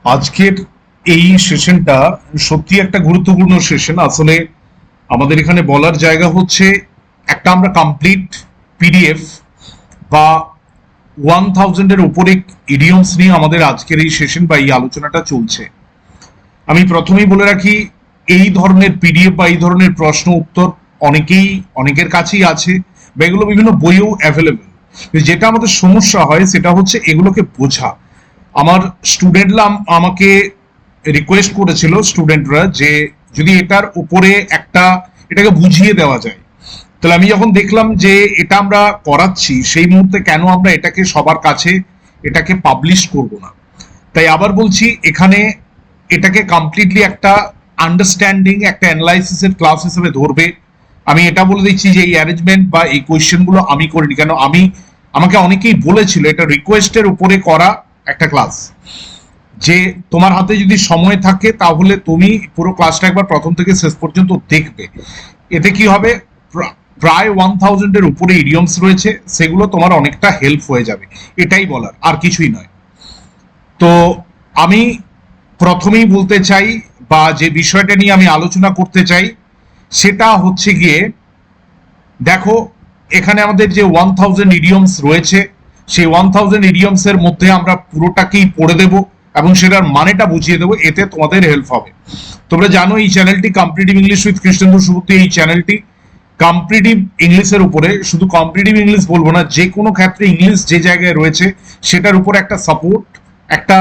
আজকের এই সেশনটা সত্যি একটা গুরুত্বপূর্ণ সেশন। আসলে আমাদের এখানে বলার জায়গা হচ্ছে একটা আমরা কমপ্লিট পিডিএফ বা 1000-এর উপরে ইডিয়মস নিয়ে আমাদের আজকের এই সেশন বা এই আলোচনাটা চলছে। আমি প্রথমেই বলে রাখি, এই ধরনের পিডিএফ বা এই ধরনের প্রশ্ন উত্তর অনেকের কাছেই আছে বা এগুলো বিভিন্ন বইও অ্যাভেলেবেল। যেটা আমাদের সমস্যা হয় সেটা হচ্ছে এগুলোকে বোঝা। আমার স্টুডেন্টরা আমাকে রিকোয়েস্ট করেছিল, স্টুডেন্টরা, যে যদি এটার উপরে এটাকে বুঝিয়ে দেওয়া যায়। তাহলে আমি যখন দেখলাম যে এটা আমরা করাচ্ছি, সেই মুহূর্তে কেন আমরা এটাকে সবার কাছে এটাকে পাবলিশ করব না। তাই আবার বলছি, এখানে এটাকে কমপ্লিটলি একটা আন্ডারস্ট্যান্ডিং, একটা অ্যানালাইসিসের ক্লাস হিসেবে ধরবে। আমি এটা বলে দিচ্ছি যে এই অ্যারেঞ্জমেন্ট বা এই কোয়েশ্চেনগুলো আমি করিনি, কেন আমাকে অনেকেই বলেছিল এটা রিকোয়েস্টের উপরে করা একটা ক্লাস, যে তোমার হাতে যদি সময় থাকে তাহলে তুমি পুরো ক্লাসটা একবার প্রথম থেকে শেষ পর্যন্ত দেখবে। এতে কি হবে, প্রায় 1000-এর উপরে ইডিয়মস রয়েছে, সেগুলো তোমার অনেকটা হেল্প হয়ে যাবে, এটাই বলার, আর কিছুই নয়। তো আমি প্রথমেই বলতে চাই, বা যে বিষয়টা নিয়ে আমি আলোচনা করতে চাই সেটা হচ্ছে গিয়ে, দেখো, এখানে আমাদের যে 1000 ইডিয়মস রয়েছে, সেই 1000 ইডিয়মস এর মধ্যে আমরা পুরোটাকেই পড়ে দেব এবং সেটার মানেটা বুঝিয়ে দেবো, এতে তোমাদের হেল্প হবে। তোমরা জানো এই চ্যানেলটি কম্পিটিটিভ ইংলিশ উইথ কৃষ্ণেন্দু সুবুদ্ধি, এই চ্যানেলটি কম্পিটিটিভ ইংলিশের উপরে, শুধু কম্পিটিটিভ ইংলিশ বলবো না, যে কোনো ক্ষেত্রে ইংলিশ যে জায়গায় রয়েছে সেটার উপর একটা সাপোর্ট, একটা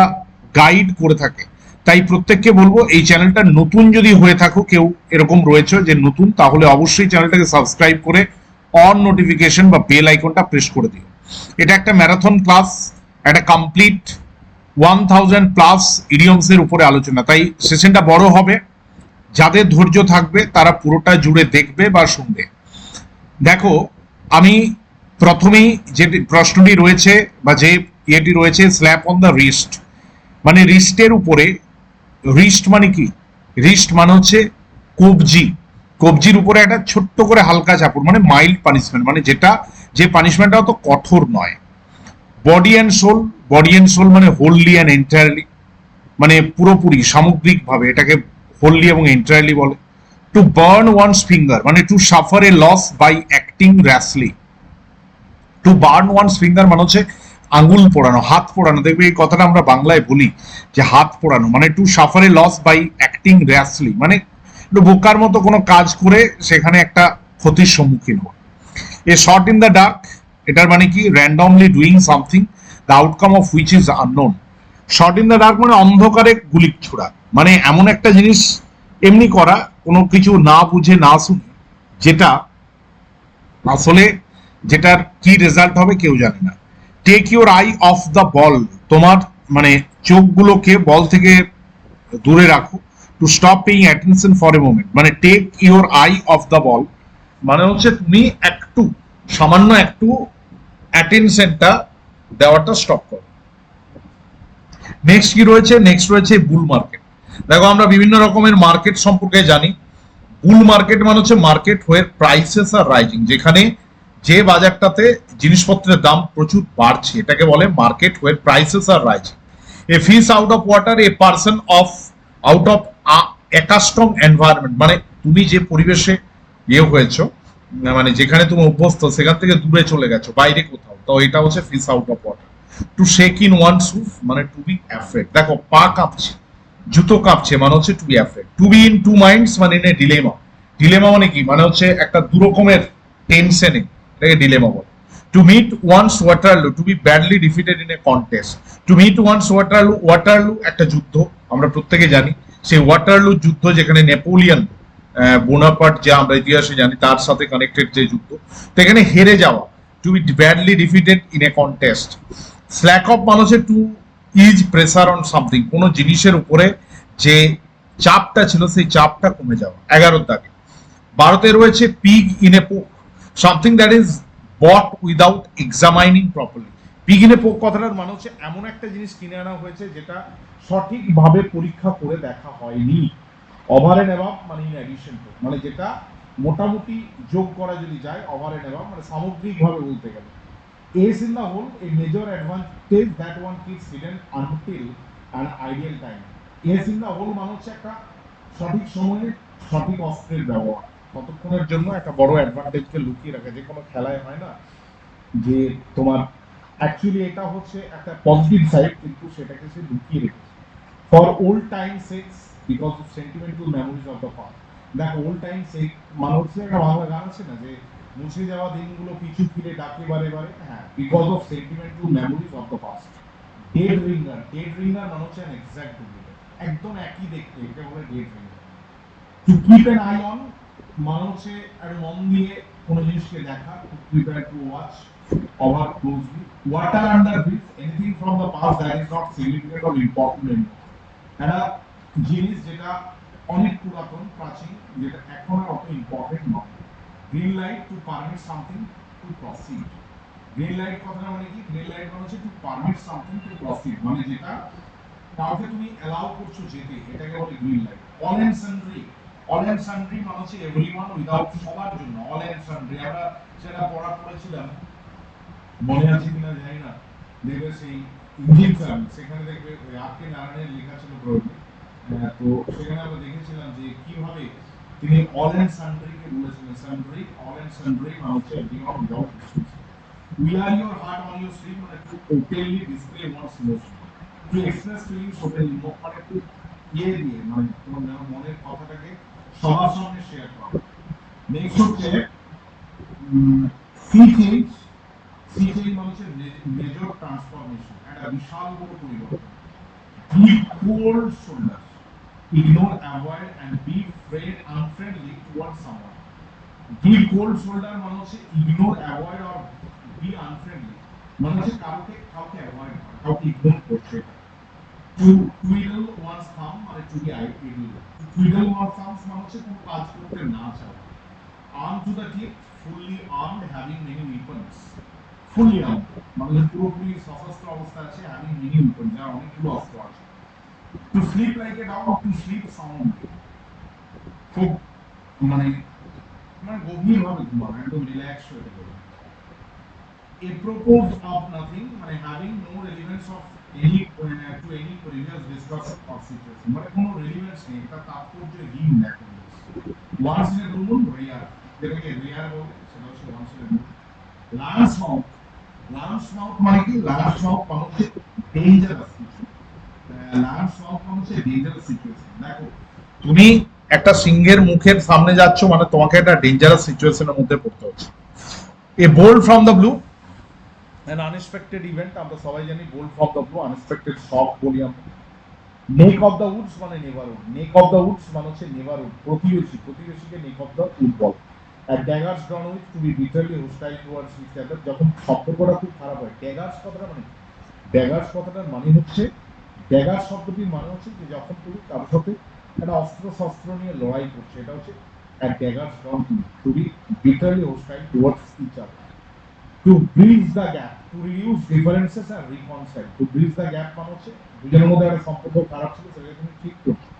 গাইড করে থাকে। তাই প্রত্যেককে বলবো, এই চ্যানেলটা নতুন যদি হয়ে থাকো, কেউ এরকম রয়েছে যে নতুন, তাহলে অবশ্যই চ্যানেলটাকে সাবস্ক্রাইব করে অন নোটিফিকেশন বা বেল আইকনটা প্রেস করে দিও। এটা একটা ম্যারাথন ক্লাস, একটা কমপ্লিট 1000+ ইডিয়মস এর উপরে আলোচনা, তাই সেশনটা বড় হবে। যাদের ধৈর্য থাকবে তারা পুরোটা জুড়ে দেখবে বা শুনবে। দেখো, আমি প্রথমেই যে প্রশ্নটি রয়েছে বা যে ইয়েটি রয়েছে, স্ল্যাপ অন দ্য রিস্ট, মানে রিস্টের উপরে। রিস্ট মানে কি? রিস্ট মানে হচ্ছে কবজি। কবজির উপরে একটা ছোট্ট করে হালকা চাপড়, মানে মাইল্ড পানিশমেন্ট, মানে যে পানিশমেন্টটা অত কঠোর নয়। Body and soul, body and soul মানে হোললি অ্যান্ড এন্টায়ারলি, মানে পুরোপুরি সামগ্রিকভাবে এটাকে হোললি এবং এন্টায়ারলি বলে। টু বার্ন ওয়ানস ফিঙ্গার মানে to suffer a loss by acting rashly. To burn one's finger মানে হচ্ছে আঙ্গুল পোড়ানো, হাত পোড়ানো। দেখবে এই কথাটা আমরা বাংলায় বলি যে হাত পোড়ানো, মানে to suffer a loss by acting rashly, মানে একটু বোকার মতো কোনো কাজ করে সেখানে একটা ক্ষতির সম্মুখীন হওয়া। এ শট ইন দ্য ডার্ক, এটার মানে কি? Randomly doing something the outcome of which is unknown. Shot in the dark মানে অন্ধকারে গুলি ছোড়া, মানে এমন একটা জিনিস এমনি করা, কোনো কিছু না বুঝে না শুনে, যেটা আসলে যেটার কি রেজাল্ট হবে কেউ জানে না। Take your eye off the ball, তোমার মানে চোখগুলোকে বল থেকে দূরে রাখো। To stop paying attention for a moment, মানে take your eye off the ball মানে হচ্ছে তুমি একটু, সামান্য একটু অ্যাটেনশনটা দেওয়াটা স্টপ করো। নেক্সট কি রয়েছে? নেক্সট রয়েছে বুল মার্কেট। দেখো, আমরা বিভিন্ন রকমের মার্কেট সম্পর্কে জানি। বুল মার্কেট মানে হচ্ছে market where prices are rising, যেখানে যে বাজারটাতে জিনিসপত্রের দাম প্রচুর বাড়ছে, এটাকে বলে market where prices are rising. A fish out of water, a person of out of accustom environment, মানে তুমি যে পরিবেশে হয়েছো, মানে যেখানে তুমি অভ্যস্ত, সেখান থেকে দূরে চলে গেছো, বাইরে কোথাও, তো এটা হচ্ছে fish out of water. To shake in one shoes মানে টু বি অ্যাফ্রেড। দেখো, পা কাঁপছে, জুতো কাঁপছে, মানে হচ্ছে to be afraid. To be in two minds মানে ইন এ ডিলেমা। ডিলেমা মানে কি? মানে হচ্ছে একটা দু রকমের টেনশনে, এটাকে ডিলেমা বলে। To meet one's Waterloo, to be badly defeated in a contest. To meet one's Waterloo, Waterloo একটা যুদ্ধ, আমরা প্রত্যেকে জানি। সেই ওয়াটারলু যুদ্ধ যেখানে নেপোলিয়ন বোনাপার্ট, যে আমরা ইতিহাসে জানি, তার সাথে কানেক্টেড যে যুদ্ধ, তো এখানে হেরে যাওয়া। To be badly defeated in a contest. Slack off মানে হচ্ছে to ease pressure on something, কোনো জিনিসের উপরে যে চাপটা ছিল সেই চাপটা কমে যাওয়া। 11 দাগে। 12তে রয়েছে pig in a poke, something that is bought without examining properly. Pig in a poke কথাটার মানে হচ্ছে এমন একটা জিনিস কিনে আনা হয়েছে যেটা সঠিকভাবে পরীক্ষা করে দেখা হয়নি। ওভার এন্ড অ্যাবাভ মানে ইন অ্যাডিশন টু, মানে যেটা মোটামুটি যোগ করা যদি যায়, ওভার এন্ড অ্যাবাভ মানে সামগ্রিকভাবে বলতে গেলে। Ace in the hole, a major advantage that one keeps hidden until an ideal time. Ace in the hole মানে হচ্ছে একটা সঠিক সময়ে সঠিক অস্ত্রের ব্যবহার ততক্ষণের জন্য একটা বড় অ্যাডভান্টেজকে লুকিয়ে রাখে। যে কোনো খেলায় হয় না যে তোমার অ্যাকচুয়ালি এটা হচ্ছে একটা পজিটিভ সাইড, কিন্তু সেটাকে সে লুকিয়ে রেখেছে for old time sex because of sentimental memories of the past. দেখ ওল্ড টাইম সেক মানে হচ্ছে একটা বাংলা গান আছে না যে মুছে যাওয়া দিনগুলো পিছু ফিরে ডাকে বারে বারে, হ্যাঁ, because of sentimental memories of the past. Dead ringer মানে হচ্ছে an exact duplicate, একদম একই দেখতে, এটা বলে dead ringer. To keep an I on মানে হচ্ছে আর মন দিয়ে কোনো জিনিসকে দেখা, to keep and to watch over closely. Water under bridge anything from the past that is not significant or important anymore. একটা জিনিস যেটা অনেক পুরাতন প্রাচীন, যেটা এখন আর অত ইম্পর্টেন্ট নয়। Green light to permit something to proceed. Green light কথাটা মানে কি? গ্রিন লাইট মানে হচ্ছে to permit something to proceed, মানে যেটা কাউকে তুমি অ্যালাউ করছো যেতে, এটাকে বলে green light. All and sundry, all and sundry মানে হচ্ছে এভরিওয়ান উইদাউট, সবার জন্য। অল এন্ড সান্ড্রি আমরা সেটা পড়েছিলাম, মনে আছে কিনা জানি না, দেখবে সেই ইঞ্জিন সার্ভিস, সেখানে দেখবে ওই আরকে নারায়ণের লেখা ছিল প্রয়োগে। তো সেখানে আমরা দেখেছিলাম যে কিভাবে তিনি অল এন্ড সান্ড্রিকে বলেছিলেন। সান্ড্রি, অল এন্ড সান্ড্রি মানে হচ্ছে everyone without restriction. Wear your heart on your sleeve মানে to openly display one's emotion, to express feelings openly, মানে একটু ইয়ে দিয়ে, মানে তোমার মনের কথাটাকে সবার সামনে শেয়ার করা। নেক্সট হচ্ছে সি চেঞ্জ। সি চেঞ্জ মানে হচ্ছে মেজর ট্রান্সফরমেশন, একটা বিশাল বড় পরিবর্তন। Give cold shoulders, ignore, avoid and be unfriendly towards someone. Give cold shoulder মানে হচ্ছে ignore, avoid or be unfriendly, মানে হচ্ছে কাউকে অ্যাভয়েড করা, কাউকে ইগনোর করছে। To twiddle one's thumb মানে to be idle। To twiddle one's thumbs মানে হচ্ছে কোনো কাজ করতে না চাওয়া। Armed to the teeth, fully armed, having many weapons। Fully armed মানে পুরোপুরি সশস্ত্র অবস্থা আছে, having many weapons, যার অনেকগুলো অস্ত্র আছে। To sleep like a dog, to sleep soundly, খুব মানে মানে গভীর ভাবে ঘুমানো, একদম রিল্যাক্স হয়ে থাকে। A propose of nothing মানে having no relevance of any to any previous discussion or situation, মানে কোনো রেলেভেন্স নেই, এটা তাৎপর্যহীন একটা জিনিস। Once in a blue moon, rare, যেটাকে রেয়ার বলে সেটা হচ্ছে once in a blue moon। Lance mouth, lance mouth মানে কি? lance mouth মানে হচ্ছে ডেঞ্জারাস কিছু। lance mouth মানে হচ্ছে ডেঞ্জারাস সিচুয়েশন। দেখো তুমি একটা সিংহের মুখের সামনে যাচ্ছ, মানে তোমাকে একটা ডেঞ্জারাস সিচুয়েশনের মধ্যে পড়তে হচ্ছে। A bolt from the blue, an unexpected event, আমরা সবাই জানি bolt from the blue, unexpected shock বলি আমরা। নেক অফ দ্য উডস মানে neighbourhood, neck of the woods মানে হচ্ছে নেভারহুড, প্রতিবেশী, প্রতিবেশীকে নেক অফ দ্য উড বলে। আর daggers drawn with to be bitterly hostile towards each other, যখন সম্পর্কটা খুব খারাপ হয়। ড্যাগার্স কথাটা মানে, ড্যাগার্স কথাটার মানে হচ্ছে, ড্যাগার শব্দটির মানে হচ্ছে যে যখন তুমি কারোর সাথে একটা অস্ত্র শস্ত্র নিয়ে লড়াই করছে, এটা হচ্ছে এক daggers drawn to be bitterly hostile towards each other. To bridge the gap, to reduce differences আর reconcile. To bridge the gap মানে হচ্ছে দুজনের মধ্যে একটা সম্পর্ক খারাপ ছিল, সেটাকে তুমি ঠিক করছো।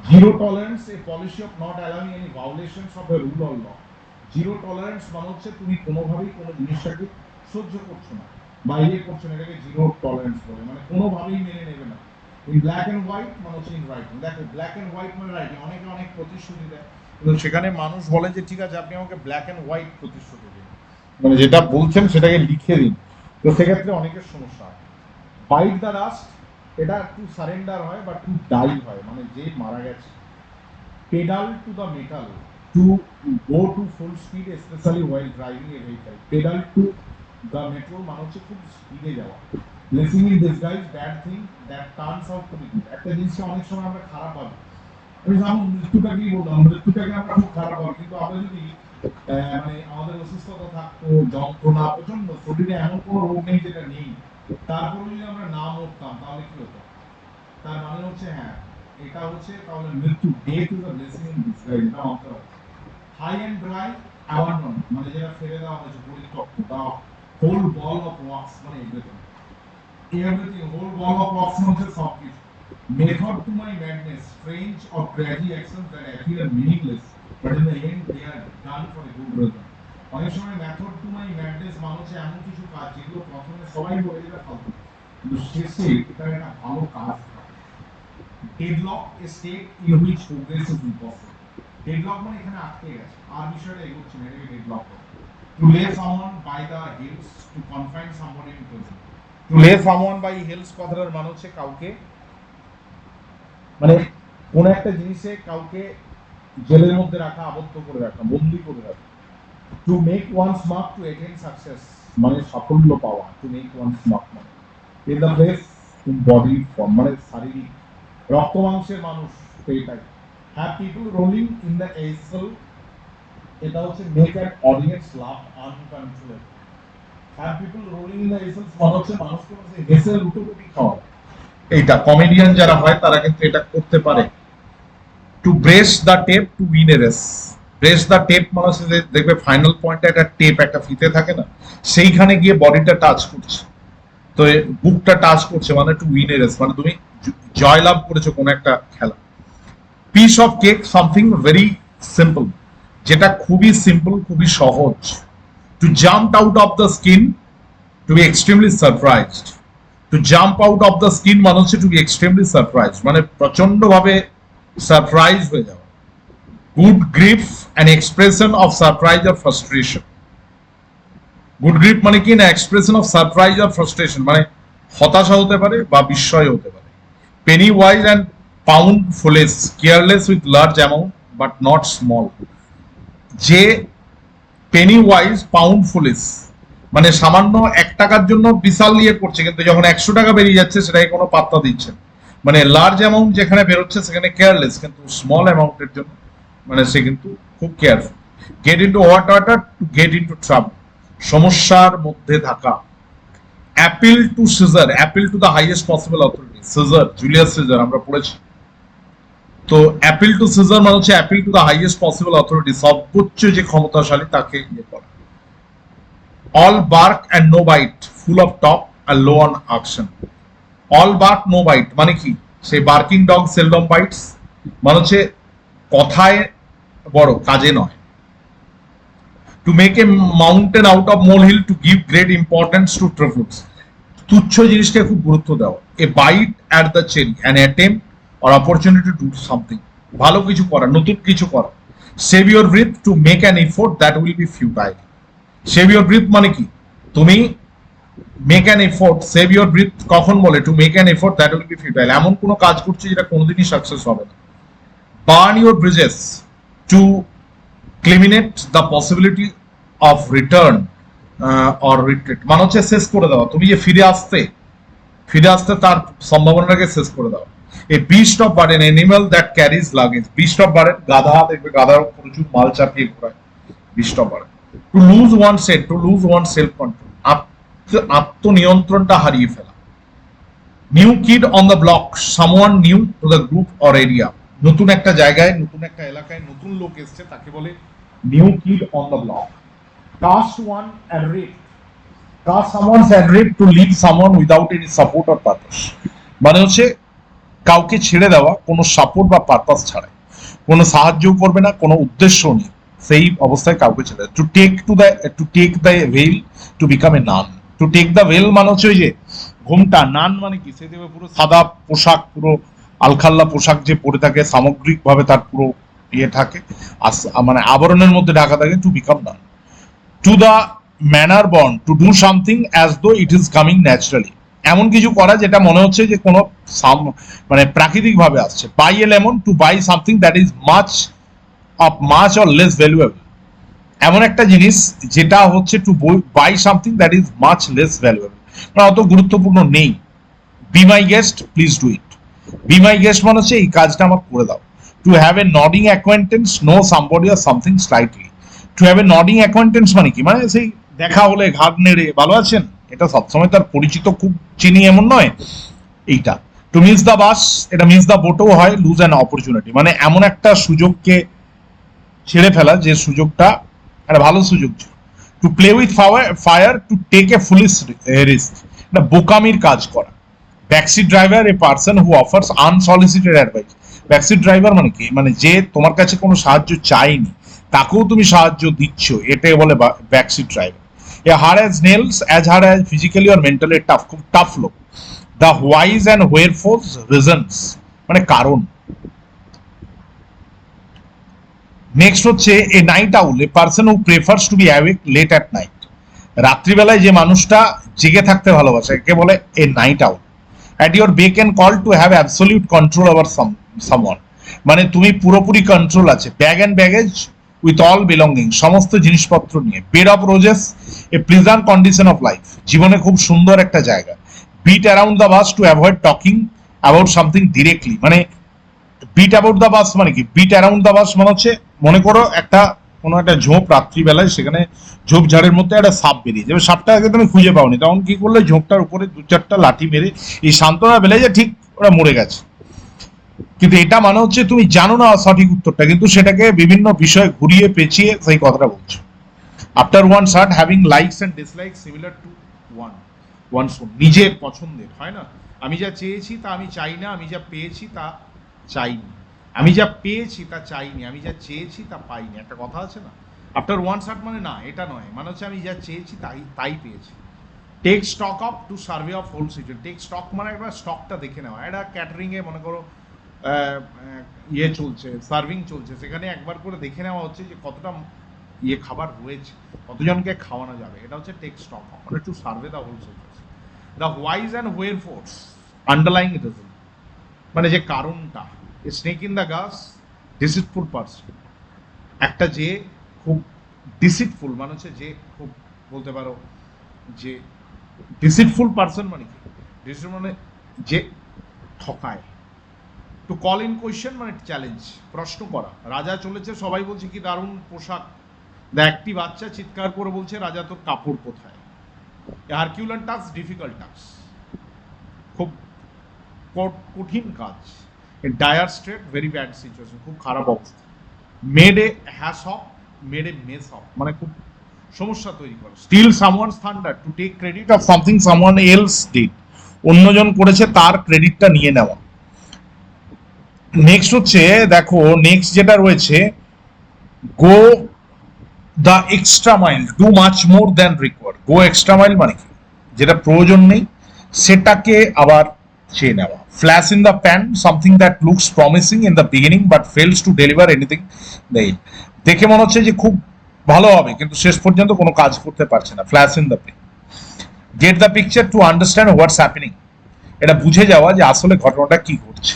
Zero tolerance, a policy of not allowing any violations of a rule or law. Zero tolerance মানে হচ্ছে তুমি কোনোভাবেই কোনো জিনিসটাকে সহ্য করছো না বা ইয়ে করছো না, এটাকে জিরো টলারেন্স বলে, মানে কোনোভাবেই মেনে নেবে না। ইন ব্ল্যাক এন্ড হোয়াইট মানে হচ্ছে ইন রাইটিং। দেখো ব্ল্যাক এন্ড হোয়াইট মানে রাইটিং, অনেকে অনেক প্রতিশ্রুতি দেয়, কিন্তু সেখানে মানুষ বলে যে ঠিক আছে আপনি আমাকে ব্ল্যাক এন্ড হোয়াইট প্রতিশ্রুতি দিন, মানে যেটা বলছেন সেটাকে লিখে দিন। তো সেক্ষেত্রে অনেকের সমস্যা হয়। বাইট দ্য রাস্ট, এটা টু সারেন্ডার হয় বা টু ডাই হয়, মানে যে মারা গেছে। Pedal to the metal, two go two full speed specially while driving A vehicle. Pedal to the metro মানে হচ্ছে খুব স্পিডে যাওয়া। Blessing in disguise, bad thing that turns out to be good, একটা জিনিসকে অনেক সময় আমরা খারাপ ভাবি। আমি যেমন মৃত্যুটাকেই বললাম, মৃত্যুটাকে আমরা খুব খারাপ ভাবি, কিন্তু আমরা যদি মানে আমাদের অসুস্থতা থাকতো, যন্ত্রণা প্রচন্ড, শরীরে এমন কোনো রোগ নেই যেটা নেই, তারপরে যদি আমরা না মরতাম তাহলে কি হতো? তার মানে হচ্ছে হ্যাঁ, এটা হচ্ছে তাহলে মৃত্যু, death is a blessing in disguise, এটা মানতে হবে। হাই এন্ড ড্রাই অ্যাবান্ডন মানে যেটা ফেলে দেওয়া হয়েছে, পরিত্যক্ত। The whole ball of wax মানে everything, everything, whole ball of wax মানে হচ্ছে সবকিছু। Method to my madness, strange or tragic actions that appear meaningless but in the end they are done for a good reason. অনেক সময় method to my madness মানে হচ্ছে এমন কিছু কাজ যেগুলো প্রথমে সবাই বলে যেটা ফালতু, কিন্তু শেষে এটা একটা ভালো কাজ। Deadlock a state in which progress is impossible. Deadlock মানে এখানে আটকে গেছে, আর বিষয়টা এগোচ্ছে না, এটাকে ডেডলক বলে। To lay someone by the heels, to confine somebody in prison. To lay someone by heels কথাটার মানে হচ্ছে কাউকে, মানে কোন একটা জিনিসে কাউকে জেলের মধ্যে রাখা, আবদ্ধ করে রাখা, বন্দি করে রাখা। To make one's mark to attain success মানে সাফল্য পাওয়া। টু মেক ওয়ানস মার্ক মানে in the place in body form মানে শারীরিক, রক্ত মাংসের মানুষ, সেইটাই। Have people rolling in the aisle, এটা হচ্ছে make an audience laugh uncontrollable. Have people rolling in the aisle মানে হচ্ছে মানুষকে হেসে লুটোপুটি খাওয়া। এইটা কমেডিয়ান যারা হয় তারা কিন্তু এটা করতে পারে। To breast the tape to win a race. Breast the tape মানে হচ্ছে দেখবে ফাইনাল পয়েন্টে একটা টেপ, একটা ফিতে থাকে না, সেইখানে গিয়ে বডিটা টাচ করছে, তো বুকটা টাচ করছে, মানে টু উইন এ রেস মানে তুমি জয়লাভ করেছো কোন একটা খেলা। Piece of cake something very simple, যেটা খুবই সিম্পল, খুবই সহজ। To jump out of the skin, to be extremely surprised. To jump out of the skin মানে হচ্ছে টু বি এক্সট্রিমলি সারপ্রাইজ, মানে প্রচন্ড ভাবে সারপ্রাইজ হয়ে যাওয়া। Good grief an expression of surprise or frustration. Good grief মানে কি না, expression of surprise or frustration মানে হতাশা হতে পারে বা বিস্ময় হতে পারে। Penny wise and pound foolish, careless with large amount but not small. যে পেনি ওয়াইজ পাউন্ড ফুলেস মানে সামান্য 1 টাকার জন্য বিশাল ইয়ে করছে, কিন্তু যখন 100 টাকা বেরিয়ে যাচ্ছে সেটাকে কোনো পাত্তা দিচ্ছে, মানে লার্জ অ্যামাউন্ট যেখানে বেরোচ্ছে সেখানে কেয়ারলেস, কিন্তু স্মল অ্যামাউন্টের জন্য মানে সে কিন্তু খুব careful. Get into water to get into trouble, সমস্যার মধ্যে থাকা। Appeal to Caesar, appeal to the highest possible authority. Caesar, Julius Caesar আমরা পড়েছি। তো অ্যাপিল টু সিজার মানে হচ্ছে appeal to the highest possible authority, সর্বোচ্চ যে ক্ষমতাশালী তাকে ইয়ে করা। All bark and no bite, full of talk আর low on action. All bark no bite মানে কি, সেই বার্কিং ডগ সেলডম বাইটস মানে হচ্ছে কথায় বড়, কাজে নয়। To make a mountain out of mole hill, to give great importance to tributes, তুচ্ছ জিনিসকে খুব গুরুত্ব দেওয়া। A bite at the cherry, an attempt or opportunity to do something, ভালো কিছু করা, নতুন কিছু করা। Save your breath, to make an effort that will be futile. Save your breath মানে কি, তুমি make an effort, save your breath কখন বলে, to make an effort that will be futile, এমন কোনো কাজ করছে যেটা কোনোদিনই সাকসেস হবে না। Burn your bridges, to eliminate the possibility of return or retreat মানে হচ্ছে শেষ করে দেওয়া, তুমি যে ফিরে আসতে তার সম্ভাবনাটাকে শেষ করে দেওয়া। A beast of burden, animal that carries luggage. Beast of burden গাধা, দেখবে গাধার প্রচুর মাল চাপিয়ে ঘোরায়, beast of burden. To lose one set, to lose oneself control, আত্মনিয়ন্ত্রণটা হারিয়ে ফেলা। New kid on the block, someone new to the group or area, নতুন একটা জায়গায়, নতুন একটা এলাকায় নতুন লোক এসছে, তাকে বলে new kid on the block. Cast one adrift, cast someone's adrift, to leave someone without any support or purpose মানে হচ্ছে কাউকে ছেড়ে দেওয়া কোনো সাপোর্ট বা পারপাস ছাড়াই, কোনো সাহায্য করবে না, কোনো উদ্দেশ্য নেই, সেই অবস্থায় কাউকে ছেড়ে দেয়। To take the veil, to become a nun. To take the veil মানে হচ্ছে ওই যে ঘোমটা, নান মানে কি, সে দেবে পুরো সাদা পোশাক, পুরো আলখাল্লা পোশাক যে পরে থাকে, সামগ্রিক ভাবে তার পুরো ইয়ে থাকে, মানে আবরণের মধ্যে ঢাকা থাকে। To become none. To the manner born, to do something as though it is coming naturally, এমন কিছু করা যেটা মনে হচ্ছে যে কোনো মানে প্রাকৃতিক ভাবে আসছে। Buy a lemon, to buy something that is much or less valuable, এমন একটা জিনিস যেটা হচ্ছে to buy something that is much less valuable, মানে অত গুরুত্বপূর্ণ নেই। Be my guest, please do it. Be my guest মানে হচ্ছে এই কাজটা আমার করে দাও। To have a nodding acquaintance, know somebody or something slightly. To have a nodding acquaintance মানে কি, মানে সেই দেখা হলে ঘাট নেড়ে ভালো আছেন, এটা সবসময় তার পরিচিত খুব চিনি এমন নয়। এইটা টু মিস দ্য বাস, এটা মিস দ্য বোটও হয়। লুজ অ্যান অপরচুনিটি মানে এমন একটা সুযোগকে ছেড়ে ফেলা যে সুযোগটা একটা ভালো সুযোগ ছিল। To play with fire, to take a foolish risk, এটা বোকামির কাজ করা। Backseat driver, a person who offers unsolicited advice. Backseat driver মানে কি, মানে যে তোমার কাছে কোনো সাহায্য চাইনি তাকেও তুমি সাহায্য দিচ্ছ, এটাই বলে backseat driver. A hard as nails, as hard as physically or mentally tough, খুব টাফ লোক। The whys and wherefores reasons মানে কারণ। নেক্সট হচ্ছে a night owl, a person who prefers to be awake late at night. রাত্রিবেলায় যে মানুষটা জেগে থাকতে ভালোবাসে একে বলে a night owl. At your beck and call to have absolute control over someone, মানে তুমি পুরোপুরি কন্ট্রোল আছে। Bag and baggage with all belonging, সমস্ত জিনিসপত্র নিয়ে। Bed of roses, A pleasant condition of life, জীবনে খুব সুন্দর একটা জায়গা। Bit around the bus to avoid talking about something directly, মানে বিট অ্যাবাউট দ্য বাস মানে কি, বিট অ্যারাউন্ড দ্য বাস মানে হচ্ছে মনে করো একটা কোনো একটা ঝোপ রাত্রিবেলায়, সেখানে ঝোপঝাড়ের মধ্যে একটা সাপ বেরিয়ে যাবে, সাপটাকে তুমি খুঁজে পাওনি, তখন কি করলে ঝোপটার উপরে দু চারটা লাঠি মেরে এই সান্ত্বনা পেলে যে ঠিক ওরা মরে গেছে। কিন্তু এটা মানে হচ্ছে তুমি জানো না সঠিক উত্তরটা, কিন্তু সেটাকে বিভিন্ন বিষয়ে ঘুরিয়ে পেঁচিয়ে সেই কথাটা বলছো। After one's heart having likes and dislike similar to one's own, নিজের পছন্দের হয় না, আমি যা চেয়েছি তা আমি চাই না, আমি যা পেয়েছি তা চাইনি, আমি যা পেয়েছি তা চাইনি, আমি যা চেয়েছি তা পাইনি, একটা কথা আছে না। আফটার ওয়ান শার্ট মানে না এটা নয়, মানে হচ্ছে আমি যা চেয়েছি তাই পেয়েছি। Take stock of to survey of whole situation, take stock মানে একবার স্টকটা দেখে নেওয়া। এটা ক্যাটারিংয়ে মনে করো ইয়ে চলছে, সার্ভিং চলছে, সেখানে একবার করে দেখে নেওয়া হচ্ছে যে কতটা ইয়ে খাবার রয়েছে, কতজনকে খাওয়ানো যাবে, এটা হচ্ছে টেক স্টক অফ, মানে to survey the whole situation. The whys and wherefores underlying reason, মানে যে কারণটা। স্নেক ইন দ্য গাছ, ডিসিটফুল পার্সন, একটা যে খুব ডিসিটফুল মানে হচ্ছে যে খুব বলতে পারো যে ডিসিটফুল পার্সন মানে কি, ডিসিট মানে যে ঠকায়। টু কল ইন কোয়েশ্চেন মানে চ্যালেঞ্জ, প্রশ্ন করা। রাজা চলেছে, সবাই বলছে কি দারুণ পোশাক, একটি বাচ্চা চিৎকার করে বলছে রাজা তোর কাপড় কোথায়। হারকিউলান টাস্ক, ডিফিকাল্ট টাস্ক, খুব কঠিন কাজ। Dire strait, very bad situation, খুব খারাপ অবস্থা। Made a hash of, made a mess of, মানে খুব সমস্যা তৈরি করে। Steal someone's thunder, to take credit of something someone else did, অন্যজন করেছে তার ক্রেডিটটা নিয়ে নেওয়া। নেক্সট হচ্ছে দেখো, নেক্সট যেটা রয়েছে, go the extra mile, do much more than required. Go extra mile মানে কি, যেটা প্রয়োজন নেই সেটাকে আবার চেয়ে নেওয়া। Flash in the pan, something that looks promising in the beginning but fails to deliver anything দেই, দেখে মনে হচ্ছে যে খুব ভালো হবে কিন্তু শেষ পর্যন্ত কোনো কাজ করতে পারছে না। Flash in the pan. Get the picture, to understand what's happening, এটা বুঝে যাওয়া যে আসলে ঘটনাটা কি ঘটছে।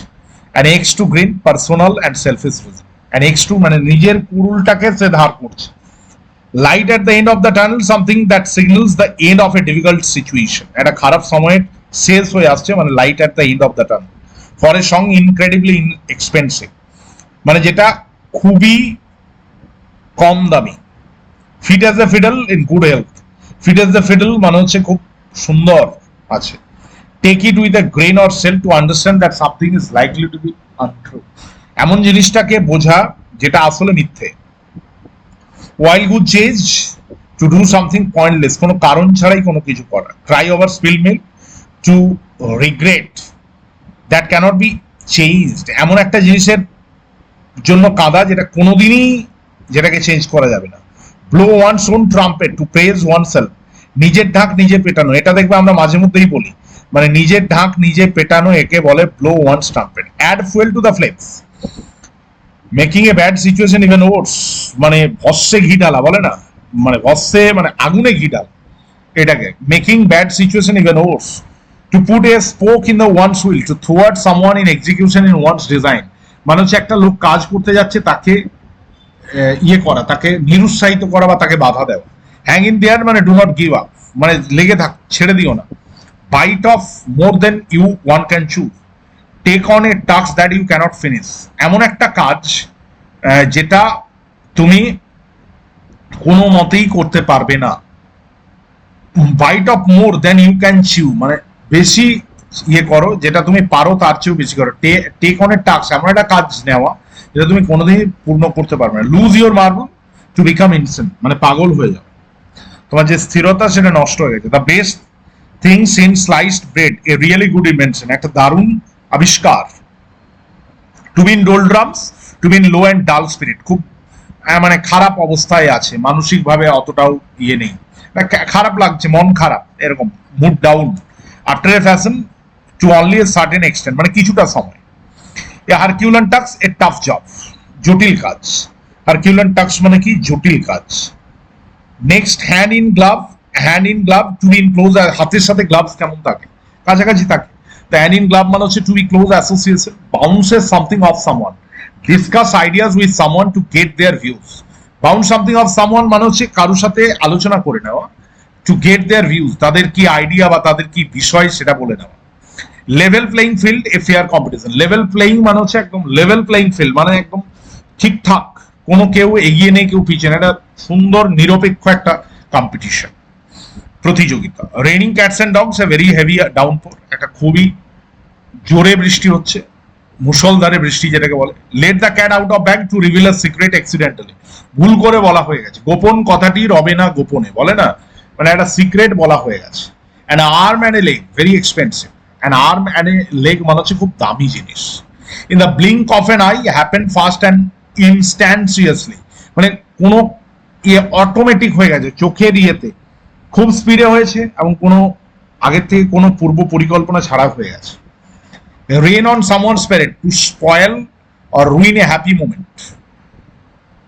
An axe to grind, personal and selfish reason. An axe to মানে নিজের কুরুলটাকে সে ধার করছে। Light at the end of the tunnel, something that signals the end of a difficult situation, একটা খারাপ সময়ের শেষ হয়ে আসছে, মানে light at the end of the tunnel. For a song incredibly expensive, মানে যেটা খুবই কম দামি। Fit as a fiddle in good health, fit as the fiddle মানে হচ্ছে খুব সুন্দর আছে। Take it with a grain of salt to understand that something is likely to be untrue, এমন জিনিসটাকে বোঝা যেটা আসলে মিথ্যে। while good change, to do something pointless, কোনো কারণ ছাড়াই কোনো কিছু করা। cry over spill milk, to regret that cannot be changed, এমন একটা জিনিসের জন্য কাঁদা যেটা কোনোদিনই যেটাকে চেঞ্জ করা যাবে না। blow one's own trumpet, to praise oneself, নিজের ঢাক নিজে পেটানো, এটা দেখবে আমরা মাঝে মধ্যেই বলি, মানে নিজের ঢাক নিজে পেটানো একে বলে blow one's trumpet। add fuel to the flames, making a bad situation even worse, মানে ভস্যে ঘি ঢালা বলে না, মানে ভস্যে মানে আগুনে ঘি ঢালা, এটাকে making bad situation even worse. To put a spoke in the one's wheel, to thwart someone in execution in one's design, মানে হচ্ছে একটা লোক কাজ করতে যাচ্ছে তাকে ইয়ে করা, তাকে নিরুৎসাহিত করা বা তাকে বাধা দেওয়া। হ্যাং ইন দেয়ার মানে ডু নট গিভ আপ, মানে লেগে থাক, ছেড়ে দিও না। Bite off more than you one can chew, take on a task that you can't finish, এমন একটা কাজ যেটা তুমি কোনো মতেই করতে পারবে না। Bite off more than you can chew, মানে বেশি ইয়ে করো, যেটা তুমি পারো তার চেয়েও বেশি করো। টেক অন এ টাস্ক, এমন একটা কাজ নেওয়া যেটা তুমি কোনোদিনই পূর্ণ করতে পারবে না। Lose your marble to become insane, মানে পাগল হয়ে যাবে, তোমার যে স্থিরতা সেটা নষ্ট হয়ে গেছে। The best things in sliced bread, a really good invention, একটা দারুণ আবিষ্কার। To be in doldrums, to be in low and dull spirit, খুব মানে খারাপ অবস্থায় আছে, মানসিকভাবে অতটাও ইয়ে নেই, খারাপ লাগছে, মন খারাপ, এরকম mood down. After a fashion, to only a certain extent, মানে কিছুটা সময়। A Herculean task a tough job, জটিল কাজ। হারকিউলান টাস্ক মানে কি? জটিল কাজ। Next hand in glove, hand in glove to be in close, হাতের সাথে গ্লাভস কেমন থাকে? কাছাকাছি থাকে। তো হ্যান্ড ইন গ্লাভ মানে হচ্ছে to be close association, bounces something off someone, discuss ideas with someone to get their views. Bounce something off someone মানে হচ্ছে কারোর সাথে আলোচনা করে নেওয়া, টু গেট দেয়ার ভিউজ, তাদের কি আইডিয়া বা তাদের কি বিষয় সেটা বলে নেওয়া। Level playing field a fair competition, level playing মানে হচ্ছে একদম লেভেল প্লেইং ফিল্ড মানে একদম ঠিকঠাক, কোনো কেউ এগিয়ে নেই কেউ পিছনে, এটা সুন্দর নিরপেক্ষ একটা কম্পিটিশন, প্রতিযোগিতা। Raining cats and dogs a very heavy downpour, একটা খুবই জোরে বৃষ্টি হচ্ছে, মুষলধারে বৃষ্টি যেটাকে বলে। Let the cat out of bag to reveal a secret accidentally, ভুল করে বলা হয়ে গেছে, গোপন কথাটি রবে না গোপনে, বলে না, মানে একটা সিক্রেট বলা হয়ে গেছে। An arm and a leg very expensive, an arm and a leg মানে হচ্ছে খুব দামি জিনিস। In the blink of an eye happen fast and instantaneously, মানে কোনো ইয়ে অটোমেটিক হয়ে গেছে, চোখের ইয়েতে খুব স্পিডে হয়েছে এবং কোনো আগের থেকে কোনো পূর্ব পরিকল্পনা ছাড়া হয়ে গেছে। Rain on someone's parade to spoil or ruin a happy moment,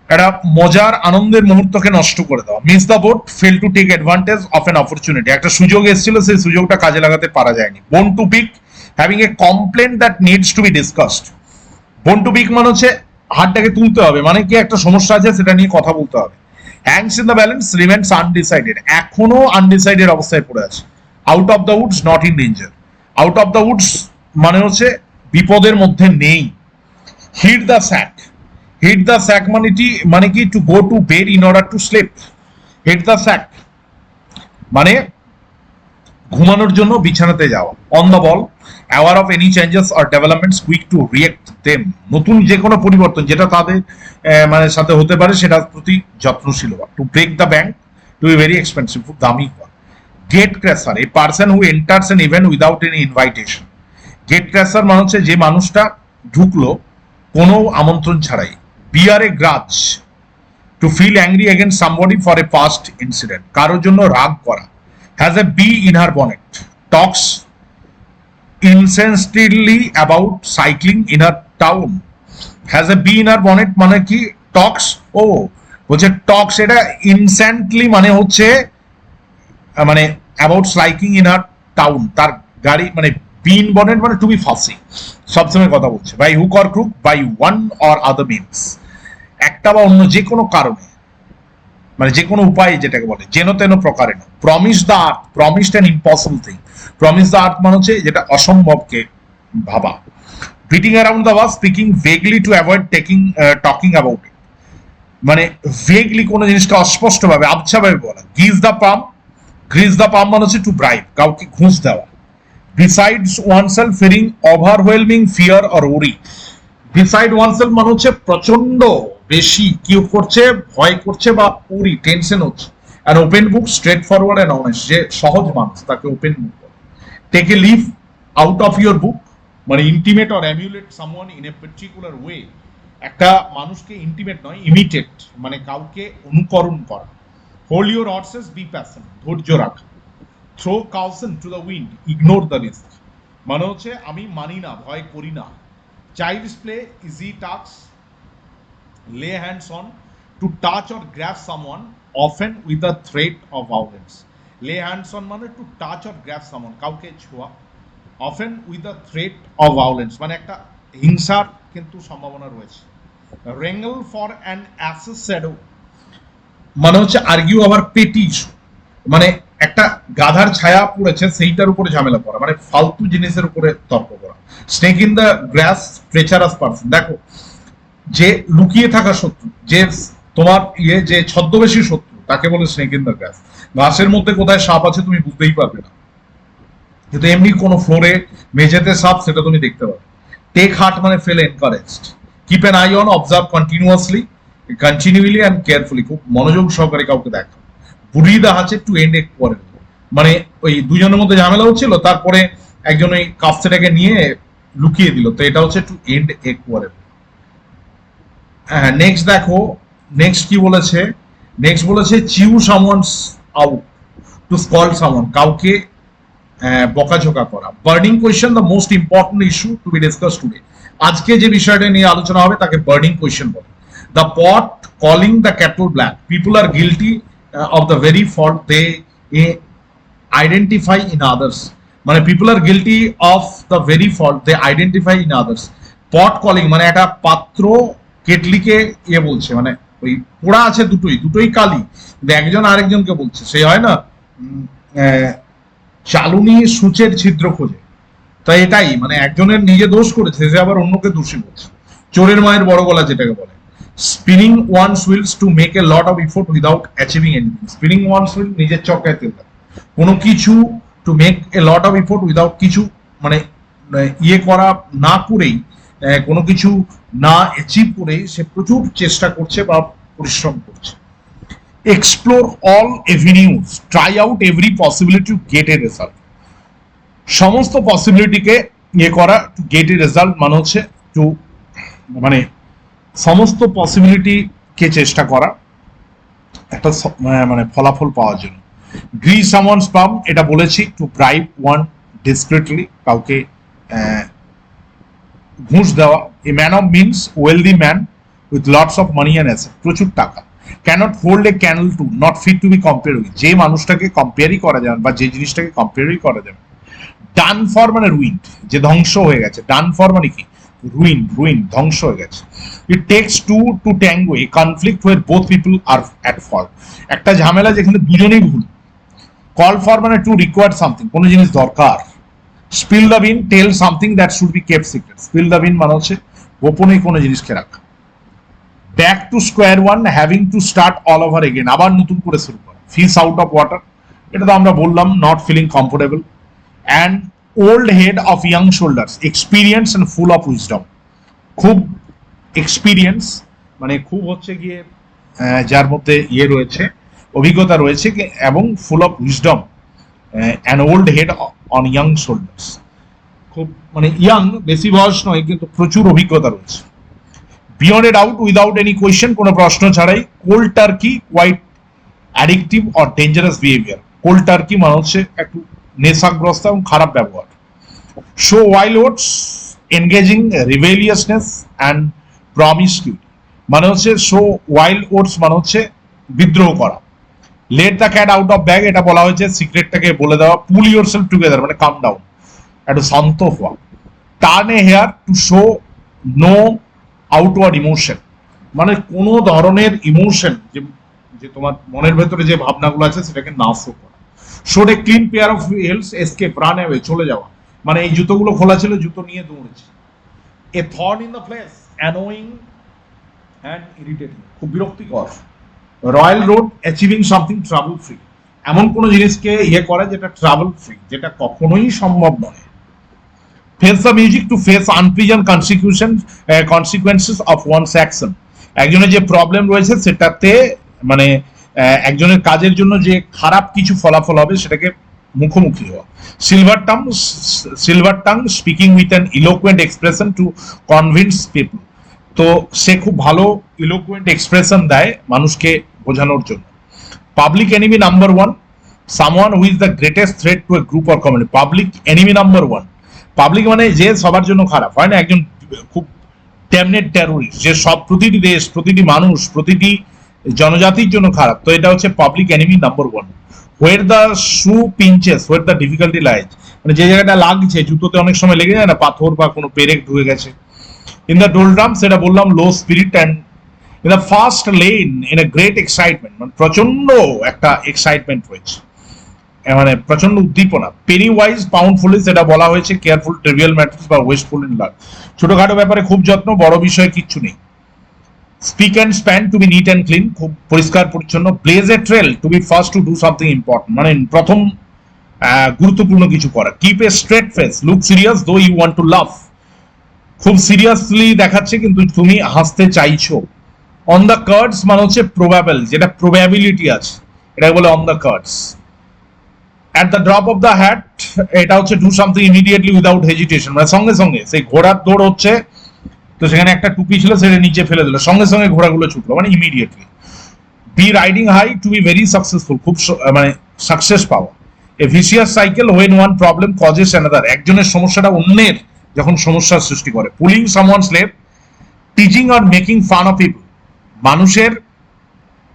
একটা মজার আনন্দের মুহূর্তকে নষ্ট করে দেওয়া। Miss the boat, fail to take advantage of an opportunity, একটা সুযোগ এসেছিল সেই সুযোগটা কাজে লাগাতে পারা যায়নি। Bone to pick, having a complain that needs to be discussed. Bone to pick মানে হচ্ছে হাতটাকে তুলতে হবে, মানে কি একটা সমস্যা আছে সেটা নিয়ে কথা বলতে হবে। Hangs in the balance remains undecided, এখনো আনডিসাইডেড অবস্থায় পড়ে আছে। Out of the woods not in danger, out of the woods মানে হচ্ছে বিপদের মধ্যে নেই। Hit the sack, hit the sack মানে কি to go to bed in order to sleep. Hit the sack মানে ঘুমানোর জন্য বিছানাতে যাওয়া। On the ball, aware of any changes or developments, quick to react them, নতুন যে কোনো পরিবর্তন যেটা তাদের মানে সাথে হতে পারে সেটার প্রতি যত্নশীল হওয়া। To break the bank, to be very expensive, খুব দামি হওয়া। Gate crasher, a person who enters an event without any invitation. Gate crasher মানে হচ্ছে যে মানুষটা ঢুকলো কোনো আমন্ত্রণ ছাড়াই। Bear a grudge, to feel angry against somebody for a past incident, কারোর জন্য রাগ করা। Has a bee in her bonnet, talks incessantly about cycling in her town. Has a bee in her bonnet মানে কি? টক্স, ও বলছে টক্স, এটা instantly মানে হচ্ছে মানে about cycling in her town, তার গাড়ি মানে বিন বনেট মানে টু বি ফাসি, সবসময় কথা বলছে। By hook or crook, by one or other means, একটা বা অন্য যে কোনো কারণে, মানে যে কোনো উপায় যেটাকে বলে, যেন তেন প্রকারে। Promise the earth, promised an impossible thing, promise the earth মানে হচ্ছে যেটা অসম্ভবকে ভাবা। Beating around the bush, speaking vaguely to avoid talking about it, মানে ভেগলি কোনো জিনিসকে অস্পষ্টভাবে আবছাভাবে বলা। Grease the palm, grease the palm মানে হচ্ছে টু ব্রাইব, কাউকে ঘুষ দেওয়া। Besides oneself, feeling overwhelming fear or worry. Beside oneself মানে হচ্ছে প্রচন্ড বেশি কি করছে, ভয় করছে বা ওরি টেনশন হচ্ছে। An open book, straightforward and honest, যে সহজ মানুষ তাকে ওপেন বুক বলে। Take a leave out of your book, মানে intimate or emulate someone in a particular way, একটা মানুষকে ইন্টিমেট নয় ইমিটেট, মানে কাউকে অনুকরণ করা। Hold your horses, be patient, ধৈর্য রাখা। Throw caution to the wind, ignore the risk, মানে হচ্ছে আমি মানি না, ভয় করি না। Child's play, easy task, lay hands on, to touch or grab someone, often with a threat of violence. Lay hands on মানে to touch or grab someone, কাউকে ছোঁয়া, often with a threat of violence মানে একটা হিংসার কিন্তু সম্ভাবনা রয়েছে। wrangle for an ass's shadow মানে হচ্ছে argue over petty issue, মানে একটা গাধার ছায়া পড়েছে সেইটার উপরে ঝামেলা করা, মানে ফালতু জিনিসের উপরে তর্ক করা। snake in the grass, treacherous person, দেখো যে লুকিয়ে থাকা শত্রু, যে তোমার যে ছদ্মবেশী শত্রু তাকে বলে স্নেক ইন দ্য গ্রাস। ঘাসের মধ্যে কোথায় সাপ আছে তুমি বুঝতেই পারবে না, কিন্তু এমনি কোনো ফ্লোরে মেঝেতে সাপ সেটা তুমি দেখতে পাবে। টেক হার্ট মানে fail encouraged. Keep N I on, observe continuously and carefully, খুব মনোযোগ সহকারে কাউকে দেখা। বুড়ি দা আছে টু এন্ড এক করে, মানে ওই দুজনের মধ্যে ঝামেলা হচ্ছিল তারপরে একজন ওই কাপসেটাকে নিয়ে লুকিয়ে দিল, তো এটা হচ্ছে টু এন্ড এক করে। নেক্সট দেখো, নেক্সট কি বলেছে, নেক্সট বলেছে chew someone's out, to scold someone, কাউকে বকাঝোকা করা। Burning question, the most important issue to be discuss today, আজকে যে বিষয়টা নিয়ে আলোচনা হবে তাকে বার্নিং কোয়েশ্চেন বলে। The pot calling the kettle black, people are guilty of the very fault they identify in others, মানে people are guilty of the very fault they identify in others. Pot calling মানে একটা পাত্র কেটলিকে ইয়ে বলছে, মানে ওই পোড়া আছে দুটোই, দুটোই কালি, কিন্তু একজন আরেকজনকে বলছে, সে হয় না চালুনি সূচের ছিদ্র খোঁজে। তাই এটাই, মানে একজনের নিজে দোষ করেছে, সে আবার অন্যকে দোষী বলছে। চোরের মায়ের বড় গলা যেটাকে বলে। Spinning one's wheels to make a lot of effort without achieving anything. Spinning one's wheel নিজের চক্রায় তেল দেয়, কোনো কিছু to make a lot of effort without কিছু, মানে ইয়ে করা না করেই, কোনো কিছু না অ্যাচিভ করেই সে প্রচুর চেষ্টা করছে বা পরিশ্রম করছে। Explore all avenues, try out every possibility to get a result. সমস্ত পসিবিলিটিকে ইয়ে করা, টু গেট এ রেজাল্ট মানে হচ্ছে টু, মানে সমস্ত পসিবিলিটিকে চেষ্টা করা একটা মানে ফলাফল পাওয়ার জন্য। গ্রি সামওয়ানস পাম, এটা বলেছি, টু ব্রাইব ওয়ান ডিসক্রিটলি, কাউকে ঘুষ দেওয়া। A man of means, wealthy man with lots of money and asset, প্রচুর টাকা। Can't hold a candle to, not fit to be compare with, যে মানুষটাকে কম্পেয়ারই করা যাবে বা যে জিনিসটাকে কম্পেয়ারই করা যাবে। ডান ফর মানে রুইন্ড, যে ধ্বংস হয়ে গেছে। ডান ফর মানে কি? রুইন, রুইন, ধ্বংস হয়ে গেছে। It takes two to tango, a conflict where both people are at fault, একটা ঝামেলা যেখানে দুজনেই ভুল। কল ফর মানে টু রিকোয়ার সামথিং, কোনো জিনিস দরকার। Spill the bean, tell something that should be kept secret. Spill the bean মানে হচ্ছে গোপনে কোনো জিনিসকে রাখা। Back to square one, having to start all over again, আবার নতুন করে শুরু করা। ফিশ আউট অফ ওয়াটার, এটা তো আমরা বললাম, not feeling comfortable. And old head of young shoulders, experience and full of wisdom, খুব এক্সপিরিয়েন্স মানে খুব হচ্ছে গিয়ে যার মধ্যে ইয়ে রয়েছে, অভিজ্ঞতা রয়েছে, এবং ফুল of wisdom. An old head on young shoulders, খুব মানে ইয়াং, বেশি বয়স নয় কিন্তু প্রচুর অভিজ্ঞতা রয়েছে। Beyond a doubt, without any question, কোনো প্রশ্ন ছাড়াই। Cold turkey, quite addictive or dangerous behaviour. Cold turkey মানে হচ্ছে একটু নেশাগ্রস্ত এবং খারাপ ব্যবহার। Sow wild oats, engaging rebelliousness and promiscuity, মানে হচ্ছে শো ওয়াইল্ড ওটস মানে হচ্ছে বিদ্রোহ করা। Let the cat out of bag, এটা বলা হয়েছে সিক্রেটটাকে বলে দেওয়া। পুল ইউর সেলফ টুগেদার মানে কাম ডাউন, একটু শান্ত হওয়া। Turn a hair, to show no outward emotion, মানে কোনো ধরনের ইমোশন, যে তোমার মনের ভেতরে যে ভাবনাগুলো আছে সেটাকে না শো করা। Showed a clean pair of heels, escape, run away, চলে যাওয়া, মানে এই জুতোগুলো খোলা ছিল, জুতো নিয়ে দৌড়েছে। A thorn in the flesh, annoying and irritating, খুব বিরক্তিকর। Royal road, achieving something trouble free, এমন কোনো জিনিসকে ইয়ে করা যেটা ট্রাভেল ফ্রি, যেটা কখনোই সম্ভব নয়। Face the music, to face unpleasant consequences of one's action, একজনের যে প্রবলেম রয়েছে সেটাতে, মানে একজনের কাজের জন্য যে খারাপ কিছু ফলাফল হবে সেটাকে মুখোমুখি হওয়া। Silver tongue, speaking with an eloquent expression to convince people, তো সে খুব ভালো ইলোকুয়েন্ট এক্সপ্রেশন দেয় মানুষকে বোঝানোর জন্য। Public enemy number one, someone who is the greatest threat to a group or community. Public enemy number one, public মানে যে সবার জন্য খারাপ, হয় না একজন খুব ড্যামনেট টেরোরিস্ট, যে সব প্রতিটি দেশ, প্রতিটি মানুষ, প্রতিটি জনজাতির জন্য খারাপ, তো এটা হচ্ছে public enemy number one. Where the shoe pinches, where the difficulty lies, মানে যে জায়গাটা লাগছে, জুতোতে অনেক সময় লেগে যায় না, পাথর বা কোনো পেরেক ঢুকে গেছে। ইন দ্য ডোলড্রাম, সেটা বললাম, low spirit. And in the first lane, in a great excitement, মানে প্রচন্ড একটা এক্সাইটমেন্ট রয়েছে, মানে প্রচন্ড উদ্দীপনা। পেনি ওয়াইজ পাউন্ডফুলি, সেটা বলা হয়েছে, কেয়ারফুল ট্রিভিয়াল ম্যাটার্স বা ওয়েস্টফুল ইন লাভ, ছোটখাটো ব্যাপারে খুব যত্ন, বড় বিষয়ে কিচ্ছু নেই। Spick and span, to be neat and clean, খুব পরিষ্কার পরিচ্ছন্ন। Blaze a trail, to be first to do something important, মানে প্রথম গুরুত্বপূর্ণ কিছু করা। Keep a straight face, look serious though you want to laugh, খুব সিরিয়াসলি দেখাচ্ছে কিন্তু তুমি হাসতে চাইছো। অন দ্য কার্ডস মানে হচ্ছে প্রবাবেল, যেটা প্রবাবিলিটি আছে, এটাকে বলে on the cards. At the drop of the hat, এটা হচ্ছে do something immediately without hesitation, মানে সঙ্গে সঙ্গে, সেই ঘোড়ার দৌড় হচ্ছে, তো সেখানে একটা টুপি ছিল, সেটা নিচে ফেলে দিল, সঙ্গে সঙ্গে ঘোড়াগুলো ছুটলো, মানে immediately. Be riding high, to be very successful, খুব মানে সাকসেস পাওয়া। A vicious cycle, when one problem causes another, একজনের সমস্যাটা অন্যের যখন সমস্যার সৃষ্টি করে। Pulling someone's leg, teasing or making fun of people,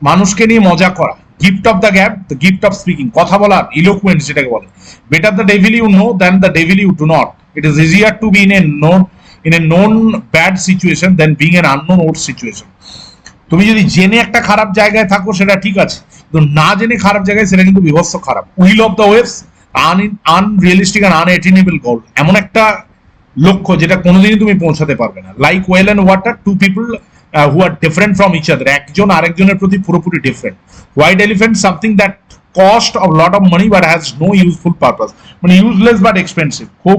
মানুষকে নিয়ে মজা করা। Gift of the gab, the gift of speaking, কথা বলার, ইলোকুয়েন্স যেটাকে বলে। Better the devil you know than the devil you do not. It is easier to be in a known bad situation than being an unknown odd situation. তুমি যদি জেনে একটা খারাপ জায়গায় থাকো সেটা ঠিক আছে, কিন্তু না জেনে খারাপ জায়গায় সেটা কিন্তু বিভৎস খারাপ। Will of the waves, unrealistic and unattainable goal, এমন একটা লক্ষ্য যেটা কোনোদিনই তুমি পৌঁছাতে পারবে না। Like oil and water, two people who are different from each other, একজন আরেকজনের প্রতি পুরোপুরি different. White elephant, something that cost of lot of money but has no useful purpose, মানে ইউজলেস বাট এক্সপেন্সিভ, খুব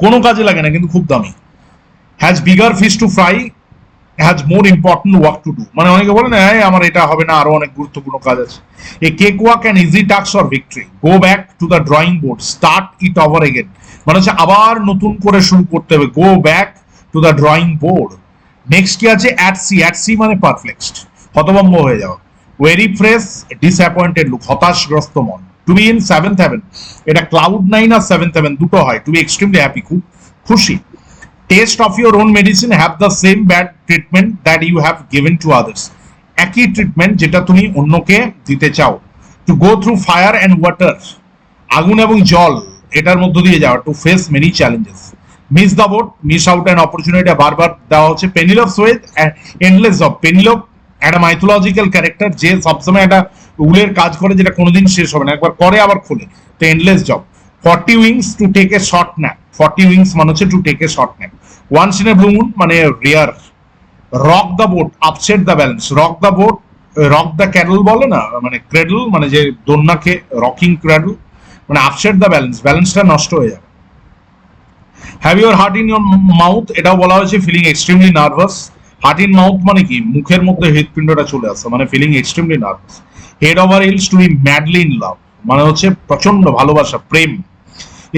কোনো কাজে লাগে না কিন্তু খুব দামি। Has bigger fish to fry, has more important work to do, মানে অনেকে বলে না আমার এটা হবে না, আরো অনেক গুরুত্বপূর্ণ কাজ আছে। A cake walk an easy task or victory, go back to the drawing board, start it over again, মানে হচ্ছে আবার নতুন করে শুরু করতে হবে। Go back to the drawing board. Next কি আছে? অ্যাট সি, অ্যাট সি মানে পারপ্লেক্সড, হতভম্ব হয়ে যাওয়া। ওয়েরি ফ্রেশ, ডিসঅ্যাপয়েন্টেড লুক, হতাশগ্রস্ত মন। To be in seventh heaven, এটা ক্লাউড নাইন আর সেভেন্থ হেভেন দুটো হয়। টু বি এক্সট্রিমলি হ্যাপি, খুব খুশি। Taste of your own medicine, have the same bad treatment that you have given to others, একই treatment যেটা তুমি অন্যকে দিতে চাও। To go through fire and water, আগুন এবং জল এটার মধ্য দিয়ে যাওয়া। To face many challenges. Miss the boat, miss out an opportunity, বারবার দেওয়া হচ্ছে। পেনিলভ সোয়েজ, এন্ডলেস জব, পেনিলভ একটা মাইথোলজিক্যাল ক্যারেক্টার যে সবসময় একটা উলের কাজ করে যেটা কোনোদিন শেষ হবে না, একবার করে আবার খোলে, তো endless job. 40 winks, to take a short nap, 40 winks মানে হচ্ছে to take a short nap. Once in a blue moon মানে rare. Rock the boat, upset the balance, rock the boat, rock the cradle বলে না, মানে cradle মানে যে দোলনাকে rocking cradle, মানে আপসেট দ্য ব্যালেন্স, ব্যালেন্সটা নষ্ট হয়ে যাবে। Have your heart in your mouth, এটাও বলা হয়েছে feeling extremely nervous. Heart in mouth মানে কি? মুখের মধ্যে হৃৎপিণ্ডটা চলে আসে, মানে feeling extremely nervous. Head over heels, to be madly in love, মানে হচ্ছে প্রচন্ড ভালোবাসা, প্রেম।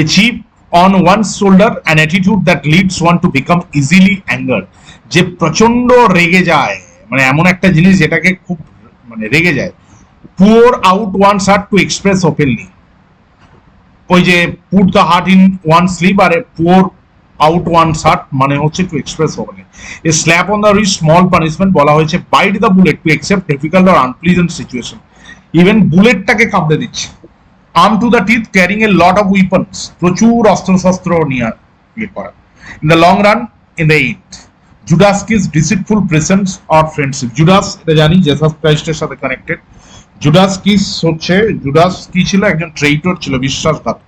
A chip on one shoulder, an attitude that leads one to become easily angered, যে প্রচন্ড রেগে যায়, মানে এমন একটা জিনিস যেটাকে খুব মানে রেগে যায়। Pour out one heart to express openly, ওই যে put the heart in one sleeve, আর পুয়ার আউট ওয়ান হার্ট মানে হচ্ছে to express openly. A slap on the wrist, small punishment, বলা হয়েছে bite the bullet to accept difficult or unpleasant situation, even বুলেটটাকে কামড়ে দিচ্ছে। Arm to the teeth, carrying a lot of weapons, প্রচুর অস্ত্রশস্ত্র নিয়ে ইয়ে করা। In the long run, in the end. Judas kiss, deceitful presence or friendship, Judas এটা জানি জেসাস ক্রাইস্টের সাথে কানেক্টেড। জুডাস কিস হচ্ছে, জুডাস কি ছিল? একজন ট্রেইটর ছিল, বিশ্বাসঘাতক।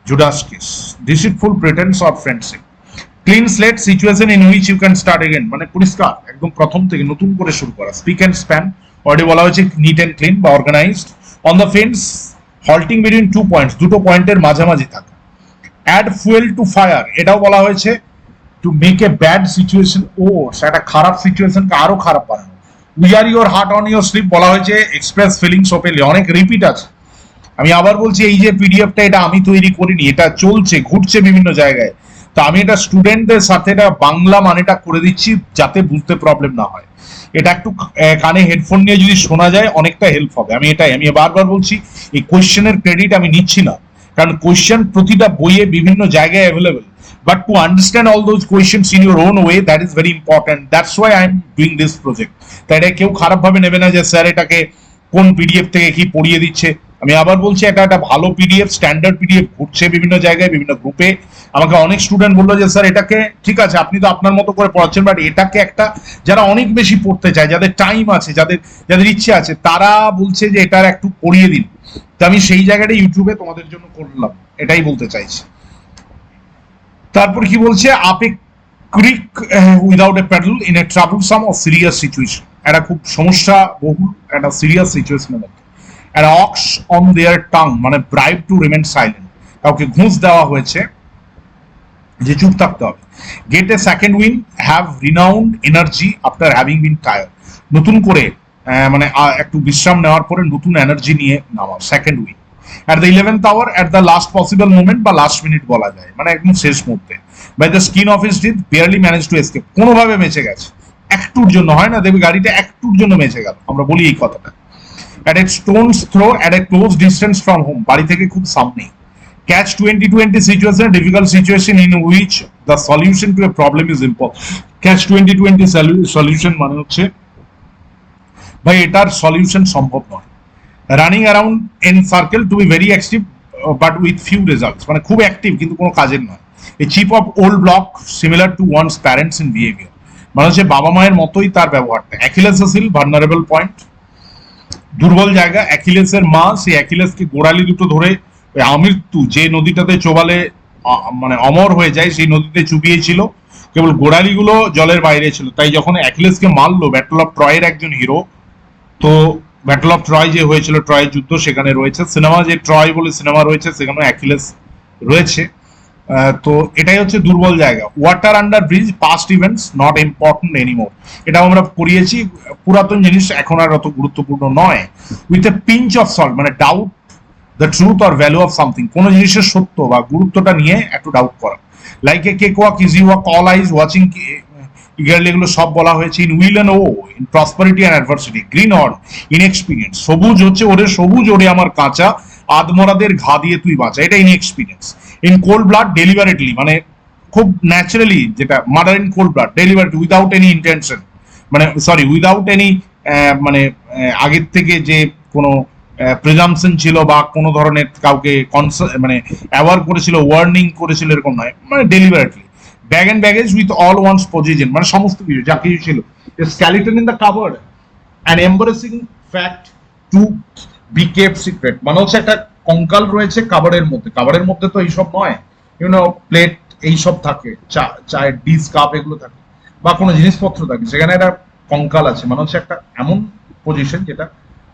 Judas kiss, deceitful pretence or friendship. Clean slate, situation in which you can start again, মানে পরিষ্কার একদম প্রথম থেকে নতুন করে শুরু করা। স্পিক অ্যান্ড স্প্যান, অলরেডি বলা হয়েছে নিট অ্যান্ড ক্লিন বা organised. On the fence, halting between two points, দুটো পয়েন্টের মাঝামাঝি থাকা। অ্যাড ফুয়েল টু ফায়ার, এটাও বলা হয়েছে to make a bad situation, ও সেটা খারাপ সিচুয়েশনকে আরো খারাপ বানানো। Wear your heart on your sleeve, বলা হয়েছে এক্সপ্রেস ফিলিংস ওপেনলি, অনেক রিপিট আছে। আমি আবার বলছি, এই যে পিডিএফটা এটা আমি তৈরি করিনি, এটা চলছে, ঘুরছে বিভিন্ন জায়গায়, তো আমি এটা স্টুডেন্টদের সাথে এটা বাংলা মানেটা করে দিচ্ছি যাতে বুঝতে প্রবলেম না হয়। এটা একটু কানে হেডফোন নিয়ে যদি শোনা যায় অনেকটা হেল্প হবে। আমি বারবার বলছি, এই কোয়েশ্চেনের ক্রেডিট আমি নিচ্ছি না, কারণ কোয়েশ্চেন প্রতিটা বইয়ে বিভিন্ন জায়গায় available, but to understand all those questions in your own way, that is very important, that's why I am doing this project. তাই এটা কেউ খারাপভাবে নেবে না যে স্যার এটাকে কোন পিডিএফ থেকে কি পড়িয়ে দিচ্ছে। আমি আবার বলছি, এটা একটা ভালো পিডিএফ, স্ট্যান্ডার্ড পিডিএফ, ঘুরছে বিভিন্ন জায়গায় বিভিন্ন গ্রুপে। আমাকে অনেক স্টুডেন্ট বললো যে স্যার এটাকে ঠিক আছে আপনি তো আপনার মতো করে পড়াচ্ছেন, বাট এটাকে একটা যারা অনেক বেশি পড়তে চায়, যাদের টাইম আছে, যাদের ইচ্ছে আছে, তারা বলছে যে এটার একটু পড়িয়ে দিন। তো আমি সেই জায়গাটা ইউটিউবে তোমাদের জন্য করলাম, এটাই বলতে চাইছি। তারপর কি বলছে? Up a creek without a paddle in a troublesome or serious situation, এটা খুব সমস্যা বহুল একটা সিরিয়াস সিচুয়েশনের মধ্যে। an ox on their tongue, মানে bribe to remain silent, কাউকে ঘুষ দেওয়া হয়েছে যে চুপ থাকতে হবে। get a second wind, have renowned energy after having been tired, নতুন করে মানে একটু বিশ্রাম নেওয়ার পরে নতুন এনার্জি নিয়ে নামা, second wind. at the 11th hour, at the last possible moment বা লাস্ট মিনিট বলা যায়, মানে একদম শেষ মুহূর্তে। by the skin of his teeth, barely managed to escape, কোনোভাবে বেঁচে গেছে, একটুর জন্য হয় না দেখবি গাড়িটা একটুর জন্য বেঁচে গেল, আমরা বলি এই কথাটা। at a stone's throw, at a close distance from home, বাড়ি থেকে খুব সামনে। Catch 2020 situation, a difficult situation in which the solution to a problem is impossible. Catch 2020 solution মানে হচ্ছে ভাই এটার সলিউশন সম্ভব নয়। Running around in circle to be very active but with few results, মানে খুব অ্যাক্টিভ কিন্তু কোনো কাজের নয়। A chip of old block similar to one's parents in behaviour, মানে হচ্ছে বাবা মায়ের মতোই তার ব্যবহারটা। অ্যাকিলেসিস হিল ভালনারেবল পয়েন্ট, দুর্বল জায়গা। অ্যাকিলেসের মা সেই অ্যাকিলেসকে গোড়ালি দুটো ধরে ওই আমৃত্যু যে নদীটাতে চোবালে মানে অমর হয়ে যায় সেই নদীতে চুবিয়েছিল, কেবল গোড়ালিগুলো জলের বাইরে ছিল। তাই যখন অ্যাকিলেসকে মারলো, ব্যাটল অফ ট্রয়ের একজন হিরো, তো ব্যাটল অফ ট্রয় যে হয়েছিল, ট্রয়ের যুদ্ধ, সেখানে রয়েছে। সিনেমা যে ট্রয় বলে সিনেমা রয়েছে সেখানে অ্যাকিলেস রয়েছে। তো এটাই হচ্ছে দুর্বল জায়গা। Water under bridge, past events not important anymore, এটাও আমরা করিয়েছি, পুরাতন জিনিস এখন আর অত গুরুত্বপূর্ণ নয়। With a pinch of salt, মানে doubt the truth or value of something, কোনো জিনিসের সত্য বা গুরুত্বটা নিয়ে একটু ডাউট করা। Like a cake walk, easy walk, all eyes watching eagerly, এগুলো সব বলা হয়েছে। In weal and woe, in prosperity and adversity. Green horn, inexperience, সবুজ হচ্ছে ওরে সবুজ, ওরে আমার কাঁচা, আদমরাদের ঘা দিয়ে তুই বাঁচা, এটা inexperience. In cold blood, deliberately, মানে খুব ন্যাচারালি, যেটা murder in cold blood, deliberately, without any intention, মানে সরি উইদাউট এনি মানে আগের থেকে যে কোনো প্রিজামশন ছিল বা কোনো ধরনের কাউকে মানে অ্যাওয়ার করেছিল, ওয়ার্নিং করেছিল, এরকম নয়, মানে deliberately. Bag and baggage with all one's possession, মানে সমস্ত কিছু যা কিছু ছিল। Skeleton in the cupboard, and embarrassing fact to be kept secret, মানে হচ্ছে একটা কঙ্কাল রয়েছে কাবারের মধ্যে। কাবারের মধ্যে তো এইসব নয়, ইউনো প্লেট এইসব থাকে, চায়ের ডিস কাপ এগুলো থাকে, বা কোনো জিনিসপত্র থাকে, সেখানে একটা কঙ্কাল আছে, মানে হচ্ছে একটা এমন পজিশন যেটা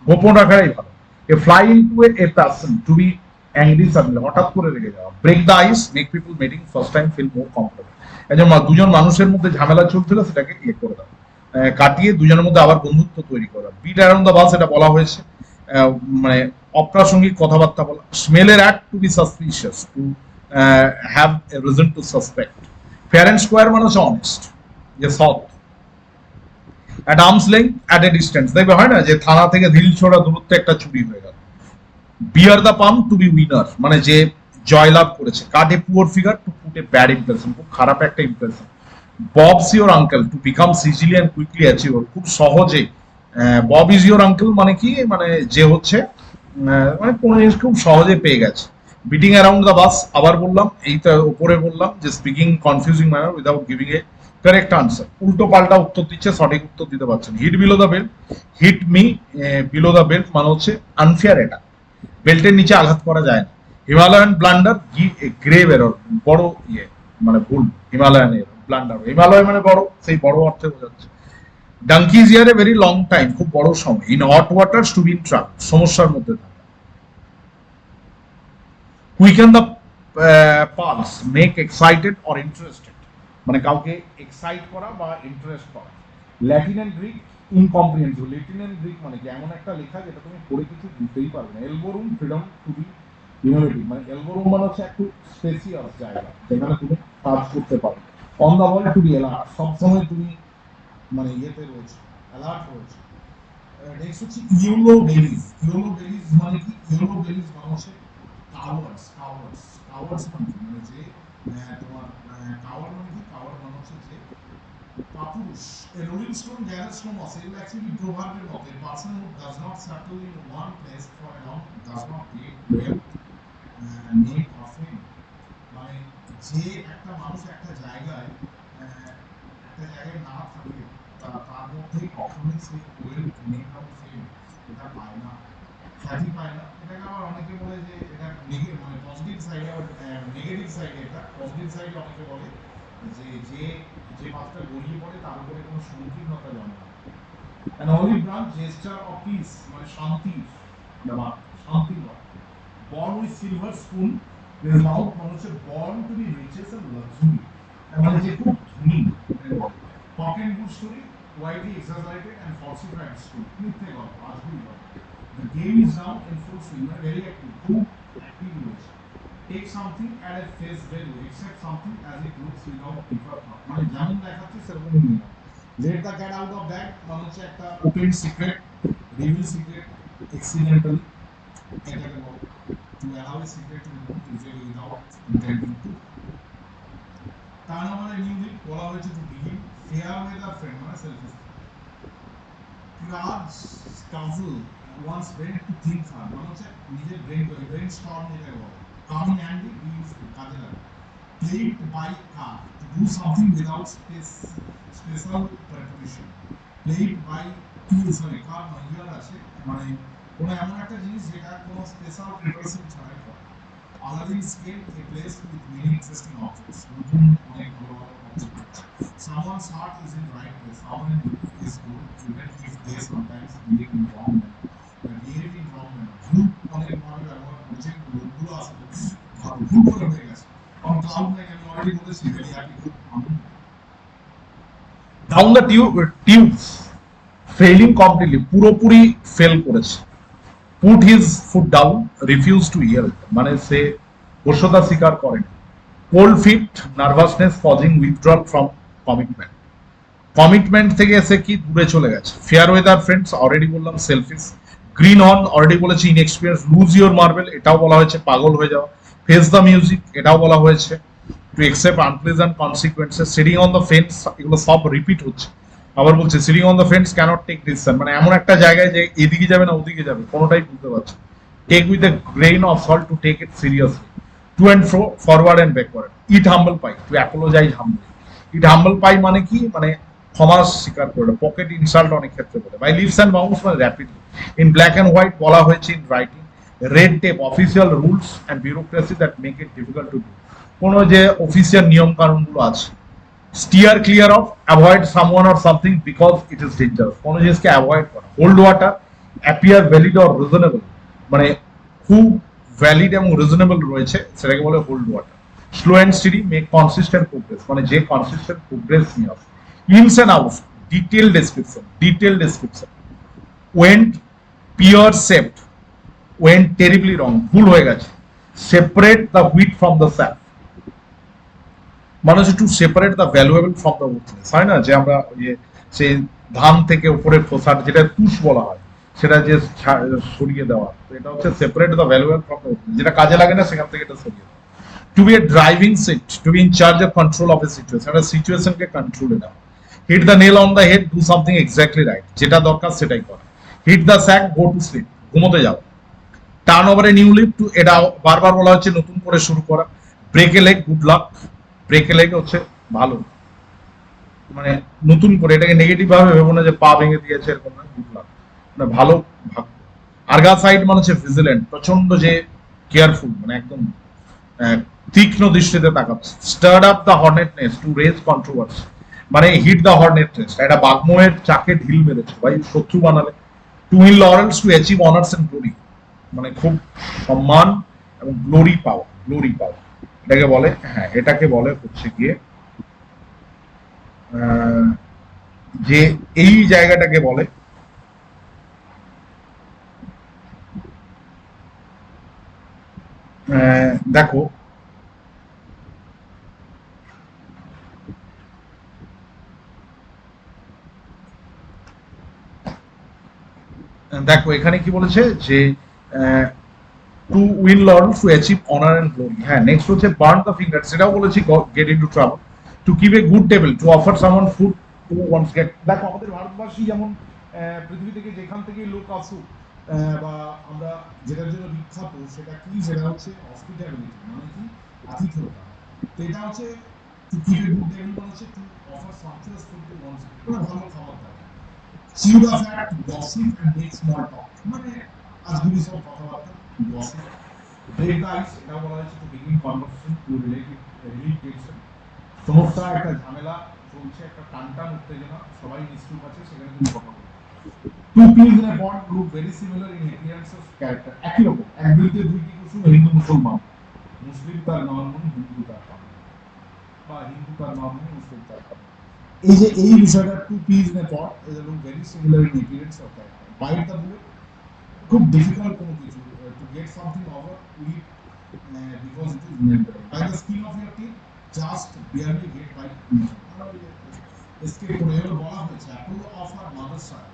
গোপন রাখাই ভালো। A fly into a person to be angry suddenly, হঠাৎ করে রেগে যাওয়া। Break the ice, make people meeting first time feel more comfortable, একজন দুজন মানুষের মধ্যে ঝামেলা চলছিল সেটাকে ইয়ে করে দাও, কাটিয়ে দুজনের মধ্যে আবার বন্ধুত্ব তৈরি করা। বিট অ্যারাউন্ড দ্য বাস, এটা বলা হয়েছে, মানে অপ্রাসঙ্গিক কথাবার্তা বলা। Smell a rat to be suspicious, to have a reason to suspect. Fair and square মানে হচ্ছে অনেস্ট, যে সৎ। At arm's length, at a distance, দেখবে হয় না যে থানা থেকে ঢিল ছোড়া দূরত্বে একটা চুরি হয়ে গেল। Bear the palm, to be winner, মানে যে জয়লাভ করেছে। Cut a poor figure, to put a bad impression, খুব খারাপ একটা impression. Bob's your uncle, to become easily and quickly achievable, খুব সহজে। বব ইজ ইওর আঙ্কেল মানে কি, মানে যে হচ্ছে মানে কোনো জিনিস খুব সহজে পেয়ে গেছে। বিটিং অ্যারাউন্ড দ্য বাস, আবার বললাম, এইটা উপরে বললাম যে speaking confusing manner without giving a correct answer, উল্টো পাল্টা উত্তর দিচ্ছে, সঠিক উত্তর দিতে পারছেন। Hit below the belt, hit me below the belt মানে হচ্ছে আনফেয়ার, এটা বেল্টের নিচে আঘাত করা যায় না। হিমালয়ান ব্লান্ডার, গ্রেভ এরর, বড় ইয়ে মানে ভুল। হিমালয়ান ব্লান্ডার, হিমালয় মানে বড়, সেই বড় অর্থে বোঝাচ্ছে। Donkey's years a very long time, খুব বড় সময়। In hot water, to be in trouble, সমস্যার মধ্যে থাকা। Quicken the pulse, make excited or interested, মানে কাউকে এক্সাইট করা বা ইন্টারেস্ট করা। Latin and Greek, incomprehensible, Latin and Greek মানে কি, এমন একটা লেখা যেটা তুমি পড়ে কিছু বুঝতেই পারবে না। এলবোরুম, ফ্রিডম টু বি ইনোভেটিভ, মানে এলবোরুম মানে হচ্ছে একটু স্পেসিয়াস জায়গা যেখানে তুমি কাজ করতে পারো। On the ball, to be alert, সবসময় তুমি মানে ইয়েতে রয়েছে, অ্যালার্ট রয়েছে। নেক্সট হচ্ছে ইউলো বেলিজ। ইউলো বেলিজ মানে কি, ইউলো বেলিজ মানে হচ্ছে কাওয়ার্ডস। কাওয়ার্ডস, কাওয়ার্ডস মানে কি, মানে যে তোমার কাওয়ার মানে কি, কাওয়ার মানে হচ্ছে যে কাপুরুষ। A rolling stone gathers no moss, এগুলো অ্যাকচুয়ালি প্রভাবের মতো। A person who does not settle in one place for a long does not get well name or fame, মানে যে একটা মানুষ একটা জায়গায় না থাকে, তার মধ্যে কখনোই সে ওয়েল নেম অর ফেম এটা পায় না, খ্যাতি পায় না। এটাকে আবার অনেকে বলে যে এটা মানে পজিটিভ সাইডে, আবার নেগেটিভ সাইডে। এটা পজিটিভ সাইডে অনেকে বলে যে যে যে পাঁচটা গড়িয়ে পড়ে তার উপরে কোনো সংকীর্ণতা জন্মায়। An olive branch, gesture of peace, মানে শান্তি বা শান্তি বা। Born with silver spoon is mouth, মানে হচ্ছে born to be riches and luxury, মানে যে খুব ধনী। Cock and bull story, widely exaggerated and falsified story, মিথ্যে গল্প, আজগুবি গল্প। The game is now in full swing, very active, খুব অ্যাক্টিভ রয়েছে। Take something at a face value, accept something as it looks without deeper thought, মানে যেমন দেখাচ্ছে সেরকমই নিয়ে নাও। Let the cat out of bag, মানে হচ্ছে একটা open secret, reveal secret accidentally. এটাকে বলে to allow a secret two be known usually without intending two. তার মানে নিউলি বলা হয়েছে to begin fair weather friend মানে self large council wants brain to think hard মানে হচ্ছে নিজের ব্রেন স্টর্ম যেটাকে বলে coming handy be useful কাজে লাগে played by car to do something without special preparation played by sorry car নয় আছে মানে কোনো এমন একটা জিনিস যেটা কোনো স্পেশাল প্রিপারেশন ছাড়াই করে Aladdin scaled a place with many interesting objects. Someone's heart is in right place. Someone is good, even if they sometimes behave in wrong manner. Behave in wrong manner. Group অনেক ভাবে ব্যবহার করেছেন লোকগুলো আসলে ভুল করে হয়ে গেছে। কারণ ক্লাউড নাইন আমি অলরেডি বলেছি ভেরি হ্যাপি খুব আনন্দ। Down the tubes failing completely, পুরোপুরি ফেল করেছে। Put his foot down, refuse to yield মানে সে বশ্যতা স্বীকার করেনি। Cold feet, nervousness causing withdrawal from commitment, commitment থেকে এসে কি দূরে চলে গেছে। ফেয়ার ওয়েদার ফ্রেন্ডস অলরেডি বললাম সেলফিশ। গ্রিন হর্ন অলরেডি বলেছি ইনএক্সপিরিয়েন্স। লুজ ইউর মার্বেল এটাও বলা হয়েছে পাগল হয়ে যাওয়া। ফেস দ্য মিউজিক এটাও বলা হয়েছে to accept unpleasant consequences. Sitting on the fence এগুলো সব রিপিট হচ্ছে। আবার বলছে sitting on the fence can't take decision মানে এমন একটা জায়গায় যে এদিকে যাবে না ওদিকে যাবে কোনোটাই বুঝতে পারছে। Take with a grain of salt to take it seriously. To and fro, forward and backward. Eat humble pie, to apologise humbly. Eat humble pie মানে কি, মানে ক্ষমা স্বীকার করে। পকেট ইনসাল্ট অনেক ক্ষেত্রে বলে। বাই লিভস অ্যান্ড বাউন্স মানে rapidly. In black and white বলা হয়েছে in writing. Red tape, official rules and bureaucracy that make it difficult to do, কোনো যে অফিসিয়াল নিয়ম কানুনগুলো আছে। Steer clear of, avoid someone or something because it is dangerous, কোনো জিনিসকে avoid করা। Hold water, appear valid or reasonable মানে খুব ভ্যালিড এবং রিজনেবল রয়েছে সেটাকে বলে hold water. Slow and steady, make consistent progress মানে যে কনসিস্টেন্ট প্রোগ্রেস নিয়ে আসে। Ins and outs, detail description, detail description. Went pear shaped, went terribly wrong ভুল হয়ে গেছে। Separate the wheat from the chaff মানে হচ্ছে to separate the valuable from the worthless, হয় না যে আমরা সেই ধান থেকে উপরে খোসার যেটা তুষ বলা হয় সেটা যে সরিয়ে দেওয়া, তো এটা হচ্ছে separate the valuable from the worthless, যেটা কাজে লাগে না সেখান থেকে এটা সরিয়ে দেওয়া। To be a driving seat, to be in charge of control of a situation, একটা সিচুয়েশনকে কন্ট্রোলে নেওয়া। Hit the nail on the head, do something exactly right, যেটা দরকার সেটাই করা। Hit the sack, go to sleep, ঘুমোতে যাও। Turn over a new leaf, to এটা বারবার বলা হচ্ছে নতুন করে শুরু করা। Break a leg, good luck, break a leg হচ্ছে ভালো, মানে নতুন করে এটাকে নেগেটিভ ভাবে ভেবো না যে পা ভেঙে দিয়েছে এরকম না, গুড লাক মানে ভালো ভাগ্য। আর্গা সাইড মানে হচ্ছে ভিজিলেন্ট, প্রচন্ড যে কেয়ারফুল মানে একদম তীক্ষ্ণ দৃষ্টিতে তাকাচ্ছে। Stirred up the hornet nest, to raise controversy মানে হিট দ্য হর্নেট নেস্ট, এটা বাগমোয়ের চাকে ঢিল মেরেছে ভাই, শত্রু বানালে। To win laurels, to achieve honours and glory মানে খুব সম্মান এবং গ্লোরি পাওয়া, গ্লোরি পাওয়া এটাকে বলে। হ্যাঁ এটাকে বলে হচ্ছে গিয়ে যে এই জায়গাটাকে বলে দেখো দেখো এখানে কি বলেছে যে to win laurels, to achieve honour and glory. হ্যাঁ নেক্সট হচ্ছে বার্ন দ্য ফিঙ্গার, সেটাও বলেছি get into trouble. To keep a good table, to offer someone food to one's guest. দেখো আমাদের ভারতবাসী যেমন পৃথিবী থেকে যেখান থেকে লোক আসুক বা আমরা যেটার জন্য বিখ্যাত সেটা কি, সেটা হচ্ছে হসপিটালিটি মানে কি আতিথেয়তা। তো এটা হচ্ছে to keep a good table মানে হচ্ছে to offer something food to one's guest মানে ভালো খাবার দাবার। Chew the fat, to gossip and make small talk মানে আজগুবি সব কথাবার্তা, গসিপ। ব্রেক দ্য আইস, এটা বলা হয়েছে to begin conversation, to relieve tension. সমস্যা একটা ঝামেলা চলছে, একটা টানটান উত্তেজনা, সবাই নিশ্চুপ আছে সেখানে তুমি কথা বলো। Two peas in a pod look very similar in appearance of character, একই রকম এক বিলতে দুইটি কুসুম, হিন্দু মুসলমান, মুসলিম তার নরমনি, হিন্দু তার কামনি বা হিন্দু তার নরমনি, মুসলিম তার কামনি। এই যে এই বিষয়টা two peas in a pod is look very similar in appearance of character. Bite the bullet, খুব ডিফিকাল্ট কোনো কিছু to get something over with because it is inevitable. By the skin of your teeth, just barely get by escape করে এবার বলা হয়েছে apple of her mother's side,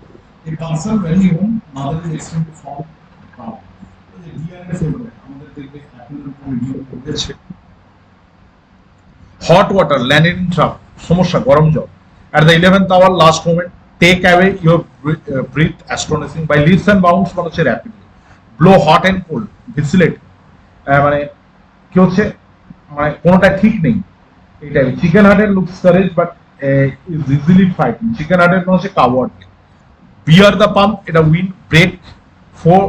a person very whom mother is extremely fond of. Hot water landed in trap, সমস্যা গরম জল। At the 11th hour last moment, take away your breath astonishing by leaps and bounds মানে হচ্ছে rapidly, blow hot and cold vacillate মানে কি হচ্ছে মানে কোনোটা ঠিক নেই এইটাই। চিকেন হার্টের looks courage but is easily fighting, chicken হার্টের মানে হচ্ছে কাওয়ার্ড। বিয়ার দ্য পাম্প, এটা win break for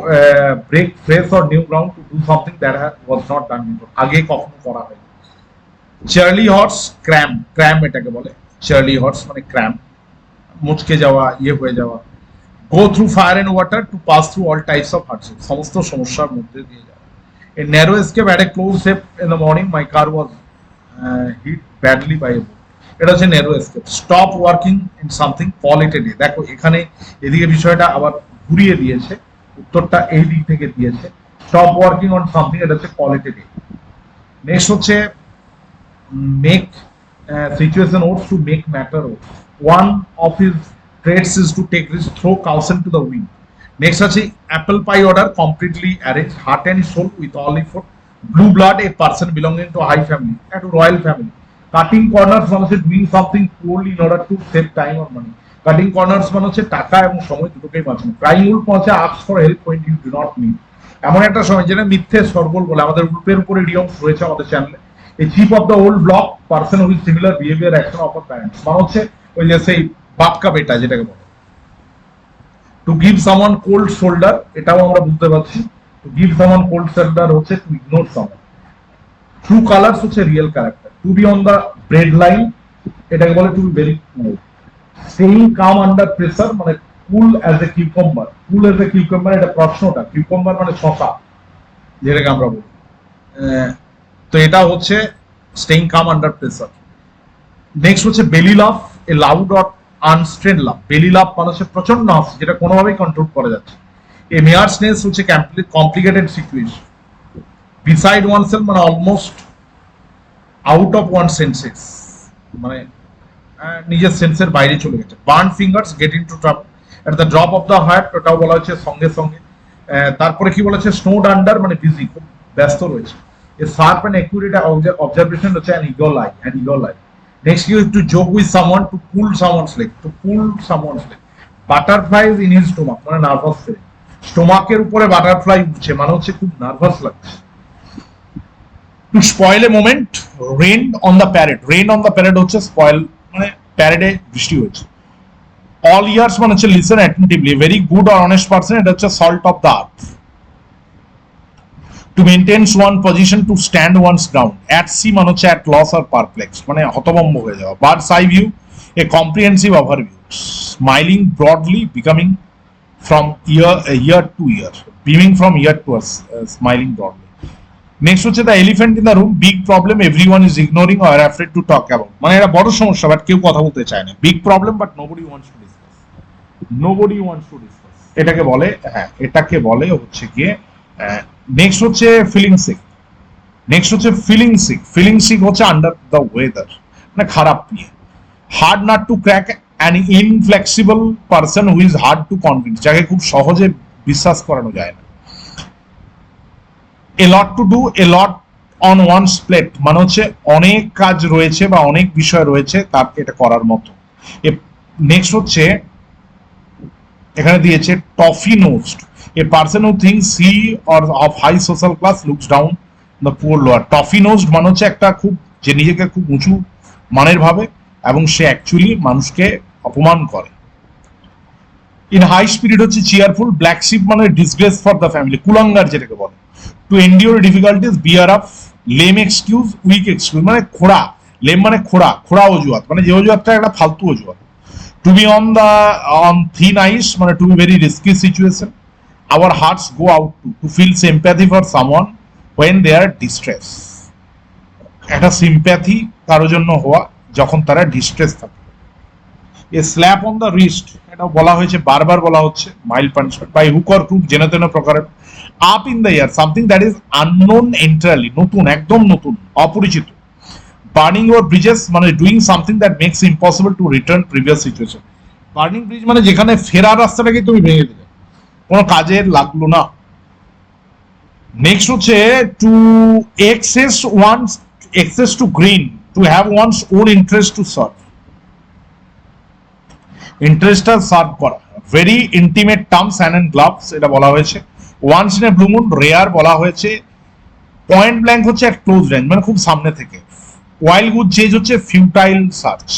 break fresh or new ground to do something that was not done before, আগে কখনো করা হয়নি। চার্লি হর্স ক্র্যাম, ক্র্যাম এটাকে বলে চার্লি হর্স মানে ক্র্যাম, মুচকে যাওয়া, ইয়ে হয়ে যাওয়া। Go through fire and water to pass through all types of hardship, সমস্ত সমস্যার মধ্যে দিয়ে যাওয়া। A narrow escape at a close shave in the morning, my car was hit badly by a boat, এটা হচ্ছে narrow escape. Stop working in something, call it a day. দেখো এখানে এদিকে বিষয়টা আবার ঘুরিয়ে দিয়েছে, উত্তরটা এই দিক থেকে দিয়েছে। স্টপ ওয়ার্কিং অন সামথিং, এটা হচ্ছে call it a day. Next হচ্ছে make situation oaths to make matter oaths. One of his traits is to take risk, throw caution to the wind. Next আছে apple pie order completely arranged, heart and soul with all effort. Blue blood, a person belonging to a high family, to royal family. Cutting corners মানে হচ্ছে doing something poorly in order to save time or money. Cutting corners মানে হচ্ছে টাকা এবং সময় দুটোকেই বাঁচানো। Crying wolf মানে হচ্ছে ask for help when you do not need. এমন একটা সময় যেটা মিথ্যে সরবল বলে, আমাদের গ্রুপের উপরে ইডিয়মস রয়েছে আমাদের চ্যানেলে। A chief of the old block, person with similar behavior action of a parents, মানে হচ্ছে ওই যে সেই বাপ কা বেটা যেটাকে বলে। To give someone cold shoulder, এটাও আমরা বুঝতে পারছি। To give someone cold shoulder হচ্ছে to ignore someone. True colours হচ্ছে real character. To be on the bread line, এটাকে বলে to be very cool. Staying calm under pressure মানে cool as a cucumber, cool as a cucumber, এটা প্রশ্নটা, cucumber মানে শশা যেটাকে আমরা বলি। তো এটা হচ্ছে staying calm under pressure. Next হচ্ছে বেলি লাফ, এ লাউড অর আনস্ট্রেন লাফ। বেলি লাফ মানে হচ্ছে প্রচন্ড হাসি যেটা কোনোভাবেই কন্ট্রোল করা যাচ্ছে। এ মেয়ার্সনেস হচ্ছে কমপ্লিকেটেড সিচুয়েশন। বিসাইড ওয়ানসেলফ মানে almost out of one senses, মানে নিজের সেন্সের বাইরে চলে গেছে। Burn fingers, gate into trouble. At the drop of the heart, ওটাও বলা হচ্ছে সঙ্গে সঙ্গে। তারপরে কি বলেছে, স্নোড আন্ডার মানে বিজি, খুব ব্যস্ত রয়েছে। A sharp and accurate observation হচ্ছে an eagle eye, an eagle eye. Next you to joke with someone, to pull someone's leg, to pull someone's leg. Butterflies in his stomach, মানে nervous feeling. স্টোমাকের উপরে butterfly উঠছে মানে হচ্ছে খুব nervous লাগছে। To spoil a moment, rain on the parrot, rain on the parrot হচ্ছে spoil মানে প্যারেডে বৃষ্টি হয়েছে। All ears মানে হচ্ছে listen attentively, very good or honest person, এটা হচ্ছে salt of the earth. To maintain one position, to stand one's ground. At sea মানে হচ্ছে at loss or perplexed, মানে হতভম্ব হয়ে যাওয়া। Bird's eye view, a comprehensive overview. Smiling broadly, becoming from year to year, beaming from year to smiling broadly. Next হচ্ছে the elephant in the room, big problem everyone is ignoring or afraid to talk about, মানে এটা বড় সমস্যা but কেউ কথা বলতে চায় না। Big problem but nobody wants to discuss, nobody wants to discuss, এটাকে বলে, হ্যাঁ এটাকে বলে হচ্ছে গিয়ে। নেক্সট হচ্ছে ফিলিং সিক, নেক্সট হচ্ছে ফিলিং সিক। ফিলিং সিক হচ্ছে আন্ডার দ্য ওয়েদার মানে খারাপ নিয়ে। Hard nut to crack, an inflexible person who is hard to convince, যাকে খুব সহজে বিশ্বাস করানো যায় না। A lot to do, a lot on one's plate মানে হচ্ছে অনেক কাজ রয়েছে বা অনেক বিষয় রয়েছে তার এটা করার মতো। নেক্সট হচ্ছে এখানে দিয়েছে toffee nosed, a person who thinks he or of high social class looks down the poor lower. Toffee nosed মানে হচ্ছে একটা খুব, যে নিজেকে খুব উঁচু মানের ভাবে এবং সে অ্যাকচুয়ালি মানুষকে অপমান করে। ইন হাই স্পিরিট হচ্ছে চিয়ারফুল। ব্ল্যাক শিপ মানে ডিসগ্রেস ফর দ্য ফ্যামিলি, কুলাঙ্গার যেটাকে বলে। To endure difficulties, bear up. Lame excuse, weak excuse মানে খোড়া, লেম মানে খোড়া, খোড়া অজুহাত মানে যে অজুহাতটা একটা ফালতু অজুহাত। To be on thin ice মানে to be very risky situation. Our hearts go out to feel sympathy for someone when they are distressed, একটা সিম্প্যাথি কারোর জন্য হওয়া যখন তারা ডিস্ট্রেস থাকে। A slap on the wrist, এটা বলা হয়েছে, বারবার বলা হচ্ছে, mild punishment. By hook or crook, যেন তেন প্রকারের। Up in the air, something that is unknown entirely, নতুন, একদম নতুন, অপরিচিত। বার্নিং ইউর ব্রিজেস মানে doing something that makes impossible to return previous situation. Burning bridge মানে যেখানে ফেরার রাস্তাটাকে তুমি ভেঙে দিলে, কোনো কাজের লাগলো না। নেক্সট হচ্ছে two access to green, to have one's own interest to serve, ইন্টারেস্টটা সার্ভ করা, very intimate terms hand and glove এটা বলা হয়েছে। Once in a blue moon rare বলা হয়েছে। পয়েন্ট ব্ল্যাঙ্ক হচ্ছে এক ক্লোজ রেঞ্জ মানে খুব সামনে থেকে। ওয়াইল্ড গুড চেজ হচ্ছে futile search.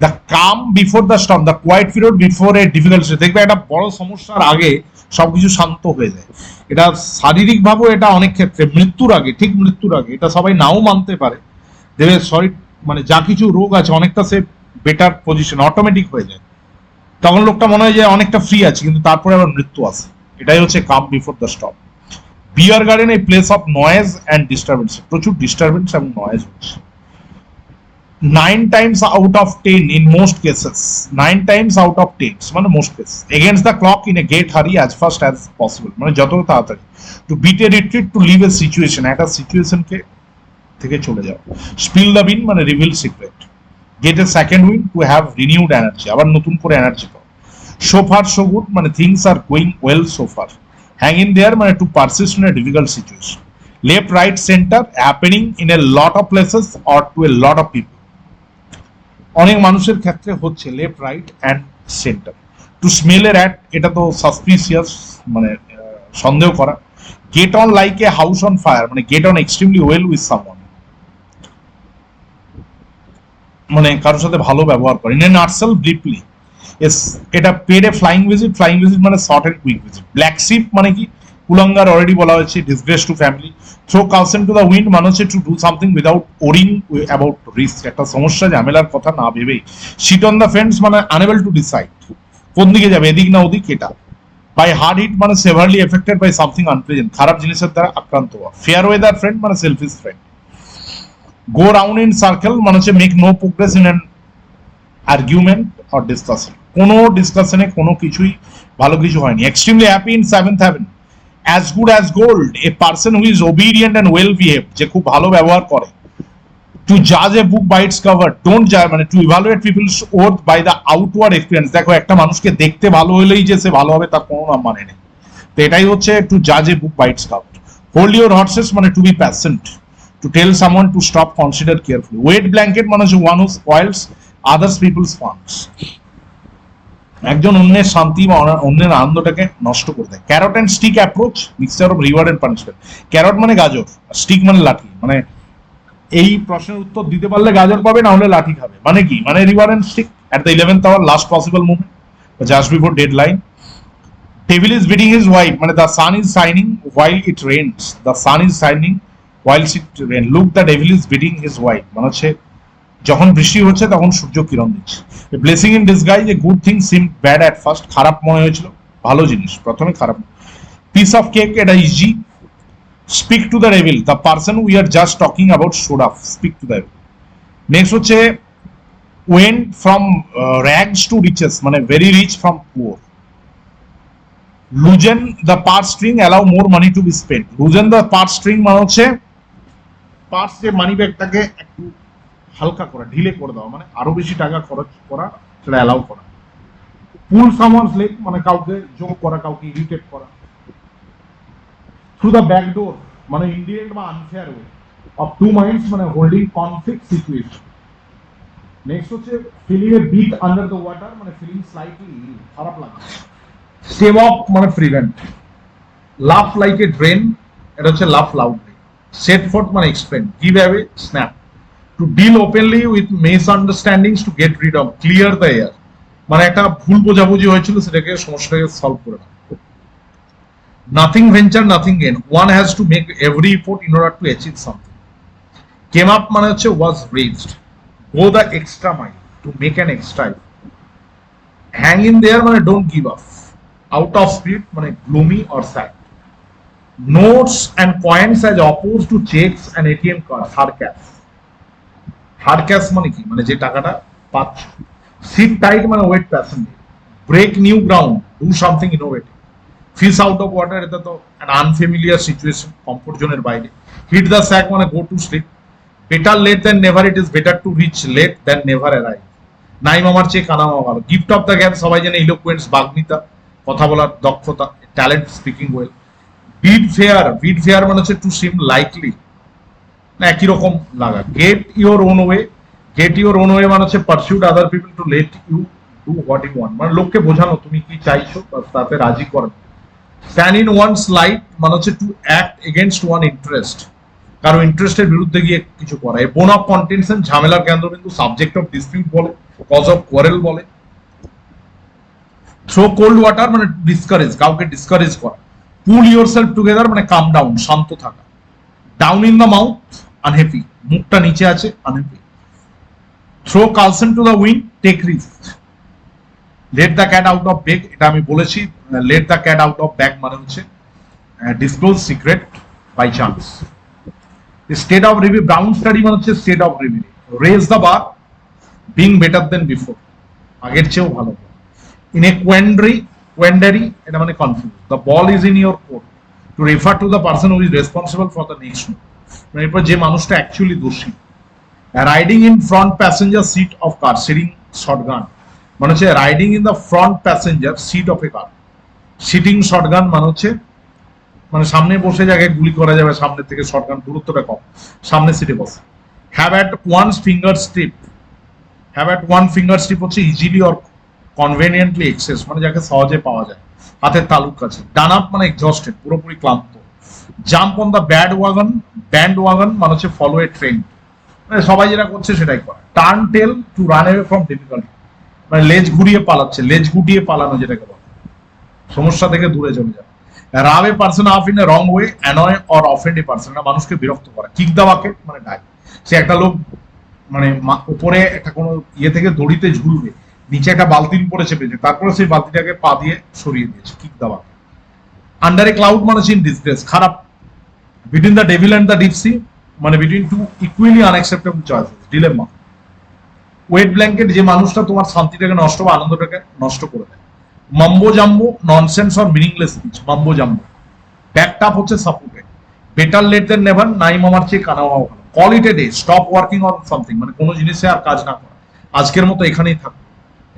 The calm before the storm, the quiet period before a difficult, দেখবে একটা বড় সমস্যার আগে সবকিছু শান্ত হয়ে যায়। এটা শারীরিক ভাবেও এটা অনেক ক্ষেত্রে মৃত্যুর আগে, ঠিক মৃত্যুর আগে, এটা সবাই নাও মানতে পারে, দেবে সরি মানে যা কিছু রোগ আছে অনেকটা সে বেটার পজিশন অটোমেটিক হয়ে যায়, তখন লোকটা মনে হয় যে অনেকটা ফ্রি আছে, কিন্তু তারপরে আবার মৃত্যু আসে। এটাই হচ্ছে calm before the storm. Bear garden এই place of noise and disturbance, প্রচুর ডিস্টারবেন্স এবং নয়েজ হচ্ছে। 9 times out of 10 in most cases, 9 times out of 10 মানে most cases, against the clock in a great hurry as fast as possible, মানে যত তাড়াতাড়ি, to beat a retreat, to leave a situation, একটা সিচুয়েশনকে থেকে চলে যাও। spill the bean মানে reveal secret, get a second wind, to have renewed energy, আবার নতুন করে এনার্জি পাও। so far so good মানে things are going well so far, hang in there মানে to persist in a difficult situation, left right center happening in a lot of places or to a lot of people, অনেক মানুষের ক্ষেত্রে হচ্ছে left right and centre. To smell a rat এটা তো suspicious মানে সন্দেহ করা। Get on like a house on fire মানে get on extremely well with someone, মানে কারোর সাথে ভালো ব্যবহার করে। ইন এ নাটসেল ব্রিফলি, এটা paid a flying visit, flying visit মানে short and quick visit. Black sheep মানে কি, কুলাঙ্গার অলরেডি বলা হয়েছে, disgrace to family. Throw caution to the wind মানে হচ্ছে two do something without worrying about risk, একটা সমস্যা ঝামেলার কথা না ভেবেই। সিট অন দ্য ফেন্স মানে আনএবল টু ডিসাইড কোন দিকে যাবে, এদিক না ওদিক, এটা। বাই হার্ড হিট মানে severely affected by something unpleasant, খারাপ জিনিসের দ্বারা আক্রান্ত হওয়া। ফেয়ার ওয়েদার ফ্রেন্ড মানে selfish friend. Go round in circle মানে হচ্ছে make no progress in an argument or discussion, কোনো ডিসকাশনে কোনো কিছুই ভালো কিছু হয়নি। Extremely happy in seventh heaven, as good as gold, a person who is obedient and well behaved, যে খুব ভালো ব্যবহার করে। to judge a book by its cover, don't judge মানে to evaluate people's worth by the outward appearance, দেখো একটা মানুষকে দেখতে ভালো হলেই যে সে ভালো হবে তার কোনো মানে নেই, তো এটাই হচ্ছে to judge a book by its cover। hold your horses মানে to be patient, to tell someone to stop, consider carefully। wet blanket মানে হচ্ছে one who spoils others people's funds, একজন অন্যের শান্তি বা অন্যের আনন্দটাকে নষ্ট করে দেয়। Carrot and stick approach, mixture of reward and punishment. Carrot মানে গাজর, স্টিক মানে লাঠি, মানে এই প্রশ্নের উত্তর দিতে পারলে গাজর পাবে, না হলে লাঠি খাবে। মানে কি, মানে reward and stick at the 11th hour, last possible movement, just before deadline. Devil is beating his wife মানে the sun is shining while it rains, the sun is shining while it rain. Look the devil is beating his wife মানে হচ্ছে যখন বৃষ্টি হচ্ছে তখন সূর্য কিরণ দিচ্ছে। Blessing in disguise, a good thing seem bad at first, খারাপ মনে হয়েছিল ভালো জিনিস প্রথমে খারাপ। পিস অফ কেক এটা easy. Speak to the devil, the person we are just talking about should have speak to the devil. Next হচ্ছে went from rags to riches মানে very rich from poor. Loosen the purse string, allow more money to be spend. Loosen the purse string মানে হচ্ছে purse যে মানি ব্যাগটাকে একটু হালকা করা, ঢিলে করে দেওয়া, মানে আরো বেশি টাকা খরচ করা সেটা অ্যালাউ করা। পুল সামওয়ানস লেগ মানে কাউকে জোক করা, কাউকে ইরিটেট করা। থ্রু দ্য ব্যাক ডোর মানে ইনডিরেক্ট বা unfair way of two minds মানে হোল্ডিং কনফ্লিক্ট সিচুয়েশন। নেক্সট হচ্ছে feeling a bit under the water মানে ফিলিং স্লাইটলি ইল, খারাপ লাগে। স্টেভ অফ মানে prevent. Laugh like a drain, এটা হচ্ছে লাফ লাউডলি। সেট ফোর্থ মানে explain. Give away, snap. To deal openly with misunderstandings, to get rid of, clear the air মানে একটা ভুল বোঝাবুঝি হয়েছিল সেটাকে সমস্যাটাকে সলভ করে দাও। Nothing venture nothing gain, one has to make every effort in order to achieve something. Came up মানে হচ্ছে was raised. Go the extra mile, to make an extra effort. Hang in there মানে don't give up. Out of spirit মানে gloomy or sad. Notes and coins as oppose to cheques and ATM card, hard cash. Hard cash মানে কি, মানে যে টাকাটা পাচ্ছ। Sit tight মানে wet passenger. Break new ground, do something innovative. Fish out of water, এটা তো একটা আনফেমিলিয়ার সিচুয়েশন, কমফোর্ট জোনের বাইরে। হিট দ্য স্যাক মানে go to sleep. Better late than never, it is better to reach late than never arrive. নাই মামার চেয়ে কানা মামা ভালো। গিফট অফ দ্য জ্ঞান, সবাই জানে ইলোকুয়েন্স, বাগ্মিতা, কথা বলার দক্ষতা, ট্যালেন্ট, স্পিকিং ওয়েল। বিড ফেয়ার মানে হচ্ছে টু সিম লাইকলি, না একই রকম লাগা। গেট ইউর ওন ওয়ে মানে হচ্ছে persuaded other people to let you do what you want, মানে লোককে বোঝানো তুমি কি চাইছো তাতে রাজি করেন। স্ট্যান্ড ইন ওয়ানস লাইট মানে হচ্ছে to act against one interest, কারো ইন্টারেস্টের বিরুদ্ধে গিয়ে কিছু করা। এই বোন অফ কন্টেনশন ঝামেলার কেন্দ্রবিন্দু, সাবজেক্ট অফ ডিসপিউট বলে, কজ অফ কোয়ারেল বলে। থ্রো কোল্ড ওয়াটার মানে ডিসকারেজ, কাউকে ডিসকারেজ করা। পুল ইউর সেলফ টুগেদার মানে কাম ডাউন, শান্ত থাকা। Down in the mouth unhappy, মুখটা নিচে আছে, unhappy. Throw caution to the wind, take risk. Let the cat out of bag, এটা আমি বলেছি, let the cat out of bag মানে হচ্ছে disclose secret by chance. State of reverie, brown study মানে হচ্ছে state of reverie. Raise the bar, being better then before, আগের চেয়েও ভালো। ইন এ কোয়েন্ডারি এটা মানে confuse. The ball is in your court, to refer to the person who is responsible for the next move, মানে এরপর যে মানুষটা actually দোষী। Riding in front passenger seat of car, sitting shotgun মানে হচ্ছে riding in the front passenger seat of a car. Sitting shotgun মানে হচ্ছে মানে সামনে বসে জায়গায় গুলি করা যাবে, সামনে থেকে শটগান দূরত্বটা কম, সামনে সিটে বসে। Have at one finger strip, have at one finger strip হচ্ছে ইজিলি অর কনভেনিয়েন্টলি এক্সেস, মানে যাকে সহজে পাওয়া যায়, হাতের তালুক কাছে। ডান আপ মানে এক্সস্টেড, পুরোপুরি ক্লান্ত। Jump on the band wagon মানে হচ্ছে ফলো এ ট্রেন্ড, মানে সবাই যেটা করছে সেটাই করা। Turn tail to run away from difficulty, মানে লেজ ঘুরিয়ে পালাচ্ছে, লেজ গুটিয়ে পালানো যেটাকে বলে, সমস্যা থেকে দূরে চলে যায়। Rub a person up in a wrong way, annoy or offend a person, মানুষকে বিরক্ত করা। কিক দ্য বাকেট মানে ডাক, সে একটা লোক মানে উপরে একটা কোনো ইয়ে থেকে দড়িতে ঝুলবে, নিচে একটা বালতির উপরে চেপেছে, তারপরে সেই বালতিটাকে পা দিয়ে সরিয়ে দিয়েছে, kick the bucket. Under a cloud মানে হচ্ছে ইন ডিসগ্রেস, খারাপ। Between the devil and the deep sea মানে between two equally unacceptable choices, dilemma. Wet blanket, যে মানুষটা তোমার শান্তিটাকে নষ্ট বা আনন্দটাকে নষ্ট করে দেয়। Mumbo jumbo, nonsense or meaningless speech, mumbo jumbo. Backed up হচ্ছে supported. Better late than never, নাই মামার চেয়ে কানা মামা ভালো। Call it a day, stop working on something, মানে কোনো জিনিসে আর কাজ না করা, আজকের মতো এখানেই থাকো,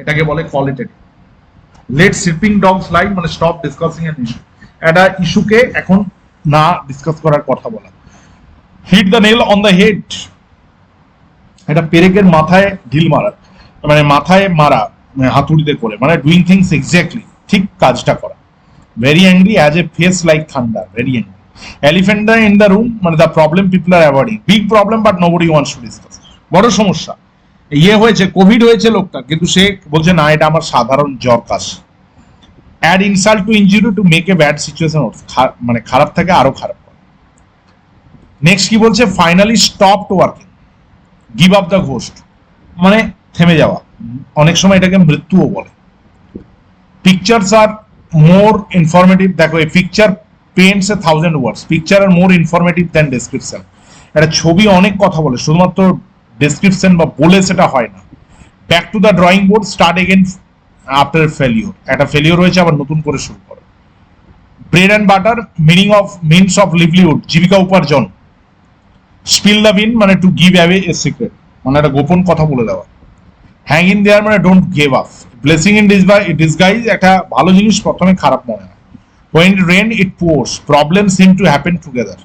এটাকে বলে call it a day. Let sleeping dogs live মানে স্টপ ডিসকাসিং এন ইস্যু, একটা ইস্যুকে এখন না ডিসকাস করার কথা বলা। Hit the nail on the head, এটা পেরেকের মাথায় ঢিল মারা, মানে মাথায় মারা হাতুড়িতে করে, মানে ডুইং থিংস এক্স্যাক্টলি, ঠিক কাজটা করা। Very angry, as a face like thunder, very angry. Elephant in the room মানে the problem people are avoiding, big problem but nobody wants to discuss, বড় সমস্যা, ইয়ে হয়েছে, কোভিড হয়েছে লোকটা, কিন্তু সে বলছে না এটা আমার সাধারণ জ্বর কাশ। Add insult to injury to make a bad situation, মানে খারাপ থেকে আরো খারাপ। নেক্সট কি বলছে, finally stop to working, give up the ghost মানে থেমে যাওয়া, অনেক সময় এটাকে মৃত্যুও বলে। পিকচার্স আর মোর ইনফরমেটিভ, দেখো এই পিকচার পেন্টস এ 1000 ওয়ার্ডস, পিকচার আর মোর ইনফরমেটিভ দ্যান ডেসক্রিপশন, একটা ছবি অনেক কথা বলে, শুধুমাত্র ডেসক্রিপশন বা বলে সেটা হয় না। Back to the drawing board, start again after failure, একটা ফেলিওর হয়েছে আবার নতুন করে শুরু করো। Bread and butter, means of livelihood, জীবিকা উপার্জন। স্পিল দ্য বিন মানে to give away a secret, মানে একটা গোপন কথা বলে দেওয়া। হ্যাং ইন দেয়ার মানে don't give up. Blessing in disguise, একটা ভালো জিনিস প্রথমে খারাপ মনে হয়। When it rain it pours, problems seem to happen together.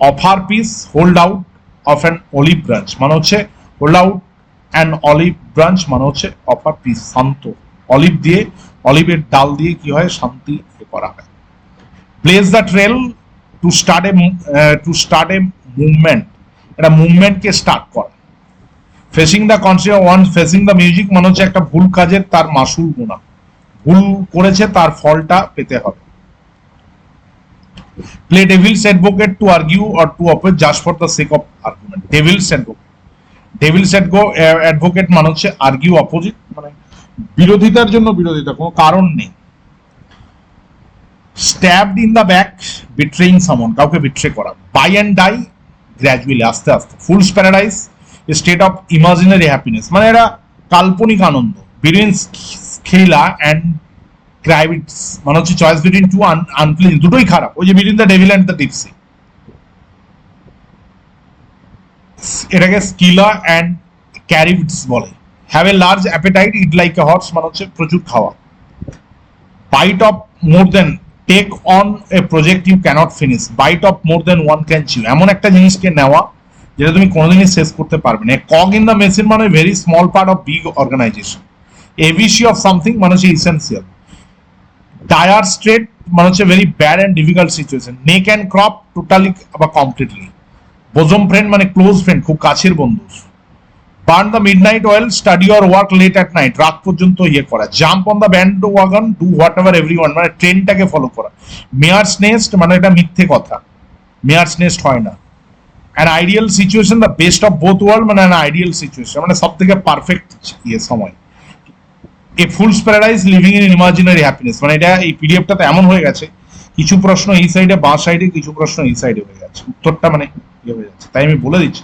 Offer peace, hold out of an olive branch মানে হচ্ছে hold out an olive branch মানে হচ্ছে offer peace, শান্ত। অলিভ দিয়ে, অলিভের ডাল দিয়ে কি হয়, শান্তি করা হয়। Place the trail to start a movement, এটা মুভমেন্টকে স্টার্ট করা। Facing the conscious one, facing the music মানে হচ্ছে একটা ভুল কাজের তার মাসুল গোনা, ভুল করেছে তার ফলটা পেতে হবে। Play Devil's advocate two argue or two oppose just for the sake of argument, Devil's advocate মানে হচ্ছে আর্গিউ অপোজিট, মানে বিরোধিতার জন্য বিরোধিতা, কোনো কারণ নেই। স্ট্যাবড ইন দ্য ব্যাক, বিট্রেইং সামন, কাউকে বিট্রে করা। বাই অ্যান্ড ডাই, গ্র্যাজুয়ালি, আস্তে আস্তে। Fool's paradise, state of imaginary happiness, মানে এটা কাল্পনিক আনন্দ। বিটুইন স্কেলা অ্যান্ড ক্রাইভিটস মানে হচ্ছে চয়েস বিটুইন টু আনপ্লিজ, দুটোই খারাপ, ওই যে between the devil and the deep sea, এটাকে স্কিলা অ্যান্ড ক্যারিভিটস বলে। Have a large appetite, eat like a horse মানে হচ্ছে প্রচুর খাওয়া। Bite off more than take on a project you can't finish, bite off more than one can chew, এমন একটা জিনিসকে নেওয়া যেটা তুমি কোনোদিনই শেষ করতে পারবে না। কগ ইন দ্য মেশিন মানে very small part of big organization. এভিসি অফ সামথিং মানে হচ্ছে ইসেন্সিয়াল। ডায়ার স্ট্রেট মানে হচ্ছে very bad and difficult situation. Neck and crop totally বা কমপ্লিটলি। বোজম ফ্রেন্ড মানে ক্লোজ ফ্রেন্ড, খুব কাছের বন্ধু। Burn the midnight oil, study or work late at night, রাত পর্যন্ত ইয়ে করা। Jump on the bandwagon, do whatever everyone মানে ট্রেনটাকে ফলো করা। মেয়ার্স নেস্ট মানে এটা মিথ্যে কথা, মেয়ার্স নেস্ট হয় না। An ideal situation, the best of both world মানে অ্যান আইডিয়াল সিচুয়েশন মানে সব থেকে পারফেক্ট ইয়ে সময়। এ fools paradise living in imaginary happiness মানে এটা এই পিডিএফটাতে এমন হয়ে গেছে কিছু প্রশ্ন এই সাইডে বাঁ সাইডে, কিছু প্রশ্ন এই সাইডে হয়ে যাচ্ছে, উত্তরটা মানে ইয়ে হয়ে যাচ্ছে, তাই আমি বলে দিচ্ছি।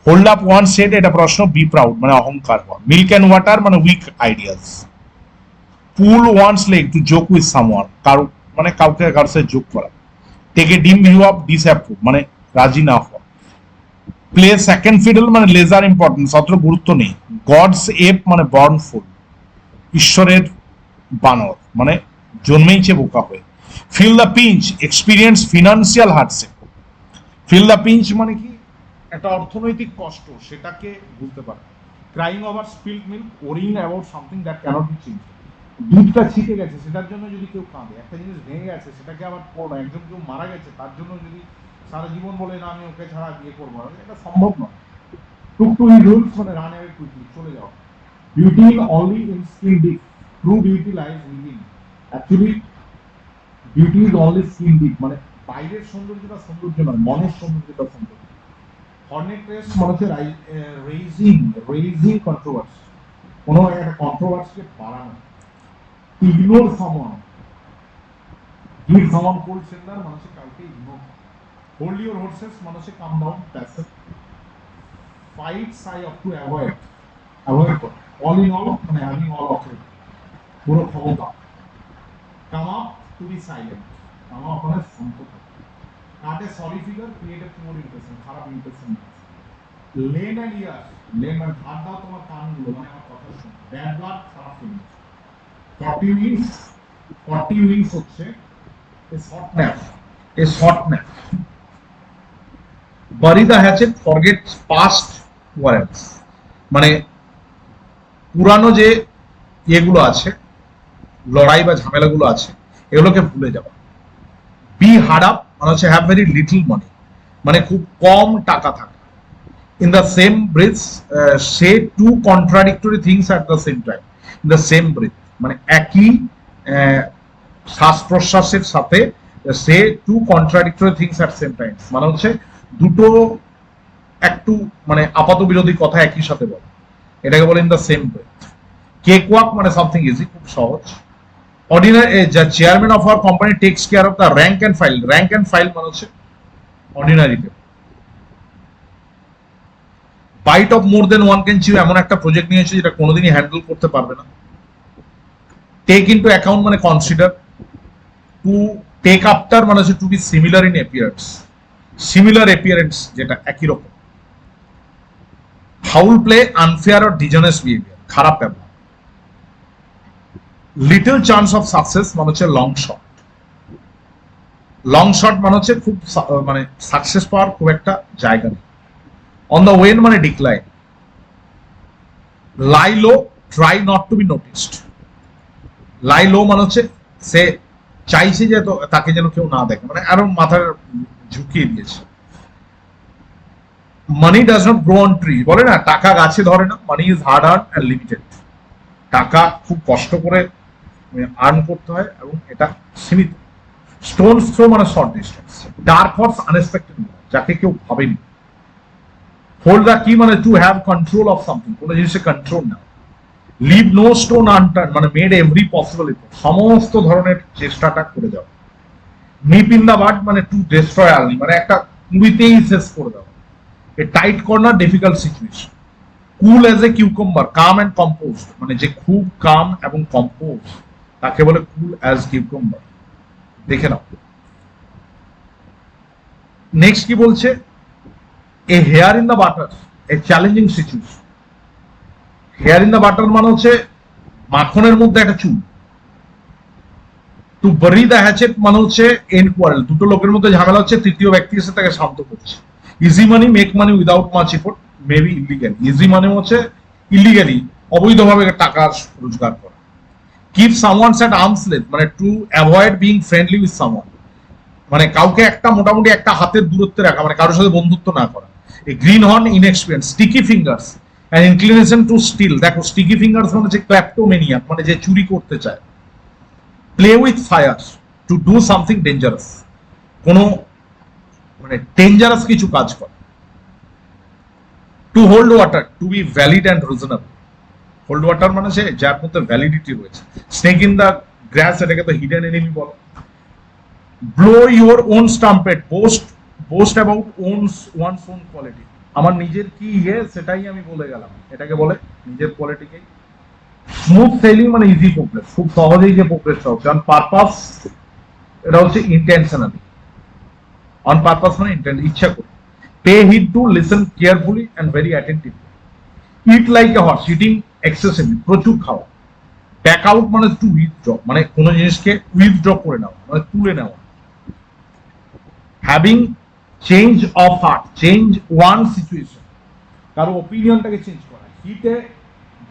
হোল্ড আপ ওয়ান সেট এটা প্রশ্ন, বি প্রাউড মানে অহংকার হওয়া। মিল্ক অ্যান্ড ওয়াটার মানে weak ideas. Pull one's leg to joke with someone, কারো মানে কাউকে কারোর সাথে যোগ করা। টেক এ ডিম ভিউ অফ ডিসঅ্যাপ্রুভ মানে রাজি না হওয়া। প্লে সেকেন্ড ফিডল মানে লেজার ইম্পর্টেন্স, অত গুরুত্ব নেই। গডস এপ মানে বর্ন ফুল, ঈশ্বরের বানর মানে জন্মেইছে বোকা হয়ে। Feel the pinch, experience financial hardship. Feel the pinch মানে কি একটা অর্থনৈতিক কষ্ট, সেটাকে বুঝতে পারে। Crying over spilled milk, worrying about something that can't be change. দুধটা ছিটে গেছে সেটার জন্য যদি কেউ কাঁদে, একটা জিনিস ভেঙে গেছে সেটাকে আবার পড়ো, একজন কেউ মারা গেছে তার জন্য যদি সারা জীবন বলে না আমি ওকে ছাড়া বিয়ে করবো না, এটা সম্ভব নয়। টুক টু হি রুলস মানে রান অ্যাওয়ে কুইকলি, চলে যাও। Beauty only in skin deep, true beauty lies within. Actually beauty is only skin deep মানে বাইরের সৌন্দর্যটা সৌন্দর্য নয়, মনের সৌন্দর্যটা সৌন্দর্য। হর্নেট রেস মানে হচ্ছে রেইজিং কন্ট্রোভার্সি, কোনো একটা কন্ট্রোভার্সিকে বাড়ানো। Ignore someone, give someone cold shoulder মানে হচ্ছে কাউকে ইগনোর। হোল্ড ইউর হর্সেস মানে হচ্ছে calm down passive. Fight shy of to avoid, avoid করা। অল ইন অল মানে হ্যাভিং অল অথরিটি, পুরো ক্ষমতা। Clam up to be silent, clam up মানে শান্ত থাকা। Cut a sorry figure, create a poor impression, খারাপ impression. Lend and ears, lend মানে ধার দাও তোমার কানগুলো মানে আমার কথা শোনো। ব্যাড ব্লাড, খারাপ ফিলিংস। 40 উইংস, 40 উইংস হচ্ছে এ short nap, A short nap. BARI the hatchet, forget past warrants মানে পুরানো যে ইয়েগুলো আছে, লড়াই বা ঝামেলাগুলো আছে, এগুলোকে ভুলে যাওয়া। বি হার্ড আপ মানে হচ্ছে হ্যাভ ভেরি লিটল মানি মানে খুব কম টাকা থাকা। In the same breath, say two contradictory things at the same time. In the same breath মানে একই শ্বাস প্রশ্বাসের সাথে say two contradictory things at same time মানে হচ্ছে দুটো একটু মানে আপাত বিরোধী কথা একই সাথে বলে, এটাকে বলে in the same breath. Cake walk মানে সামথিং ইজি, খুব সহজ। Ordinary, chairman of our company takes care of the rank and file, rank and file মানে হচ্ছে ordinary paper. Bite off more than one can chew এমন একটা project নিয়েছে যেটা কোনোদিনই হ্যান্ডেল করতে পারবে না। টেক ইনটু অ্যাকাউন্ট মানে কনসিডার। টু টেক আফটার মানে হচ্ছে to be similar in appearance, similar appearance যেটা একই রকম। Foul play, unfair or dishonest behaviour, খারাপ ব্যবহার। লিটল চান্স অফ সাকসেস মানে হচ্ছে লং শট, লং শট মানে হচ্ছে খুব মানে সাকসেস পাওয়ার খুব একটা জায়গা নেই। অন দ্য ওয়েন মানে decline. Lie low, try not to be noticed. Lie low মানে হচ্ছে সে চাইছে যে তাকে যেন কেউ না দেখে মানে আরো মাথার ঝুঁকিয়ে দিয়েছে। মানি does not grow on tree, বলে না টাকা গাছে ধরে না, money is hard earn and limited. টাকা খুব কষ্ট করে আর্ন করতে হয় এবং এটা সীমিত। স্টোন থ্রো মানে short distance. Dark horse unexpected, যাকে কেউ ভাবেনি। হোল্ড দ্য কি মানে to have control of something, কোনো জিনিসের কন্ট্রোল না। লিভ নো স্টোন আনটার্ন মানে মেড এভরি পসিবল এফোর্ট, সমস্ত ধরনের চেষ্টাটা করে যাও। নিপ ইন দ্য বাড মানে টু ডিস্ট্রয় আর্লি মানে একটা কুড়িতেই শেষ করে দাও। A tight corner, difficult situation. Cool as a cucumber, calm and compose মানে যে খুব কাম এবং কম্পোজ তাকে বলে কুল অ্যাজ কিউকাম্বার। দেখে নাও নেক্সট কি বলছে। A hair in the butter, a challenging situation. Hair in the butter মানে হচ্ছে মাখনের মধ্যে একটা চুল। টু বারি দ্য হ্যাচেট মানে হচ্ছে এন্ড কোয়ারেল, দুটো লোকের মধ্যে ঝামেলা হচ্ছে, তৃতীয় ব্যক্তি এসে তাকে শান্ত করছে। ইজি মানি, make money without much effort, maybe illegal. Easy মানে হচ্ছে ইলিগালি, অবৈধভাবে টাকা রোজগার করা। কিপ সামওয়ানস এট আর্মস লেন্থ মানে to avoid being friendly with someone, মানে কাউকে একটা মোটামুটি একটা হাতের দূরত্বে রাখা, মানে কারোর সাথে বন্ধুত্ব না করা। এই green horn inexperience, sticky fingers and inclination to steal, দেখো স্টিকি ফিঙ্গার্স মানে হচ্ছে ক্ল্যাপ্টোমেনিয়াক, মানে যে চুরি করতে চায়। Play with fire, to do something dangerous, কোনো মানে ডেঞ্জারাস কিছু কাজ করে। To hold water, to be valid and reasonable, hold water মানে সে যার মধ্যে ভ্যালিডিটি রয়েছে। স্নেক ইন দ্য গ্রাস, এটাকে তো হিডেন এনিমি বলে। Blow your own trumpet, boast about one's own quality, আমার নিজের কি সেটাই আমি বলে গেলাম, এটাকে বলে নিজের কোয়ালিটিকে। স্মুথ সেলিং মানে ইজি প্রোগ্রেস, খুব সহজেই যে প্রোগ্রেসটা হচ্ছে। অন পারপাস, এটা হচ্ছে ইন্টেনশনালি, অন পারপাস মানে ইচ্ছা করে। Pay heed to, listen carefully and very attentive. It like a horse, eating excessively, প্রচুর খাওয়া। ব্যাক আউট মানে টু উইথড্র, মানে কোনো জিনিসকে উইথড্র করে নেওয়া, মানে তুলে নেওয়া। Having change of heart, change one situation, কারো ওপিনিয়নটাকে চেঞ্জ করা। Hit a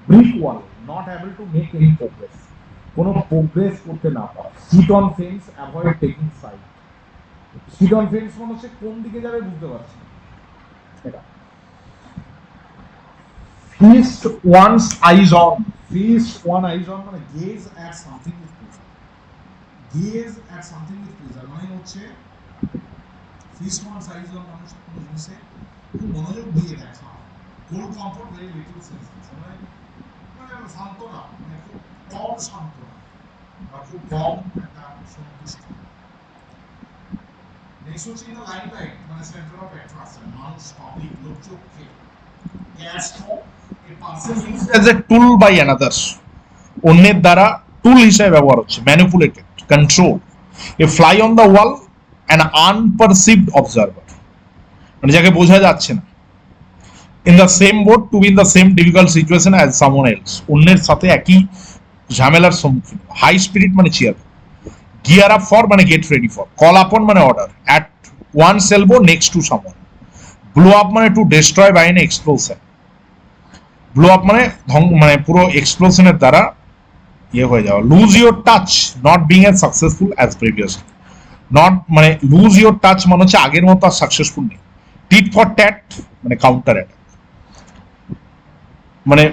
brick wall, not able to make any progress, কোনো প্রোগ্রেস করতে না পারা। Sit on fence, avoid taking side, sit on fence মানে হচ্ছে কোন দিকে যাবে বুঝতে পারছি না, এটা। Feast one's eyes on, feast one eyes on মানে gaze at something with pleasure, gaze at something with pleasure মানে হচ্ছে ফিস্ট ওয়ানস আইজ অন মানে কোনো জিনিসে খুব মনোযোগ দিয়ে দেখা। Cold comfort, very little sense, মানে শান্ত না, মানে খুব কম শান্ত না, বা খুব কম একটা সন্তুষ্ট। নেক্সট হচ্ছে ইন দ্য লাইমলাইট মানে সেন্টার অফ অ্যাট্রাকশন, মানুষ, পাবলিক, লোক চোখে। Cast a person used as a tool by another, অন্যের দ্বারা টুল হিসেবে ব্যবহার হচ্ছে। Manipulated, control. A fly on the wall, an unperceived observer, মানে যাকে বোঝা যাচ্ছে না। In the same boat, to be in the same difficult situation as someone else, অন্যের সাথে একই ঝামেলার সম্মুখীন। হাই স্পিরিট মানে চিয়ারফুল। গিয়ার আপ ফর মানে get ready for. Call upon মানে order. At one's elbow, next to someone. Blow up মানে to destroy by an explosion, blow up মানে মানে পুরো এক্সপ্লোশনের দ্বারা ইয়ে হয়ে যাওয়া। Lose your touch, not being as successful as previously, not মানে লুজ ইউর টাচ মানে হচ্ছে আগের মতো আর সাকসেসফুল নেই। টিট ফর ট্যাট মানে কাউন্টার অ্যাটাক, মানে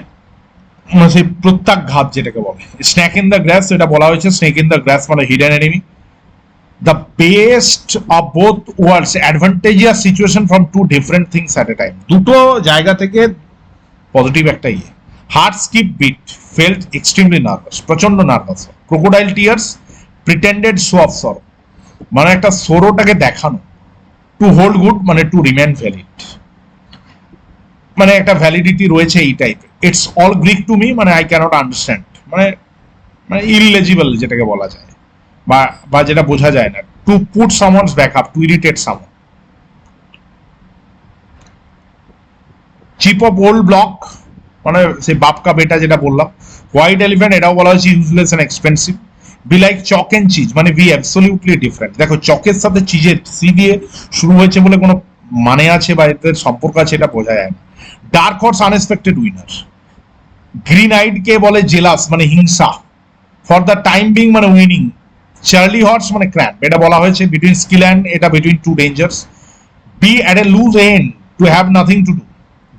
সেই প্রত্যাঘাত যেটাকে বলে। স্নেক ইন দ্য গ্রাস, এটা বলা হয়েছে স্নেক ইন দ্য গ্রাস মানে hidden enemy. The best of both worlds, advantageous situation from two different things at a time, দুটো জায়গা থেকে পজিটিভ একটা ইয়ে। Heart skip beat, felt extremely nervous, প্রচন্ড nervous. Crocodile tears, pretended show of sorrow, মানে একটা সরোটাকে দেখানো। টু হোল্ড গুড মানে টু রিমেন ভ্যালিড, মানে একটা ভ্যালিডিটি রয়েছে এই টাইপের। It's all Greek to me মানে আই ক্যানট আন্ডারস্ট্যান্ড, মানে মানে ইললেজিবল যেটাকে বলা যায়, বা যেটা বোঝা যায় না। To put someone's back up, to irritate someone. Chip of old block মানে সেই বাপ কা বেটা যেটা বললাম। হোয়াইট এলিফ্যান্ট, এটাও বলা হয়েছে useless and expensive. Be like chalk and cheese মানে বি অ্যাবসলিউটলি ডিফারেন্ট। দেখো চকের সাথে চিজের সি দিয়ে শুরু হয়েছে বলে কোনো মানে আছে বা এদের সম্পর্ক আছে এটা বোঝা যায় না। Dark horse, unexpected winner. Green eyed কে বলে জেলাস মানে হিংসা। ফর দ্য টাইম বিং মানে উইনিং। চার্লি হর্স মানে ক্র্যাম্প, এটা বলা হয়েছে বিটুইন স্কিল অ্যান্ড এটা between two dangers. Be at a loose end, to have nothing to do.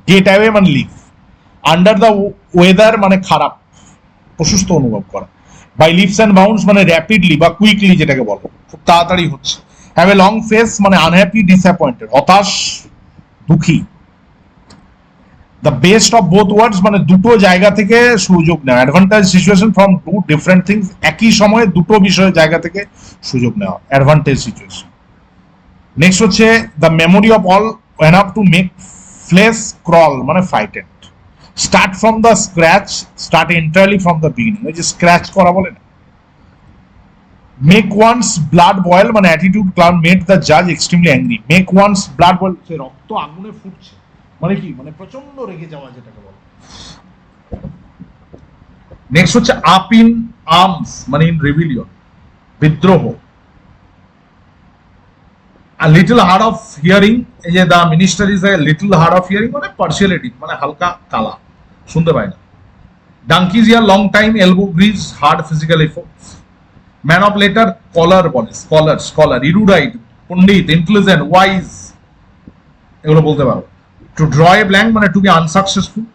Get away মানে লিভ। আন্ডার দ্য ওয়েদার মানে খারাপ, অসুস্থ অনুভব করা। বাই লিপস অ্যান্ড বাউন্ডস মানে র্যাপিডলি বা কুইকলি যেটাকে বলে, খুব তাড়াতাড়ি হচ্ছে। হ্যাভ এ লং ফেস মানে আনহ্যাপি, ডিসঅ্যাপয়েন্টেড, হতাশ, দুঃখী। The best of both worlds মানে দুটো জায়গা থেকে সুযোগ নেওয়া। Advantage situation from two different things, একই সময়ে দুটো বিষয়ের জায়গা থেকে সুযোগ নেওয়া, অ্যাডভান্টেজ সিচুয়েশন। নেক্সট হচ্ছে the memory of all enough to make flesh crawl মানে fighted. Start from the scratch, start entirely from the beginning, ওই যে স্ক্র্যাচ করা বলে না। মেক ওয়ান্স ব্লাড বয়েল মানে অ্যাটিটিউড ক্লাউড মেড দ্য জাজ extremely angry. Make one's blood boil, সে রক্ত আগুনে ফুটছে মানে কি, মানে প্রচন্ড রেগে যাওয়া যেটাকে বলে। নেক্সট হচ্ছে আপ ইন আর্মস মানে ইন রেভিলিয়ন। বিদ্রোহ। a little hard of hearing, এই যে the minister is a little hard of hearing মানে partiality, মানে হালকা কালা, শুনতে পায় না। donkeys here long time, elbow grease, hard physical efforts। man of letter, scholar বলে, scholar, erudite, পণ্ডিত, intelligent, wise, এগুলো বলতে পারো। to draw a blank মানে to be unsuccessful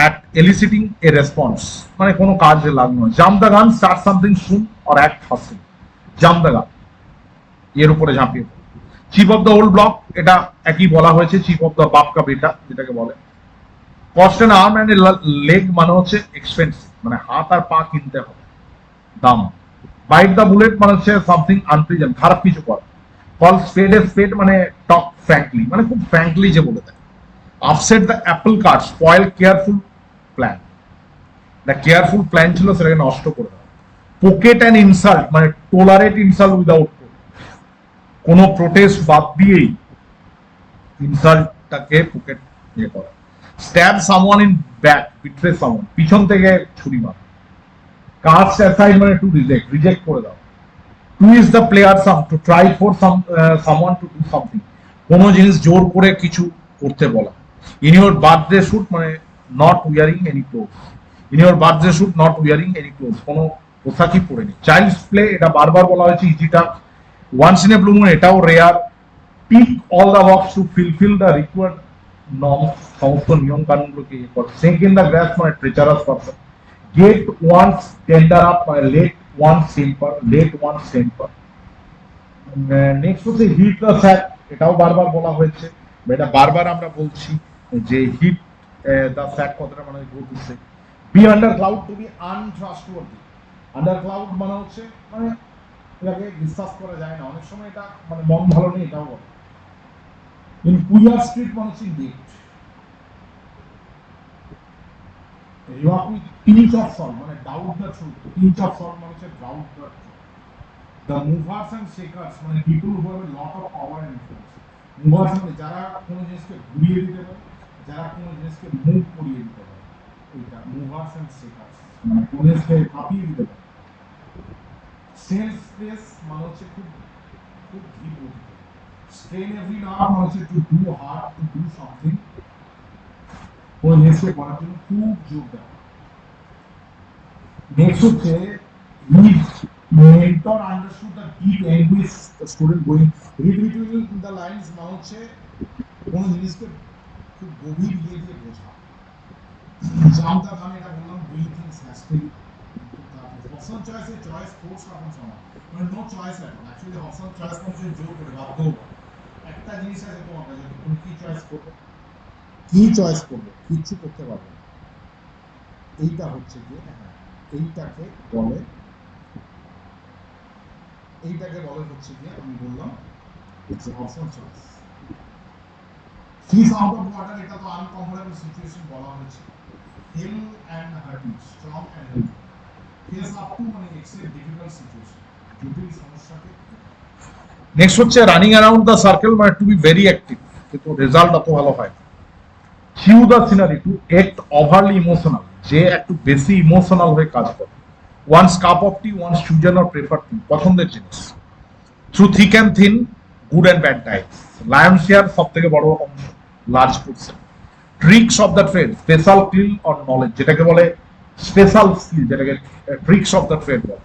at eliciting a response, মানে কোনো কাজে লাগানো। jump the gun, start something soon or act hastily, jump the gun, এর উপরে ঝাঁপিয়ে। Chief of the old block, এটা একই বলা হয়েছে, চিফ অফ দ্য বাপ কা বেটা যেটাকে বলে। Cost and arm and leg মানে হচ্ছে এক্সপেন্সিভ, মানে হাত আর পা কিনতে হবে, দাম। বাইট দ্য বুলেট মানে হচ্ছে সামথিং আনপ্লিজেন্ট, খারাপ কিছু করা। কল স্পেড এ স্পেড মানে টক ফ্র্যাঙ্কলি, মানে খুব ফ্র্যাঙ্কলি যে বলে দেয়। Upset the apple cart, spoil careful plan, the careful plan ছিল সেটাকে নষ্ট করে দেওয়া। পোকেট অ্যান্ড ইনসাল্ট মানে টোলারেট ইনসাল্ট উইদাউট, কোনো প্রোটেস্ট বাদ দিয়েই ইনসাল্টটাকে পকেট ইয়ে করা। Stab someone in back, betray someone, পিছন থেকে ছুরি মারা। কাস্ট অ্যাসাইড মানে টু রিজেক্ট, রিজেক্ট করে দাও। To is the player some, to try for someone to do something, কোনো জিনিস জোর করে কিছু করতে বলা। ইন ইউর বার্থডে শুট মানে not wearing any cloth, in your birthday suit not wearing any cloth, কোনো পোশাকই পরেনি। চাইল্ডস প্লে, এটা বারবার বলা হয়েছে, ইজিটা। once in a blue moon, এটাও rare. Tick all the box to fulfil the required norms, সমস্ত নিয়ম কানুনগুলোকে ইয়ে করে। সেক ইন দ্য গ্রাস মানে treacherous person. Get one's tender up মানে let one's temper, let one's temper. Next হচ্ছে hit the sack, এটাও বারবার বলা হয়েছে, এটা বারবার আমরা বলছি যে হিট দ্য স্যাক কথাটা মানে বলতেছে। Be under cloud, to be untrustworthy, under cloud মানে হচ্ছে মানে এটাকে বিশ্বাস করা যায় না, অনেক সময় এটা মানে মন ভালো নেই এটাও বলে। ইন কুইয়ার স্ট্রিট মানে হচ্ছে ডেট। রিওয়াক উইথ পিঞ্চ অফ সল্ট মানে doubt the truth, pinch of salt মানে হচ্ছে doubt the truth. The movers and shakers মানে people who have a lot of power and influence. Movers মানে যারা কোনো জিনিসকে ঘুরিয়ে দিতে পারে, যারা কোনো জিনিসকে মুভ করিয়ে দিতে পারে, এইটা মুভার্স অ্যান্ড শেকার্স, মানে কোনো জিনিসকে কাঁপিয়ে দিতে পারে। সেল স্ট্রেস মানে হচ্ছে খুব খুব ধীর গতিতে। স্ট্রেন এভরি নার্ভ মানে হচ্ছে to do hard, two do something, কোন জিনিসকে করার জন্য খুব জোর দেওয়া। নেক্সট হচ্ছে his mentor understood the deep anguish the student going, read between the lines মানে হচ্ছে কোন জিনিসকে খুব গভীর ইয়ে দিয়ে বোঝা। জাম দা গান, এটা বললাম doing things হ্যাস্টিলি। Hobson choice is choice force রাখুন সময়, মানে নো চয়েস রাখুন। অ্যাকচুয়ালি Hobson চয়েস মানে জোর করে বাধ্য একটা জিনিস আছে তোমার কাছে, তুমি কি চয়েস করবে, কি চয়েস করবে, কিছু করতে পারবে না। এইটা হচ্ছে কি, এইটাকে বলে, এইটাকে বলে হচ্ছে কি আমি বললাম যে Hobson choice. Fish out of water, এটা তো আনকমফোর্টেবল সিচুয়েশন বলা হয়েছে। Hale and hearty, strong and healthy. Face up to মানে এক্সেপ্ট ডিফিকাল্ট সিচুয়েশন, জটিল সমস্যাকে। নেক্সট হচ্ছে রানিং অ্যারাউন্ড দ্য সার্কেল মানে টু বি ভেরি অ্যাক্টিভ, কিন্তু রেজাল্ট অত ভালো হয় না। Hue the scenery, to act overly emotional, যে একটু বেশি ইমোশনাল হয়ে কাজ করে। One's cup of tea, one's chosen or prefer টি, পছন্দের জিনিস। Through thick and thin, good and bad Times, lion share সব থেকে বড় অংশ, large percent. Tricks of the trade, special skill or knowledge, যেটাকে বলে স্পেশাল স্কিল, যেটাকে ট্রিক্স অফ দ্য ট্রেড বলে।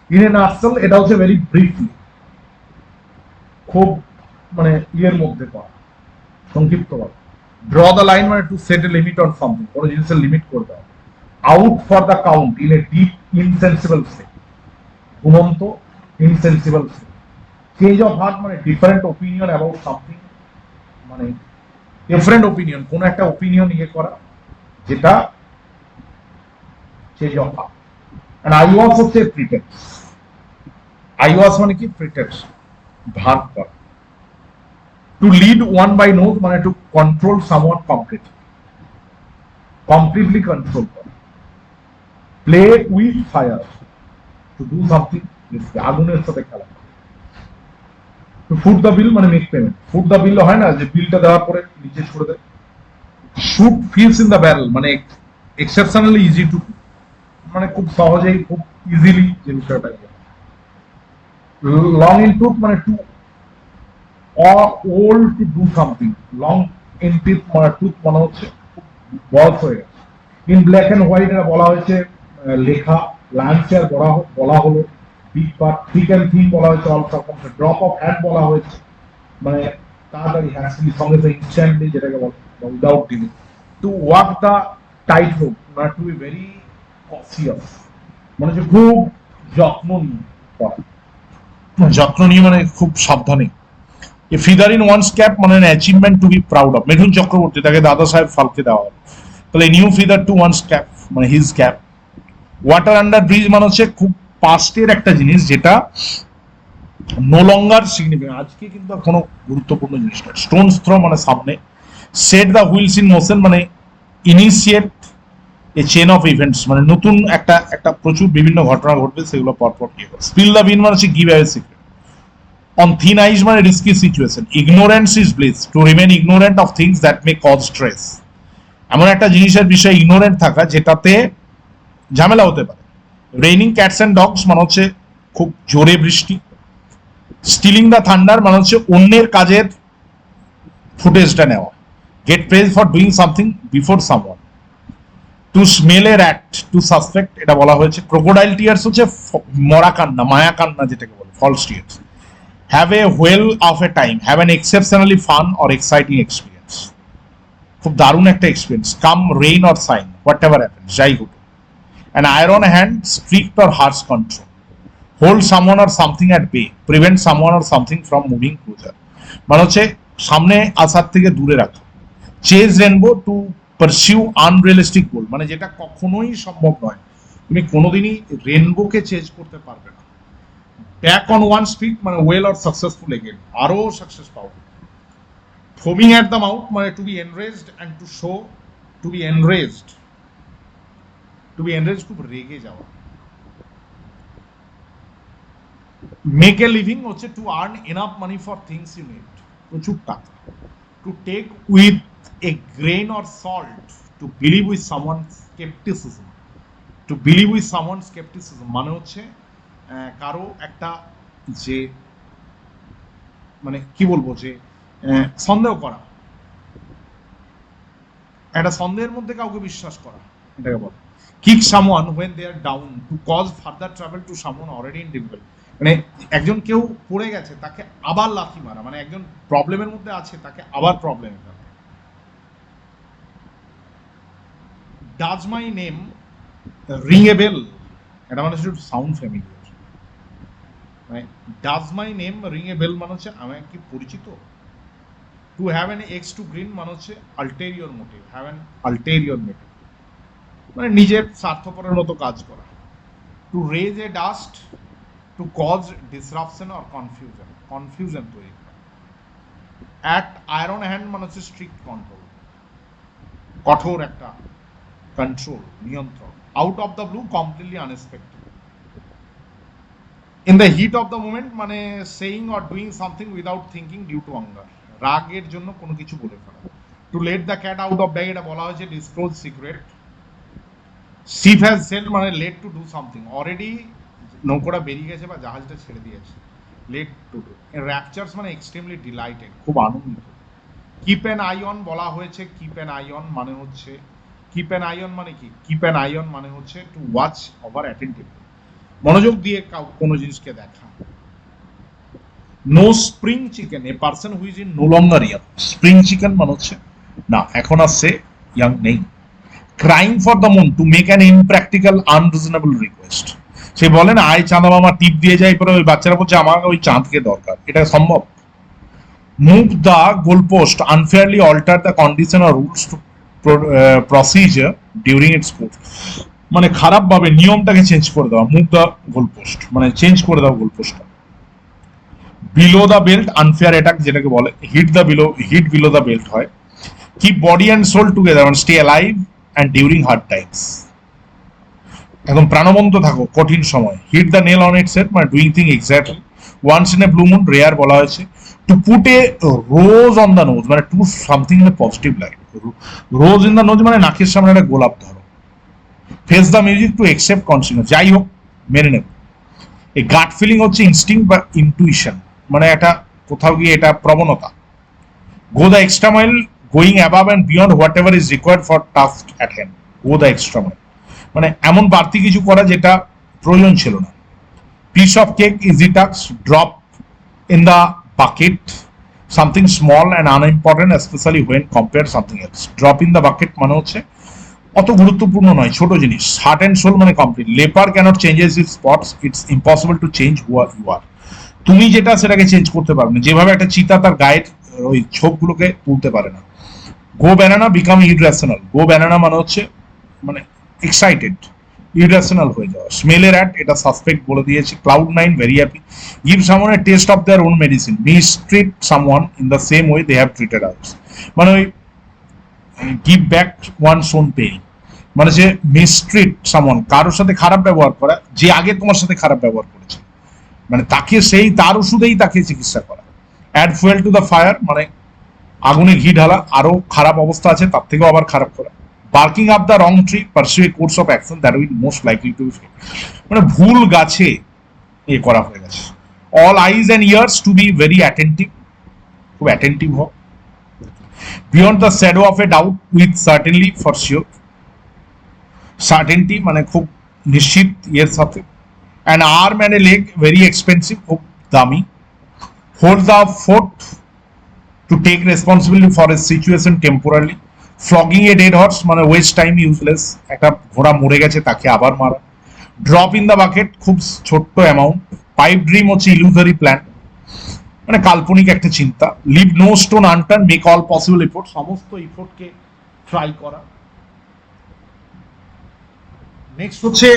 ইন এ নাটসেল, এটা হচ্ছে ভেরি ব্রিফলি, খুব মানে ইয়ের মধ্যে করা, সংক্ষিপ্ত ভাবে। ড্র দ্য লাইন মানে to set a limit on something, কোনো জিনিসের লিমিট করে দেওয়া। Out for the count in a deep insensible state, ঘুমন্ত insensible state. Change of heart মানে ডিফারেন্ট ওপিনিয়ন অ্যাবাউট সামথিং, মানে ডিফারেন্ট ওপিনিয়ন, কোন একটা ওপিনিয়ন ইয়ে করা, যেটা change of heart. And eyewash হচ্ছে প্রিটেন্স, আইওয়াস মানে কি প্রিটেন্স, ভাগ করা। To lead one by nose মানে to control someone completely, completely control করা। Play with fire, to do something, আগুনের সাথে খেলা। টু ফুট দ্য বিল মানে make payment, foot the bill হয় না যে বিলটা দেওয়ার পরে নিচে ছুড়ে দেয়। Shoot fish in the barrel মানে এক্সেপশনালি ইজি টু, মানে খুব সহজেই খুব ইজিলি যে বিষয়টা। লং ইন টুথ মানে too old to do something, long in teeth মানে টুথ মানে হচ্ছে বয়স হয়ে গেছে। ইন ব্ল্যাক এন্ড হোয়াইট এটা বলা হয়েছে লেখা, লাঞ্চের বলা হলো, big but thick and thin বলা হয়েছে, all circumstances, drop of hat বলা হয়েছে মানে তাড়াতাড়ি হ্যাসলি সঙ্গে সঙ্গে ইনস্ট্যান্টলি যেটাকে বলে without delay. To walk the tight rope মানে টু বি ভেরি কসিয়াস মানে যে খুব যত্ন নিয়ে করা। যত্ন নিয়ে মানে খুব সাবধানে। A feather in one's cap মানে achievement to be proud of. Mithun Chakraborty, তাকে দাদা সাহেব ফালকে দেওয়া হয়, তাহলে new feather to one's cap মানে his cap. Water under bridge মানে হচ্ছে খুব পাস্টের একটা জিনিস যেটা নো লঙ্গার সিগনিফিকেন্ট, আজকে কিন্তু কোনো গুরুত্বপূর্ণ জিনিস নয়। স্টোনস থ্রো মানে সামনে। Set the wheels in motion মানে initiate a chain of events মানে নতুন একটা একটা প্রচুর বিভিন্ন ঘটনা ঘটবে, সেগুলো পরপর গিয়ে স্পিল দ্য বিন মানে হচ্ছে give away secret. On thin ice মানে risky situation. Ignorance is bliss to remain ignorant of things that may cause stress, এমন একটা জিনিসের বিষয়ে ইগনোরেন্ট থাকা যেটাতে ঝামেলা হতে পারে। রেইনিং ক্যাটস অ্যান্ড ডগস মানে হচ্ছে খুব জোরে বৃষ্টি। স্টিলিং দ্য থান্ডার মানে হচ্ছে অন্যের কাজের ফুটেজটা নেওয়া। Get praise for doing something before someone. To smell a rat to suspect এটা বলা হয়েছে। ক্রোকোডাইল টিয়ার্স হচ্ছে মরা কান্না, মায়া কান্না যেটাকে বলে, false tears. Have a whale of a time, have an exceptionally fun or exciting experience, খুব দারুণ একটা experience. Come rain or shine, whatever happens, যাই হোক। An iron hand, strict or harsh control. Hold someone or something at bay, prevent someone or something from moving closer মানে হচ্ছে সামনে আসার থেকে দূরে রাখা। Chase rainbow to pursue unrealistic goal মানে যেটা কখনোই সম্ভব নয়, তুমি কোনোদিনই রেনবোকে চেজ করতে পারবে না। ব্যাক অন ওয়ান স্পিড মানে ওয়েল অর সাকসেসফুল এগেন, আরো সাকসেস পাও। ফোমিং অ্যাট দ্য মাউথ মানে to be enraged and to show, to be enraged, to be enraged খুব রেগে যাওয়া। মেক এ লিভিং হচ্ছে to earn enough money for things you need, প্রচুর টাকা। To take with a grain or salt, to believe with someone scepticism, to believe with someone scepticism মানে হচ্ছে কারো একটা যে মানে কি বলবো যে সন্দেহ করা, একটা সন্দেহের মধ্যে কাউকে বিশ্বাস করা, এটাকে বলে। Kick someone when they are down, to cause further trouble to someone already in difficult মানে একজন কেউ পড়ে গেছে তাকে আবার লাথি মারা, মানে একজন প্রবলেমের মধ্যে আছে তাকে আবার প্রবলেমে ফেলা। Does my name ring a bell, এটা মানে হচ্ছে সাউন্ড ফ্যামিলিয়ার, মানে does my name ring a bell মানে হচ্ছে আমি কি পরিচিত। To have an axe to grind মানে হচ্ছে ulterior motive, have an ulterior motive মানে নিজের স্বার্থপরের মতো কাজ করা। To raise a dust, to cause disruption or confusion, confusion তৈরি করা। অ্যাক্ট আয়রন হ্যান্ড মানে হচ্ছে স্ট্রিক্ট কন্ট্রোল, কঠোর একটা কন্ট্রোল, নিয়ন্ত্রণ। Out of the blue, completely unexpected. In the heat of the moment মানে saying or doing something without thinking due to anger, রাগের জন্য কোনো কিছু বলে ফেলা। To let the cat out of bag, এটা বলা হয়েছে disclose secret. Ship has sailed মানে late to do something, already নৌকোটা বেরিয়ে গেছে বা জাহাজটা ছেড়ে দিয়েছে, লেট টু ডু। র্যাপচার্স মানে এক্সট্রিমলি ডিলাইটেড, খুব আনন্দিত। কিপ অ্যান আই অন বলা হয়েছে, কিপ অ্যান আই অন মানে হচ্ছে, কিপ অ্যান আই অন মানে কি, কিপ অ্যান আই অন মানে হচ্ছে টু ওয়াচ ওভার অ্যাটেন্টিভলি, মনোযোগ দিয়ে কোনো জিনিসকে দেখা। No spring chicken, a person who's in no longer young, spring chicken মানে হচ্ছে না এখন আর সে ইয়াং নেই। Crying for the moon, to make an impractical unreasonable request, সে বলে না আয় চাঁদা মামা টিপ দিয়ে যায়, পরে ওই বাচ্চারা বলছে আমাকে ওই চাঁদকে দরকার, এটা সম্ভব। Move the goal post, unfairly alter the condition or rules to procedure during its course মানে খারাপভাবে নিয়মটাকে চেঞ্জ করে দেওয়া। মুভ দ্য গোল পোস্ট মানে চেঞ্জ করে দেওয়া গোল পোস্টটা। Below the belt, unfair attack যেটাকে বলে। হিট বিলো দ্য বেল্ট হয়। Keep body and soul together মানে stay alive and during hard times, একদম প্রাণবন্ত থাকো কঠিন সময়। Hit the nail on its head মানে doing thing exactly. Once in a blue moon, rare বলা হয়েছে। To put a rose on the nose মানে to something in a positive light, rose in the nose মানে নাকের সামনে একটা গোলাপ ধরো। Face the music, to accept consequence, যাই হোক মেনে নেব। এই গাট ফিলিং হচ্ছে ইনস্টিংক্ট বা ইনটুইশন, মানে এটা কোথাও গিয়ে এটা প্রবণতা। Go the extra mile, going above and beyond whatever is required for task at hand. Go the extra mile মানে এমন বাড়তি কিছু করা যেটা প্রয়োজন ছিল না। Piece of cake, easy task, drop in the bucket something small and unimportant especially when compared something else. Drop in the bucket মানে হচ্ছে অত গুরুত্বপূর্ণ নয়, ছোট জিনিস। হার্ট অ্যান্ড সোল মানে complete. Leopar cannot changes its spots, it's impossible to change who you are. তুমি যেটা সেটাকে চেঞ্জ করতে পারবে না, যেভাবে একটা চিতা তার গায়ের ওই ছোপগুলোকে তুলতে পারে না। গো ব্যানানা বিকাম ইররেশনাল। গো ব্যানানা মানে হচ্ছে মানে এক্সাইটেড, ইরেশনাল হয়ে যাওয়া। স্মেলের অ্যাট, এটা সাসপেক্ট বলে দিয়েছি। Cloud nine, very happy. Give someone a taste of their own medicine, mistreat someone in the same way they have treated others. মানে ওই give back one's own pain, মানে যে মিসট্রিট someone, কারোর সাথে খারাপ ব্যবহার করা, যে আগে তোমার সাথে খারাপ ব্যবহার করেছে, মানে তাকে সেই তার ওষুধেই তাকে চিকিৎসা করা। Add fuel to the fire মানে আগুনে ঘি ঢালা, আরো খারাপ অবস্থা আছে তার থেকেও আবার খারাপ করা। Barking up the wrong tree, pursue a course of action that will most likely to be fail, মানে ভুল গাছে এ করা হয়ে গেছে। All eyes and ears to be very attentive, খুব অ্যাটেন্টিভ হও। Beyond the shadow of a doubt, with certainly, for sure. Certainty মানে খুব নিশ্চিত, এর সাথে। An arm and a leg, very expensive, খুব দামি। Hold the fort, to take responsibility for a situation temporarily. Flogging a dead horse মানে waste time, useless, একটা ঘোড়া মরে গেছে তাকে আবার মারা। ড্রপ ইন দ্য বাকেট, খুব ছোট্ট অ্যামাউন্ট। পাইপ ড্রিম হচ্ছে ইলুজারি প্ল্যান, মানে কাল্পনিক একটা চিন্তা। Leave no stone unturned, make all possible effort, সমস্ত এফোর্টকে ট্রাই করা। নেক্সট হচ্ছে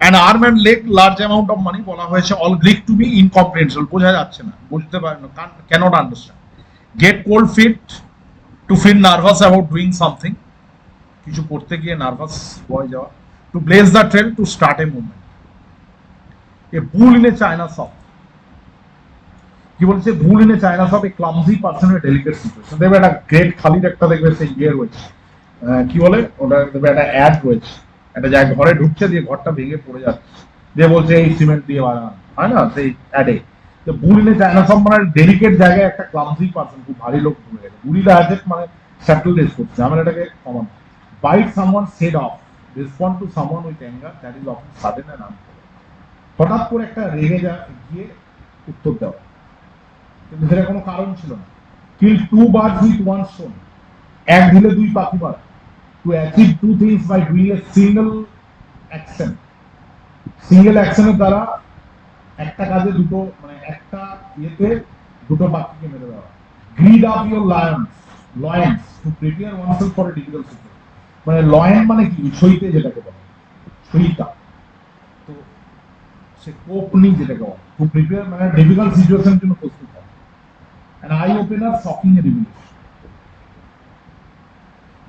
an arm and leg, large amount of money বলা হয়েছে। All Greek to be incomprehensible, বোঝা যাচ্ছে না, বুঝতে পারে না, cannot understand. Get cold feet, to feel nervous about doing something, কিছু করতে গিয়ে নার্ভাস হয়ে যাওয়া। To blaze the trail, to start a movement. A bull in a china shop, কি বলছে? Bull in a china shop, a clumsy পার্সনের delicate situation. দেখবে একটা গ্রেট খালির একটা দেখবে সেই ইয়ে রয়েছে, কি বলে ওটা, দেখবে একটা অ্যাড রয়েছে, একটা জায়গায় ঘরে ঢুকছে, দিয়ে ঘরটা ভেঙে পড়ে যাচ্ছে, দিয়ে বলছে এই সিমেন্ট দিয়ে বানানো, হয় না সেই অ্যাডে। বুড়িলে চায়না সব মানে ডেলিকেট জায়গায় একটা ক্লামজি পার্সন, খুব ভারী লোক ঢুকে গেছে। বুড়িলে আছে মানে সেটেল ডেস করছে, আমরা এটাকে common. Bite someone's head off, respond to someone with anger that is often sudden and unpredictable. হঠাৎ করে একটা রেগে গিয়ে উত্তর দেওয়া, কিন্তু সেটা কোনো কারণ ছিল না। Kill two birds with one stone, এক ঢিলে দুই পাখি মারা। To achieve two things by doing a single action, single অ্যাকশনের দ্বারা একটা কাজে দুটো, মানে একটা ইয়েতে দুটো পাখিকে মেরে দেওয়া। Gird up your loins to prepare oneself for a difficult situation, মানে লয়েন মানে কি? ছইতে, যেটাকে বলে ছইতা, তো সে কোপনি যেটাকে বলে। টু প্রিপেয়ার মানে ডিফিকাল্ট সিচুয়েশনের জন্য প্রস্তুত হয়। An I opener, shocking A revelation.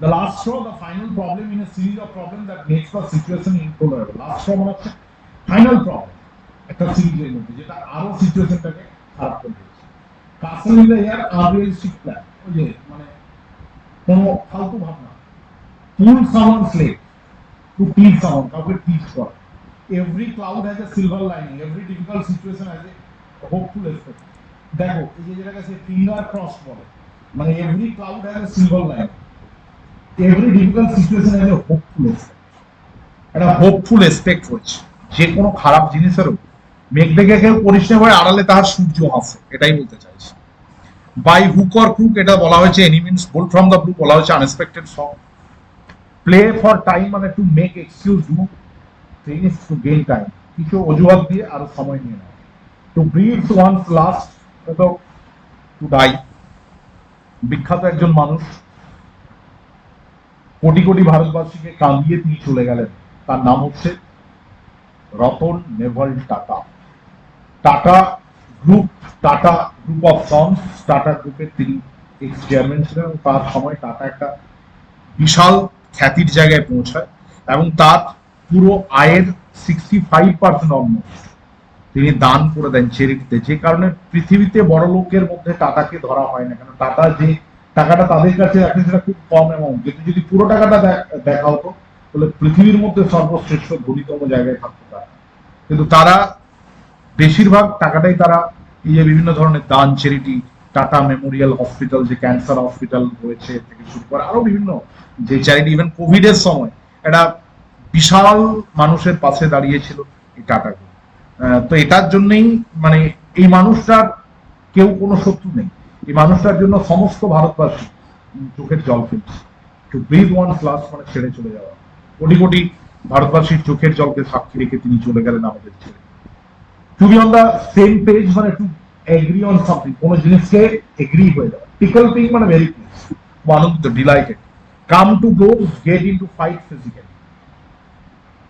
The last straw, the final problem in a series of problems that makes the situation intolerable. Last straw মানে হচ্ছে ফাইনাল প্রবলেম একটা সিরিজের মধ্যে, যেটা আরো সিচুয়েশনটাকে খারাপ করে দিয়েছে। Castle in the air, unrealistic plan, ওই যে মানে কোনো ফালতু ভাবনা। Pull someone slave, to teach someone, কাউকে টিচ করা। Every cloud has a silver lining, every difficult situation has a hopeful aspect. দেখো এই যে যেটাকে সে ফিঙ্গার ক্রস বলে, মানে every cloud has a silver lining, every difficult situation has a hopeful aspect. একটা হোপফুল এসপেক্ট হচ্ছে যে কোনো খারাপ জিনিসেরও মেঘ দেখে কেউ পরিষ্কার হয়ে আড়ালে তাহার সূর্য হাসে, এটাই বলতে চাইছি। বাই হুক অর ক্রুক, এটা বলা হয়েছে any means. Bolt from the blue বলা হয়েছে unexpected shock. Play for time মানে to make excuse, do things to gain time, কিছু অজুহাত দিয়ে আরো সময় নিয়ে নেয়। টু ব্রিথ ওয়ান্স লাস্ট, তো টু ডাই। বিখ্যাত একজন মানুষ, কোটি কোটি ভারতবাসীকে কাঁদিয়ে তিনি চলে গেলেন, তার নাম হচ্ছে Ratan Naval tata. Tata group, tata group of sons, tata গ্রুপের তিনি এক্স চেয়ারম্যান ছিলেন। তার সময় টাটা একটা বিশাল খ্যাতির জায়গায় পৌঁছায় এবং তার পুরো আয়ের 65% অলমোস্ট তিনি দান করে দেন চ্যারিটিতে। যে কারণে পৃথিবীতে বড় লোকের মধ্যে টাটাকে ধরা হয় না, কেন টাটা যে টাকাটা তাদের কাছে রাখে সেটা খুব কম অ্যামাউন্ট, কিন্তু যদি পুরো টাকাটা দেখা হতো তাহলে পৃথিবীর মধ্যে সর্বশ্রেষ্ঠ ধনীতম জায়গায় থাকতো তারা। কিন্তু তারা বেশিরভাগ টাকাটাই তারা এই যে বিভিন্ন ধরনের দান, চ্যারিটি, টাটা মেমোরিয়াল হসপিটাল, যে ক্যান্সার হসপিটাল রয়েছে থেকে শুরু করে আরো বিভিন্ন যে চ্যারিটি, ইভেন কোভিড এর সময় একটা বিশাল মানুষের পাশে দাঁড়িয়েছিল এই টাটা গ্রুপ। তো এটার জন্যই মানে এই মানুষটার কেউ কোনো শত্রু নেই, এই মানুষটার জন্য সমস্ত ভারতবাসী চোখের জল ফেলছে। টু ব্রিথ ওয়ান ক্লাস মানে ছেড়ে চলে যাওয়া, কোটি কোটি ভারতবাসীর চোখের জলকে সাক্ষী রেখে তিনি চলে গেলেন আমাদের ছেড়ে। To be on the same page মানে টু এগ্রি অন সামথিং, কোনো জিনিসকে এগ্রি হয়ে যাওয়া। টিকল পিং মানে ভেরি প্লিজ, আনন্দিত, delighted. Come to go, get in to fight physically.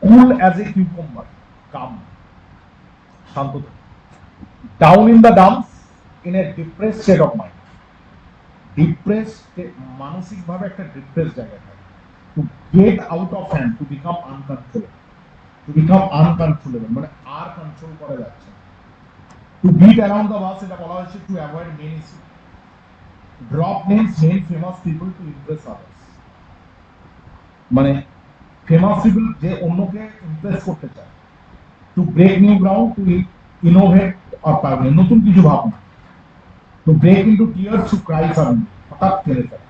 Cool as a cucumber, calm, শান্ত থাকে। Down in the dumps, in a depressed state of mind. Depressed, মানসিকভাবে একটা ডিপ্রেস জায়গায় থাকে। To get out of hand, to become uncontrollable. To become uncontrollable মানে আর control করা যাচ্ছে না। To beat around the bush, এটা বলা হয়েছে to avoid main issue. Drop names men famous people to impress others, মানে ফেমাস পিপল যে অন্যকে ইমপ্রেস করতে চায়। To break new ground, to innovate আর পারমানেন্ট, নতুন কিছু ভাবনা। To break into tears, to cry suddenly, হঠাৎ কেঁদে ফেলে।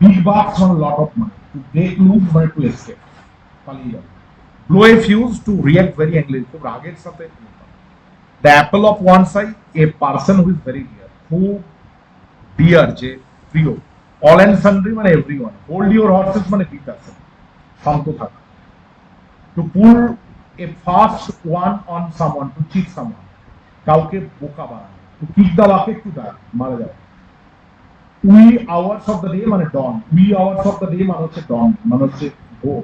বিগ বাক্স মানে lot of money. To break loose মানে টু এসকেপ, পালিয়ে যাবে। Blow A fuse, to react very angry, খুব রাগের সাথে। The apple of one's eye, a person who is very dear, খুব ডিয়ার যে প্রিয়। অল অ্যান্ড সান্ড্রি মানে এভরিওয়ান। হোল্ড ইউর হর্সেস মানে বিট আছে, শান্ত থাকা। To pull a fast one on someone, to cheat someone, কাউকে বোকা বানানো। To kick the bucket, to die, মারা যাওয়া। Wee hours of the day মানে dawn, wee hours of the day মানে হচ্ছে ডন, মানে হচ্ছে ভোর।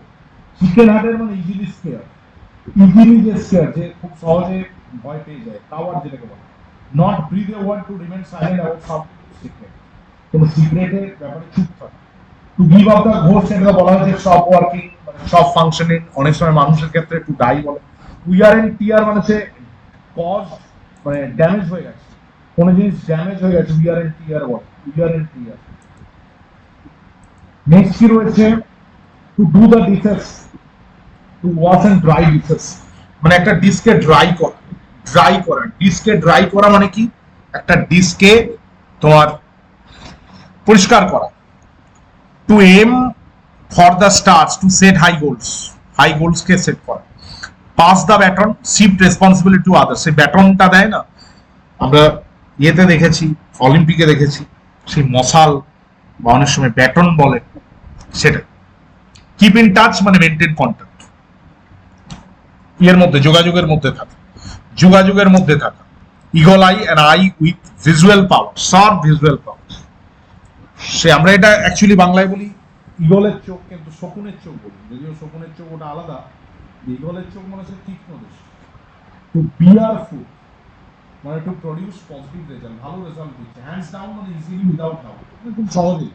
চিকেন হার্টের মানে ইজিলি স্কেয়ার, ইজিলি যে স্কেয়ার, যে খুব সহজে ভয় পেয়ে যায়, কাওয়ার্ড যেটাকে বলে। Not breathe a word, to remain silent about some secret, কোনো সিক্রেটের ব্যাপারে চুপ থাকা। To give up the ghost, এটা বলা হয়েছে স্টপ ওয়ার্কিং মানে স্টপ ফাংশনিং, অনেক সময় মানুষের ক্ষেত্রে টু ডাই বলে। উই আর এন টিয়ার মানে হচ্ছে কজ, মানে ড্যামেজ হয়ে গেছে, কোনো জিনিস ড্যামেজ হয়ে গেছে, উই আর এন টিয়ার বলে, wear and tear. Next কি রয়েছে, to do the dishes, to wash and dry dishes, মানে একটা ডিস্কে ড্রাই করা। ড্রাই করা, ডিস্কে ড্রাই করা মানে কি, একটা ডিস্কে তোমার পরিষ্কার করা। To aim for the stars, to set high goals, high goals কে সেট করা। Pass the baton, shift responsibility to others, সেই ব্যাটনটা দেয় না, আমরা ইয়েতে দেখেছি, অলিম্পিকে দেখেছি, সেই মশাল বা অনেক সময় ব্যাটন বলে সেটা। কিপ ইন টাচ মানে মেনটেন কন্ট্যাক্ট, এর মধ্যে যোগাযোগের মধ্যে থাকা, যোগাযোগের মধ্যে থাকা। Eagle eye, an eye with visual power, sharp visual power. সে আমরা এটা অ্যাকচুয়ালি বাংলায় বলি ইগলের চোখ, কিন্তু শকুনের চোখ বলি, যদিও শকুনের চোখ ওটা আলাদা। ইগলের চোখ মানে হচ্ছে তীক্ষ্ণ দৃষ্টি। টু বিয়ার ফুড মানে টু প্রডিউস পজিটিভ রেজাল্ট, ভালো রেজাল্ট দিচ্ছে। হ্যান্ডস ডাউন মানে ইজিলি উইদাউট ডাউট, মানে খুব সহজেই,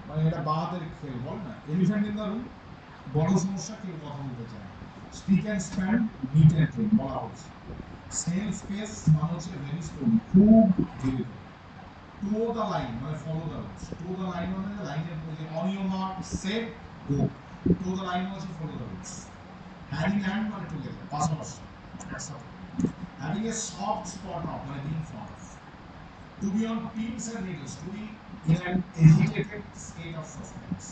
মানে এটা বাহাতের খেল বল না। এলিফ্যান্ট ইন দ্য রুম, বড় সমস্যা, কেউ কথা বলতে চায়। Speak and span, meat and drink বলা হচ্ছে। স্নেল স্পেস মানে হচ্ছে ভেরি স্লোলি, খুব ধীরে ধীরে। টো দ্য লাইন মানে follow the rules, toe the line মানে লাইনের মধ্যে on your mark set go, toe the line মানে follow the rules. Hand in hand মানে টুগেদার, পাশাপাশি একসাথে। Having a soft spot of মানে being fond of. To be on pins and needles, to be in an agitated state of suspense.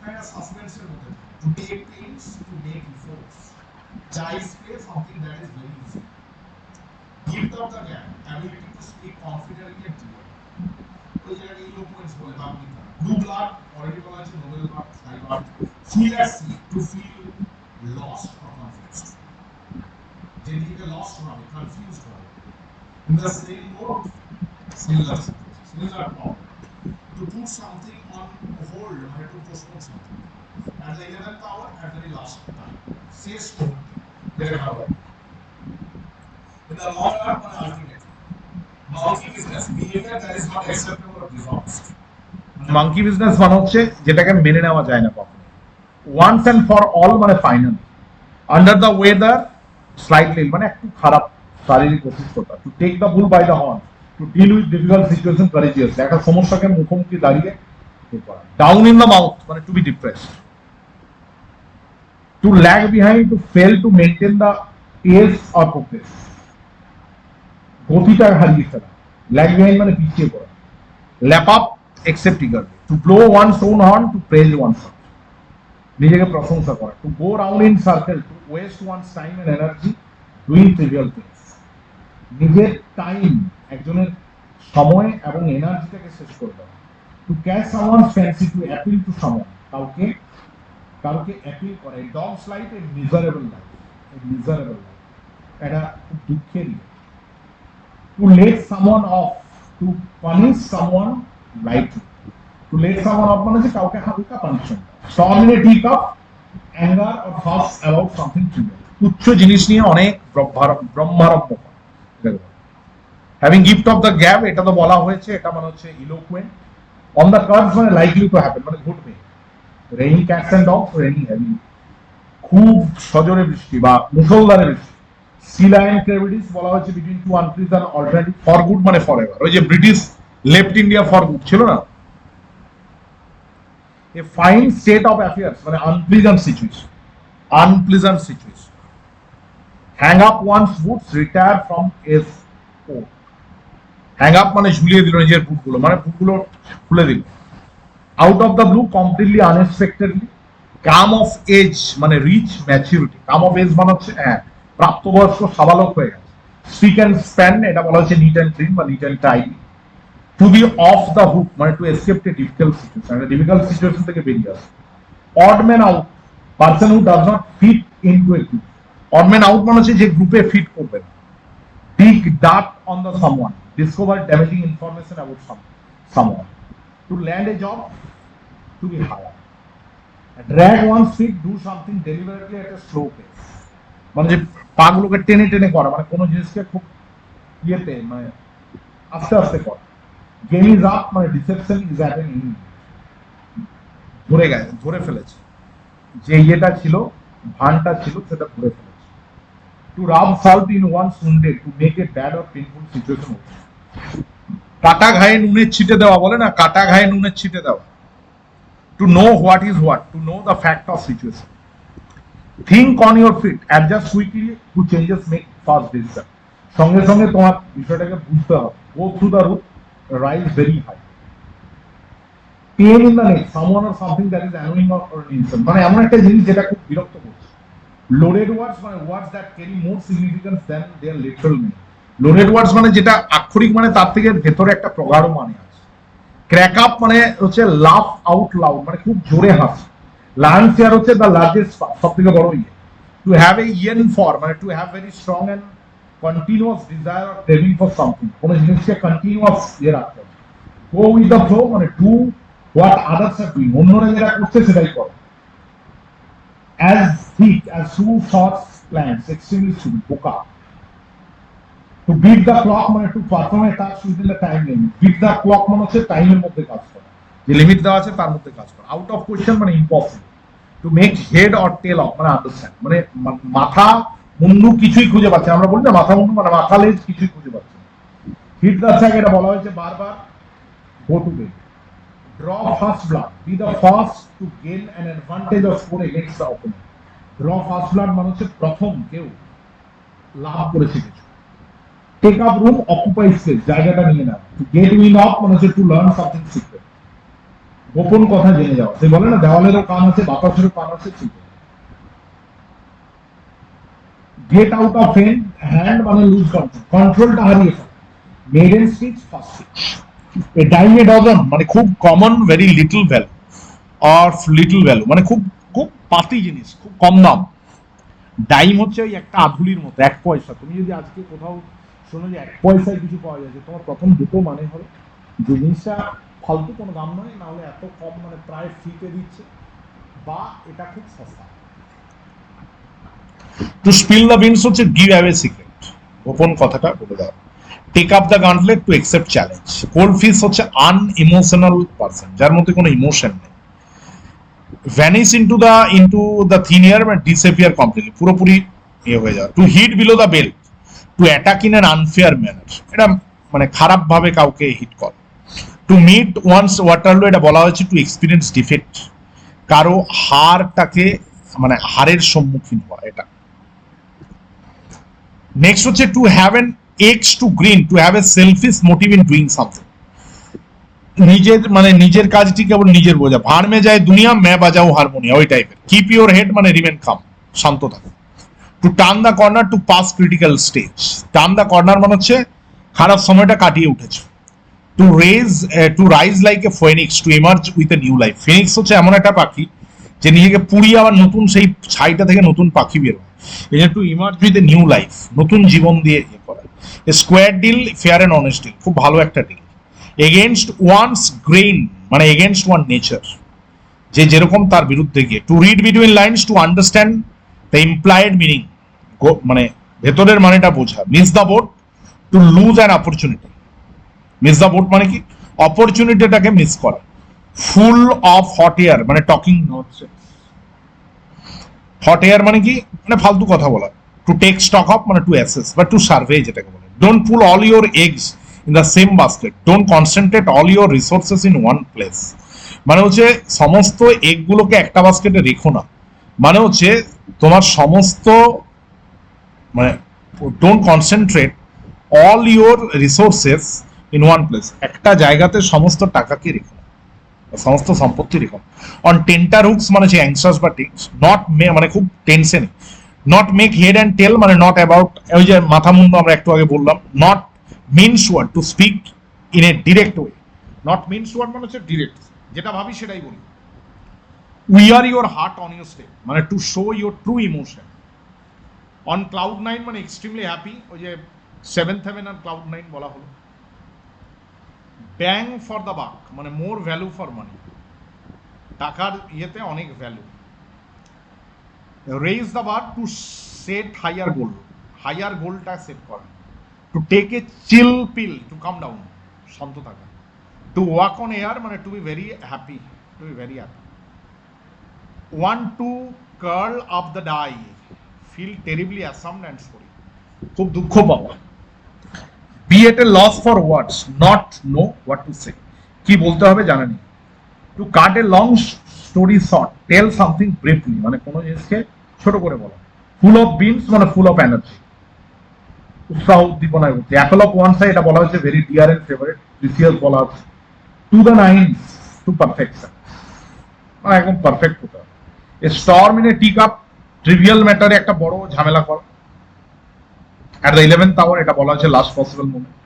Kind of suspense এর মধ্যে, to take pains, to make efforts. Child's play, something that is very easy. Gift of the gap, ability to speak confidently and clearly. ওই জায়গায় eloquence বলে Bangla. Blue blood, already বলা আছে, noble blood, high blood. Feel at sea, to feel lost or confused. যেদিকে lost হবে, confused হবে। In the same boat, similar situation, similar problem. To put something on hold, মানে to postpone something. At the 11th hour, at very last time. শেষ মুহূর্তে, যেটা হবে। In the long run, মানে ultimate. Monkey business, behavior that is not acceptable or dishonest. Monkey business মানে হচ্ছে যেটাকে মেনে নেওয়া যায় না কখনো। Once and for all মানে final. Under the weather, slightly মানে একটু খারাপ শারীরিক অসুস্থতা। To take the bull by the horn, to deal with difficult situation courageous, একটা সমস্যাকে মুখোমুখি দাঁড়িয়ে করা। ডাউন ইন দ্য মাউথ মানে to be depressed. To lag behind, to fail to maintain the pace or progress, গতিটা হারিয়ে ফেলা, lag behind মানে পিছিয়ে পড়া। Lap up accept eagerly, to blow one's own horn, to praise one's, নিজেকে প্রশংসা করা। To go round in circle, to waste one's time and energy doing trivial things, নিজের টাইম, একজনের সময় এবং এনার্জিটাকে শেষ করে দেওয়া। To catch someone's fancy, to appeal to someone, কাউকে অ্যাপিল করে। Dog's life a miserable life, এটা খুব দুঃখের। To let someone off, to punish someone lightly, to let someone off মানে যে কাউকে হালকা punishment. storm in a teacup, anger or fuss about something trivial, তুচ্ছ জিনিস নিয়ে অনেক ব্রহ্মারম্ভ। Having gift of the gab, এটা তো বলা হয়েছে, এটা মানে হচ্ছে ইলোকুয়েন্ট। অন দ্য কার্ভস মানে লাইকলি টু হ্যাপেন মানে ঘটবে। Raining cats and dogs, raining heavy, খুব সজোরে বৃষ্টি বা মুষলধারে বৃষ্টি। সি লায়ন ক্রেভিটিস বলা হয়েছে between two unpleasant alternative, for good মানে ফর এভার, ওই যে British left India for good ছিল না। A fine state of affairs মানে unpleasant situation, hang up one's boots, retire from a sport, hang up মানে ঝুলিয়ে দিল নিজের বুটগুলো, মানে বুটগুলো খুলে দিল। out of the blue, completely unexpectedly, come of age মানে reach maturity, come of age মানে হচ্ছে প্রাপ্তবয়স্ক সাবালক হয়ে গেছে। speak and span, এটা বলা হচ্ছে neat and clean বা neat and tidy। to be off the hook মানে to escape a difficult situation, a difficult situation থেকে বেরিয়ে আসে। odd man out, person who does not fit into a group, odd man out মানে হচ্ছে যে গ্রুপে fit করবে না। dig dirt on the someone, discover damaging information about someone। to land a job, to be hired। drag one's feet, do something deliberately at a slow pace, মানে যে পাগুলোকে টেনে টেনে করা, মানে কোনো জিনিসকে খুব ইয়েতে মানে আস্তে আস্তে করা। গেম ইজ আপ মানে deception is at an end, ধরে ফেলেছে, যে ইয়েটা ছিল, ভানটা ছিল, সেটা ধরে ফেলেছে। To rub salt in one's wounded, to make a bad or painful situation, কাটা ঘায়ে নুনের ছিটে দেওয়া, বলে না কাটা ঘায়ে নুনের ছিটে দেওয়া। To know what is what, to know the fact of situation. Think on your feet, adjust quickly, to changes make fast decision, সঙ্গে সঙ্গে তোমার বিষয়টাকে বুঝতে হবে। Go through the roof, rise very high। pain in the neck, someone or something that is annoying or nuisance, মানে এমন একটা জিনিস যেটা খুব বিরক্ত করছে। loaded words মানে words that carry more significance than their literal meaning, loaded words মানে যেটা আক্ষরিক মানে তার থেকে ভেতরে একটা প্রগাঢ় মানে আছে। crack up মানে হচ্ছে laugh out loud মানে খুব জোরে হাসি। lion share হচ্ছে the largest, সবথেকে বড় ইয়ে। to have a yearn for মানে to have very strong and continuous desire or craving for something, কোনো জিনিসকে কন্টিনিউয়াস ইয়ে রাখতে হবে। go with the flow মানে do what others are doing, অন্যরা যেটা করছে সেটাই করো। as thick as two shorts plants, extremely stupid, বোকা। to beat the clock মানে to perform a task within the time limit, beat the clock মানে হচ্ছে টাইমের মধ্যে কাজ করা, যে লিমিট দেওয়া আছে তার মধ্যে কাজ করা। out of question মানে impossible। to make head or tail of মানে understand, মানে মাথা মুন্ডু কিছুই খুঁজে পাচ্ছে, আমরা বলি না মাথা মুন্ডু মানে মাথা লেজ কিছুই খুঁজে পাচ্ছে। হিট দ্য ট্র্যাক, এটা বলা হয়েছে বারবার। Go to bed. Draw first blood, be the first to gain an advantage of score against the opponent. Draw first blood মানে হচ্ছে প্রথম কেউ লাভ করেছে কিছু। Take up room, occupy space, জায়গাটা নিয়ে নাও। টু গেট উইন অফ মানে হচ্ছে টু লার্ন সামথিং সিক্রেট, গোপন কথা জেনে যাওয়া। সে বলে না দেওয়ালেরও কান আছে, বাতাসেরও কান আছে, ঠিক। গেট আউট অফ হ্যান্ড মানে লুজ কন্ট্রোল, কন্ট্রোলটা হারিয়ে ফেলা। Maiden speech, first speech. এ ডাইম এ ডজন মানে খুব common, very little value or little value মানে খুব খুব পাতি জিনিস, খুব কম দাম। ডাইম হচ্ছে ওই একটা আধুলির মতো, 1 পয়সা। তুমি যদি আজকে কোথাও শোনো যে 1 পয়সায় কিছু পাওয়া যাচ্ছে, তোমার প্রথম দুটো মানে হলো যে জিনিসটা ফালতু, কোনো দাম নয়, না হলে এত কম মানে প্রায় ফ্রিতে দিচ্ছে, বা এটা খুব সস্তা। টু স্পিল দ্য বিনস হচ্ছে গিভ অ্যাওয়ে সিক্রেট, গোপন কথাটা বলে দাও। Take up the gauntlet, to accept challenge. Cold fish হচ্ছে আনইমোশনাল পারসন, যার মধ্যে কোনো ইমোশন নেই। Vanish into the thin air মানে ডিসঅ্যাপিয়ার কমপ্লিটলি, পুরোপুরি ইয়ে হয়ে যাওয়া। To hit below the belt, to attack in an unfair manner, এটা মানে খারাপ ভাবে কাউকে হিট কর। টু মিট ওয়ান্স ওয়াটারলো, এটা বলা হয়েছে টু এক্সপিরিয়েন্স ডিফেক্ট, কারো হারটাকে মানে হারের সম্মুখীন হওয়া। এটা নেক্সট হচ্ছে to have an axe to grind, to have a selfish motive in doing something. নিজের মানে নিজের কাজটি কেবল নিজের বোঝা, ভাড় মে যায় দুনিয়া মে বাজাও হারমোনিয়া, ওই টাইপের। কিপ ইউর হেড মানে রিমেন কাম, শান্ত থাকো। To turn the corner to pass critical stage, turn the corner মানে হচ্ছে খারাপ সময়টা কাটিয়ে উঠেছো। To rise like a phoenix, to emerge with a new life. Phoenix হচ্ছে এমন একটা পাখি যে নিজেকে পুড়িয়ে আবার নতুন সেই ছাইটা থেকে নতুন পাখি বের হয়। এই যে to emerge with a new life, নতুন জীবন দিয়ে ইয়ে করা। Square deal fair and honest deal, খুব ভালো একটা ডিল। এগেনস্ট ওয়ানস গ্রেইন মানে এগেনস্ট ওয়ান নেচার, যে যেরকম তার বিরুদ্ধে গিয়ে। To read between lines to understand the implied meaning, মানে ভেতরের মানেটা বোঝা। Miss the boat to lose an opportunity, miss the boat মানে কি অপরচুনিটিটাকে মিস করা। ফুল অফ হট এয়ার মানে টকিং ননসেন্স, হট এয়ার মানে কি মানে ফালতু কথা বলা। টু টেক স্টক অফ মানে টু অ্যাসেস বা টু সার্ভে যেটাকে বলে। Don't pool all your eggs in the same basket, don't concentrate all your resources in one place, মানে হচ্ছে সমস্ত এগগুলোকে একটা বাস্কেটে রেখো না, মানে হচ্ছে তোমার সমস্ত মানে don't concentrate all your resources in one place, একটা জায়গাতে সমস্ত টাকাকে রেখো, সমস্ত সম্পত্তি রেখো। অন টেন্টার হুকস মানে হচ্ছে অ্যাংশাস বা টিক্স, নট মে মানে খুব tension. Not make head and tail মানে নট অ্যাবাউট, ওই যে মাথা মুন্ডু আমরা একটু আগে বললাম। Not mince word to speak in a direct way, not mince word মানে হচ্ছে ডিরেক্ট, যেটা ভাবি সেটাই বলি। Wear your heart on your step মানে to show your true emotion. On cloud nine মানে এক্সট্রিমলি হ্যাপি, ওই যে সেভেন্থ হেভেন আর ক্লাউড নাইন বলা হলো। ব্যাং ফর দ্য বাক মানে মোর ভ্যালু ফর মানি, টাকার ইয়েতে অনেক value. Raise the bar to set higher goal, higher গোলটা সেট করা। To take a chill pill to calm down, শান্ত থাকা। টু ওয়াক অন এয়ার মানে to be very happy, to be very happy. One to curl up the die, feel terribly ashamed and sorry, খুব দুঃখ পাওয়া। Be at a loss for words, not know what to say, কি বলতে হবে জানা নেই। Two cut a long story short, tell something briefly মানে কোনো জিনিসকে ছোট করে বলা। ফুল অফ বিনস মানে ফুল অফ এনার্জি, উৎসাহ উদ্দীপনায় ভর্তি। অ্যাপল অফ ওয়ান সাইড এটা বলা হচ্ছে very dear and favourite, precious বলা হচ্ছে। To the nines to perfection মানে একদম পারফেক্ট হতে হবে। A storm in a tea cup, trivial ম্যাটারে একটা বড় ঝামেলা করা। অ্যাট দ্য 11th আওয়ার এটা বলা হয়েছে last possible moment.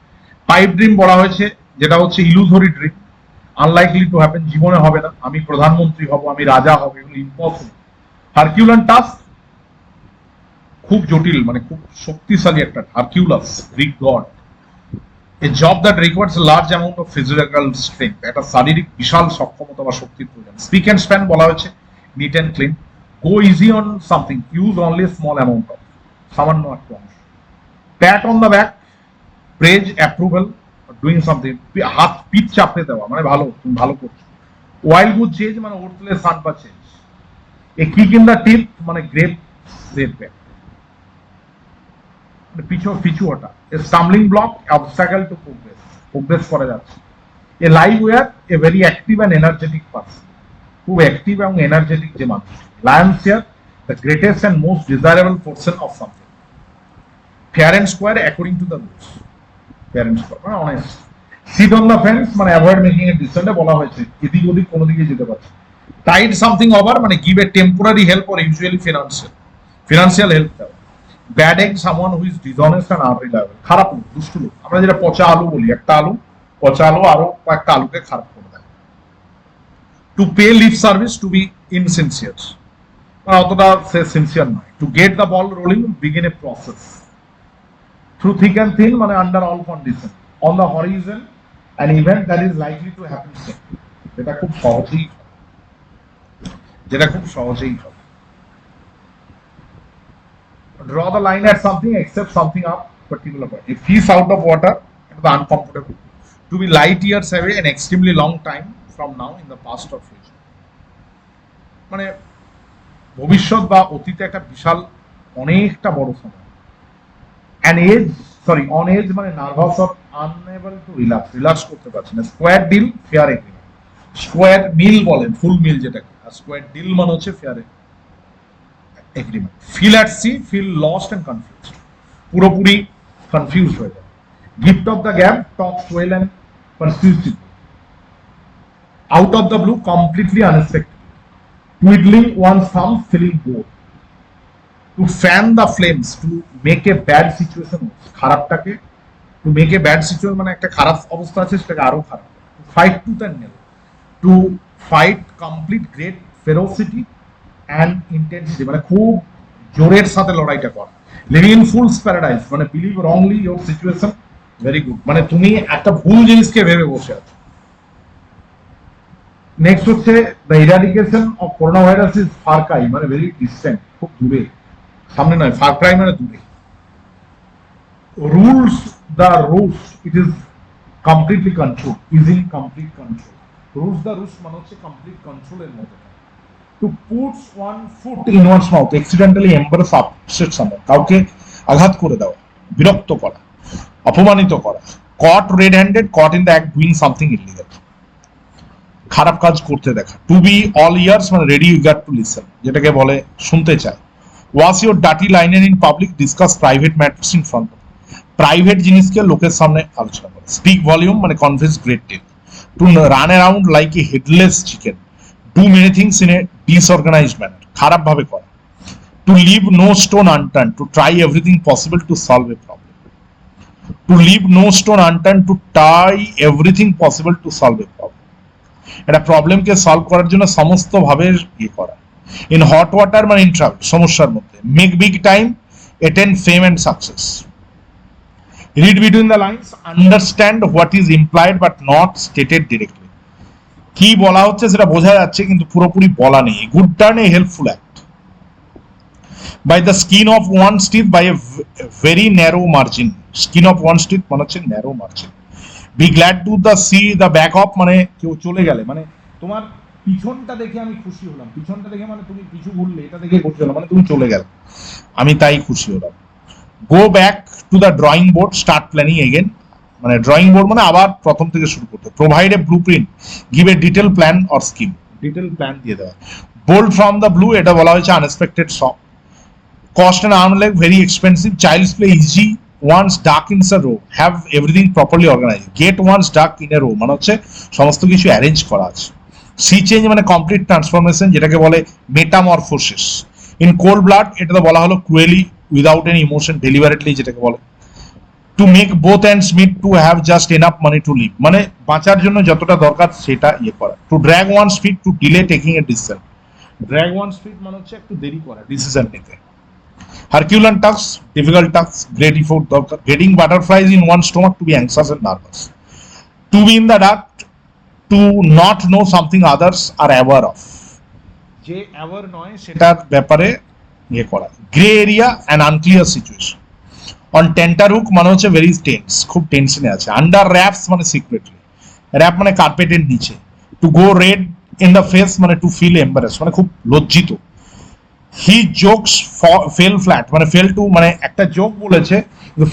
Pipe dream বলা হয়েছে যেটা হচ্ছে ইলুজরি ড্রিম, আনলাইকলি টু হ্যাপেন, জীবনে হবে না। আমি প্রধানমন্ত্রী হব, আমি রাজা হব, এগুলো ইম্পসিবল। হারকিউলান টাস্ক খুব জটিল মানে খুব শক্তিশালী একটা, Hercules Greek god. A job that requires large amount of physical strength, একটা শারীরিক বিশাল সক্ষমতা বা শক্তির প্রয়োজন। স্পিক অ্যান্ড স্প্যান বলা হয়েছে neat and clean. Go easy on something, use only small amount of, সামান্য একটা অংশ। Pat on the back, praise approval doing something, হাত পিঠ চাপড়ে দেওয়া মানে ভালো, তুমি ভালো করছো। ওয়াইল্ড গুড চেঞ্জ মানে ওরতলে সান বা change. A kick in the teeth মানে গ্রেপ গ্রেপ ব্যাক, পিছু ওটা। A stumbling block, obstacle to progress, progress করা যাচ্ছে। A live wire, a very active and energetic person, খুব অ্যাক্টিভ এবং এনার্জেটিক যে মানুষ। Lion's share, the greatest and most desirable portion of something. Fair and square according to the rules, fair and square মানে honest. Sit on the fence মানে avoid making a decision, বলা হয়েছে এদিক ওদিক কোনো দিকে যেতে পারছে। টাইড সামথিং ওভার মানে give a temporary help or usually financial help দেওয়া। Bad egg someone who is dishonest and unreliable, খারাপ লোক, দুষ্টু লোক। আমরা যেটা পচা আলু বলি, একটা আলু পচা আলু আরো কয়েকটা আলুকে খারাপ করে দেয়। To pay lip service, to be insincere মানে অতটা সে সিনসিয়ার নয়। To get the ball rolling, begin a process. Through thick and thin মানে under all condition. On the horizon an event that is likely to happen soon, যেটা খুব সহজেই হবে। Draw the line at something, accept something up particular point. A fish out of water, the uncomfortable. To be light years away, an extremely long time from now in the past or future. মানে ভবিষ্যৎ বা অতীতে একটা বিশাল অনেকটা বড় সময়। An edge sorry on edge মানে nervous or unable to relax করতে পারছে না। Square deal fair agreement, square meal বলেন ফুল মিল যেটাকে, আর স্কোয়ার ডিল মানে হচ্ছে fair agreement. Feel at sea, feel lost and confused, পুরোপুরি কনফিউজ হয়ে যায়। Gift of the gab talks well and persuasive, out of the blue completely unexpected, twiddling one thumb feeling bored, to fan the flames, two make a bad situation, খারাপটাকে to make a bad situation মানে একটা খারাপ অবস্থা আছে সেটাকে আরো খারাপ, fight tooth and nail, to fight complete great ferocity and intensity মানে খুব জোরের সাথে লড়াইটা করা, লিভিং ইন ফুলস প্যারাডাইস মানে believe wrongly your situation very good মানে তুমি একটা ভুল জিনিসকে ভেবে বসে আছো। নেক্সট হচ্ছে the eradication of corona virus is Far Cry মানে ভেরি ডিস্টেন্ট, খুব দূরে, সামনে নয়, ফার ক্রাই মানে দূরে। Rules the rules it is completely control, is in complete control, rules the rules মানে হচ্ছে কমপ্লিট কন্ট্রোলের মধ্যে। To put one foot in one's mouth, accidentally embarrass upset someone, কাউকে আঘাত করে দেওয়া, বিরক্ত করা, অপমানিত করা, caught red handed, caught in the act doing something illegal, খারাপ কাজ করতে দেখা। To be all ears মানে ready eager to listen, যেটাকে বলে শুনতে চায়। Was your dirty liner in public, discuss private matters in front of, private জিনিসকে লোকের সামনে আলোচনা করে। Speak volume মানে confess great deal, to run around like a headless chicken, do many things in a disorganized manner, খারাপ ভাবে করা। To leave no stone unturned, to try everything possible to solve a problem, to leave no stone unturned, to try everything possible to solve a problem, একটা প্রবলেমকে solve করার জন্য সমস্ত ভাবে ইয়ে করা। In hot water মানে in trouble, সমস্যার মধ্যে। Make big time, attain fame and success, read between the lines, understand what is implied but not stated directly, কি বলা হচ্ছে সেটা বোঝা যাচ্ছে কিন্তু পুরোপুরি বলা নেই। Good turn a helpful act, by the skin of one teeth by a very narrow margin, skin of one teeth মানে হচ্ছে narrow margin. Be glad to the see the back of মানে কেউ চলে গেলে মানে তোমার পিছনটা দেখে আমি খুশি হলাম, পিছনটা দেখে মানে তুমি পিছু ঘুরলে এটা দেখে খুশি হলাম মানে তুমি চলে গেলে, আমি তাই খুশি হলাম। Go back to the drawing board, start planning again মানে ড্রয়িং বোর্ড মানে আবার প্রথম থেকে শুরু করতে। Provide a blueprint, give a detail plan or scheme, detail plan দিয়ে দেওয়া। বোল্ড ফ্রম দ্য ব্লু এটা বলা হয়েছে unexpected shock. Cost and arm like very expensive, child's play easy, one's duck in a row, have everything properly organise, get one's duck in a row মানে হচ্ছে সমস্ত কিছু arrange করা আছে। C change মানে কমপ্লিট ট্রান্সফরমেশন যেটাকে বলে metamorphosis. In cold blood এটা তো বলা হলো cruelly without any emotion, deliberately যেটাকে বলে। To make both ends meet, to have just enough money to live মানে বাঁচার জন্য যতটা দরকার সেটা ইয়ে করা। To drag one speed, to delay taking a decision, drag one speed মানে হচ্ছে একটু দেরি করা ডিসিশন নিতে। Herculean task, difficult task, great effort দরকার। Getting butterflies in one stomach, to be anxious and nervous. To be in the dark, to not know something others are aware of, যে aware নয় সেটার ব্যাপারে ইয়ে করা। Grey area and unclear situation. On tenter hook মানে হচ্ছে very tense, খুব টেনশনে আছে। আন্ডার র্যাপস মানে সিক্রেটলি, র্যাপ মানে কার্পেটের নিচে। To go red in the face মানে টু ফিল এম্বারেস মানে খুব লজ্জিত। হি জোকস ফেল ফ্ল্যাট মানে ফেল টু মানে একটা জোক বলেছে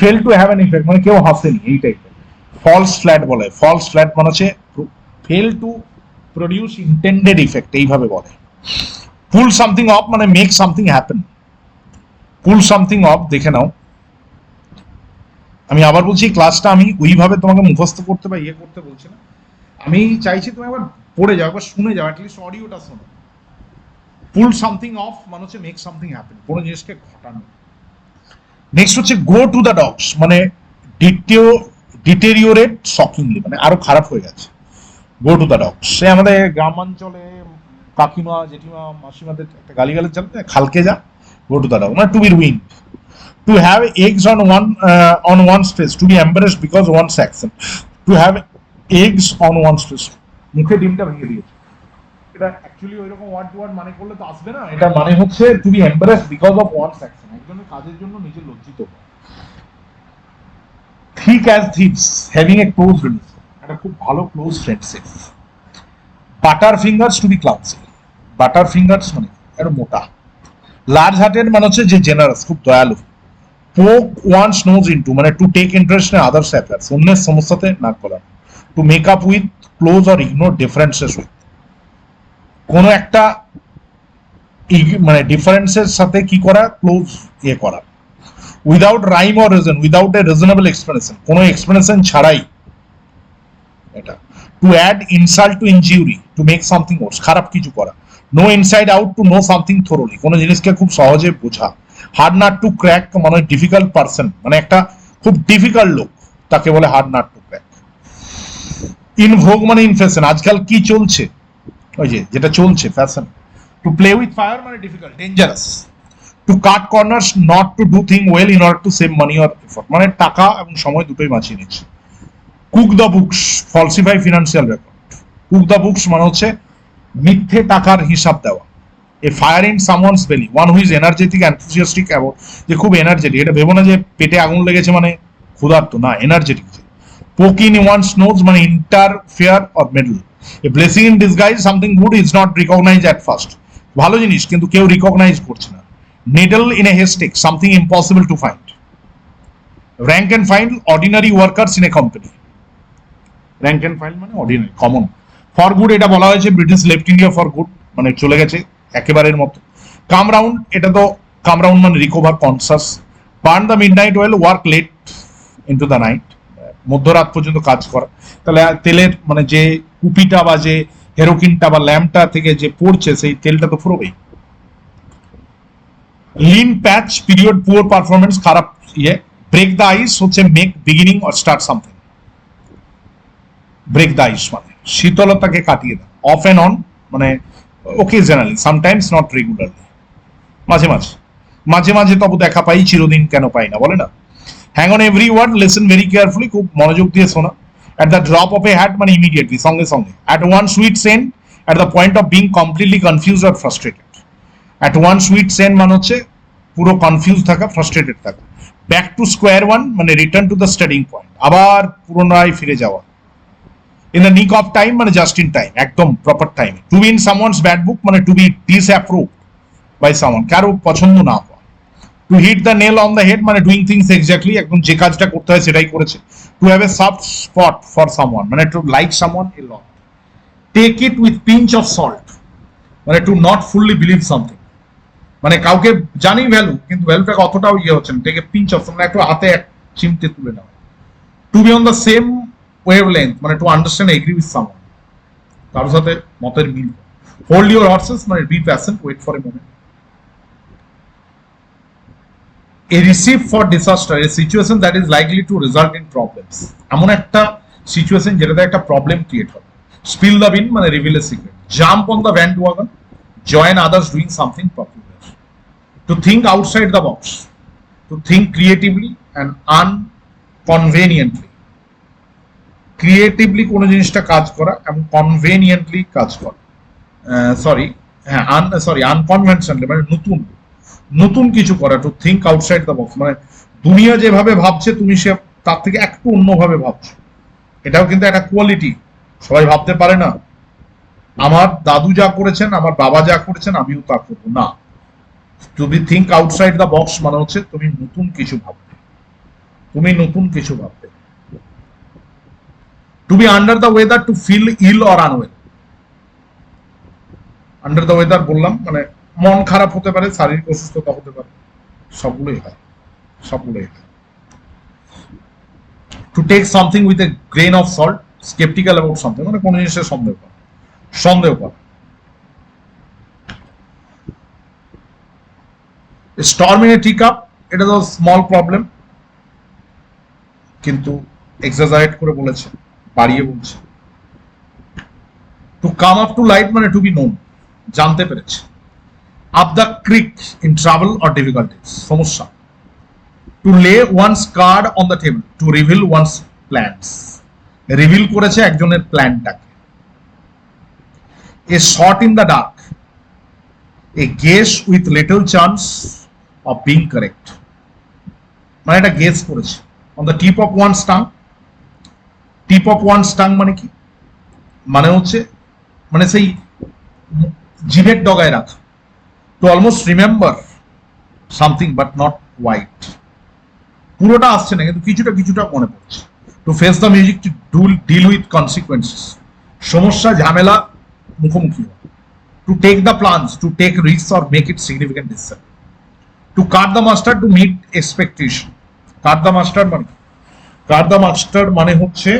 fail to have an effect মানে কেউ হাসেনি এই টাইপের। ফলস ফ্ল্যাট বলে, ফলস ফ্ল্যাট মানে হচ্ছে fail to produce intended effect এইভাবে বলে। পুল সামথিং অফ মানে make something happen, pool something of দেখে নাও। আমি আবার বলছি ক্লাসটা আমি ওইভাবে তোমাকে মুখস্থ করতে বা ইয়ে করতে বলছি না, আমি চাইছি তুমি একবার পড়ে যাও, একবার শুনে যাও, অ্যাটলিস্ট অডিওটা শোনো। পুল সামথিং অফ মানে হচ্ছে মেক সামথিং হ্যাপেন, কোনো জিনিসকে ঘটানো। নেক্সট হচ্ছে গো টু দ্য ডগস মানে ডিটেরিওরেট শকিংলি মানে আরো খারাপ হয়ে গেছে। গো টু দ্য ডগস, সে আমাদের গ্রামাঞ্চলে কাকিমা জেঠিমা মাসিমাদের একটা গালিগালের চালাতে খালকে যা, গো টু দ্য ডগ মানে to be ruined. To have eggs on one's face, to be embarrassed because one's accent, to have eggs on one's face, মুখে ডিমটা ভেঙে দিয়েছে, এটা অ্যাকচুয়ালি ওইরকম ওয়ার্ড টু ওয়ার্ড মানে করলে তো আসবে না, এটা মানে হচ্ছে to be embarrassed because of one's action, একজনের কাজের জন্য নিজে লজ্জিত। Thick as thieves, having a close relation, একটা খুব ভালো close friendship. Butter fingers, to be clumsy, butter fingers মানে একটা মোটা। লার্জ হার্টেড মানে হচ্ছে যে জেনারাস, খুব দয়ালু। পোক ওয়ান্স নোজ ইনটু মানে to take interest in others affairs, অন্যের সমস্যাতে নাক গলানো। To make up with, close or ignore differences with, কোনো একটা মানে ডিফারেন্সের সাথে কি করা, ক্লোজ ইয়ে করা। Without rhyme or reason, without a reasonable explanation, কোনো এক্সপ্লেনেশন ছাড়াই এটা। To add insult to injury, to make something worse, খারাপ কিছু করা। Know inside out, to know something thoroughly, কোনো জিনিসকে খুব সহজে বোঝা। হার্ড নাট টু ক্র্যাক মানে ডিফিকাল্ট পারসন, মানে একটা খুব ডিফিকাল্ট লোক, তাকে বলে hard nut to crack. In vogue মানে ইনফ্যাশন, আজকাল কি চলছে, ওই যে যেটা চলছে fashion. Two play with fire মানে difficult, dangerous. Two cut corners, not to do thing well in order to save money or effort, মানে টাকা এবং সময় দুটোই বাঁচিয়ে নিচ্ছে। Cook the books, falsify financial record. Cook the books মানে হচ্ছে মিথ্যে টাকার হিসাব দেওয়া। এ ফায়ার ইন সামওয়ানস বেলি, one who is energetic enthusiastic about, যে খুব এনার্জেটিক, এটা ভেবো না যে পেটে আগুন লেগেছে মানে ক্ষুধার্ত, না, energetic. Poke in one's nose মানে interfere or meddle. A blessing in disguise, something good is not recognise at first, ভালো জিনিস কিন্তু কেউ রিকগনাইজ করছে না। Needle in a haystack, something impossible to find. Rank and file, ordinary workers in a company. Rank and file মানে ordinary, common. For good, এটা বলা হয়েছে British left India for good, মানে চলে গেছে একেবারের মতো। কাম রাউন্ড, এটা তো কাম রাউন্ড মানে recover conscious. Burn the mid night well, work late into the night, মধ্যরাত পর্যন্ত কাজ করা। তাহলে তেলের মানে যে কুপিটা বা যে হেরোকিনটা বা ল্যাম্পটা থেকে যে পড়ছে সেই তেলটা তো ফুরবেই। Lean patch, period poor performance, খারাপ ইয়ে। ব্রেক দ্য আইস হচ্ছে make beginning or start something. Break the ice মানে শীতলতাকে কাটিয়ে দেয়। অফ অ্যান্ড অন মানে ওকেজনালি, সামটাইমস নট রেগুলারলি, মাঝে মাঝে, মাঝে মাঝে তবু দেখা পাই, চিরদিন কেন পাই না, বলে না। Hang on every word, listen very carefully, খুব মনোযোগ দিয়ে শোনা। At the drop of a hat মানে ইমিডিয়েটলি, সঙ্গে সঙ্গে। অ্যাট ওয়ান সুইট end, at the point of being completely confuse আর ফ্রাস্ট্রেটেড। অ্যাট ওয়ান সুইট সেন্ট মানে হচ্ছে পুরো কনফিউজ থাকা, ফ্রাস্ট্রেটেড থাকা। ব্যাক টু স্কোয়ার ওয়ান মানে return to the starting point, আবার পুনরায় ফিরে যাওয়া। In the nick of time মানে জাস্ট ইন টাইম, একদম প্রপার টাইমে। To be in someone's bad book মানে to be disapproved by someone, কারো পছন্দ না হওয়া। To hit the nail on the head মানে ডুইং থিংস এক্স্যাক্টলি, একদম যে কাজটা করতে হয় সেটাই করেছে। To have a soft spot for someone মানে to like someone a lot. Take it with pinch of salt মানে to not fully believe something, মানে কাউকে জানি ভ্যালু কিন্তু ভ্যালুটাকে অতটাও ইয়ে হচ্ছে না। টেক এ পিঞ্চ অফ, মানে একটু হাতে এক চিমটে তুলে নেওয়া। To be on the same wavelength মানে to understand agree with someone, কারোর সাথে মতের মিল। হোল্ড ইউর হর্সেস মানে be patient, wait for a moment. A receipt for disaster, a situation that is likely to result in problems, এমন একটা situation যেটাতে একটা প্রবলেম ক্রিয়েট হবে। স্পিল দ্য বিন মানে reveal a secret. Jump on the bandwagon, join others doing something popular. To think outside the box, to think creatively and inconveniently. Creatively কোনো জিনিসটা কাজ করা এবং কনভেনিয়েন্টলি কাজ করা, আনকনভেনশনালি মানে নতুন নতুন কিছু করা। Two think outside the box মানে দুনিয়া যেভাবে ভাবছে তুমি সে তার থেকে একটু অন্যভাবে ভাবছো, এটাও কিন্তু একটা কোয়ালিটি। সবাই ভাবতে পারে না আমার দাদু যা করেছেন, আমার বাবা যা করেছেন, আমিও তা করবো না। To be think outside the box মানে হচ্ছে তুমি নতুন কিছু ভাববে, তুমি নতুন কিছু ভাববে। To be under the weather, to feel ill or unwell. Under the weather বললাম মানে মন খারাপ হতে পারে, শারীরিক অসুস্থতা হতে পারে, সবগুলোই হয়, সবগুলোই হয়। To take something with a grain of salt, sceptical about something মানে কোন জিনিসের সন্দেহ করা, সন্দেহ করা। Storm in a tea cup, এটা তো স্মল প্রবলেম কিন্তু এক্সাজারেট করে বলেছে, বাড়িয়ে বলছে। To come up to light মানে টু বি নোন, জানতে পেরেছে। Up the creek, in trouble or difficulties, সমস্যা। To lay one's card on the table, to reveal one's plans, reveal করেছে একজনের প্ল্যানটাকে। A shot in the dark, a guess with little chance of being correct, মানে এটা guess করেছে। On the tip of one tongue, tip of one tongue মানে কি, মানে হচ্ছে মানে সেই জিভের ডগায় রাখা। To almost remember something but not white, পুরোটা আসছে না কিন্তু কিছুটা কিছুটা মনে পড়ছে। To face the music, to deal with consequences, সমস্যা ঝামেলা মুখোমুখি। To take the plunge, to take risk or make it significant decision. To cut the mustard, to meet expectation. Cut the mustard মানে, কাট দ্য মাস্টার মানে হচ্ছে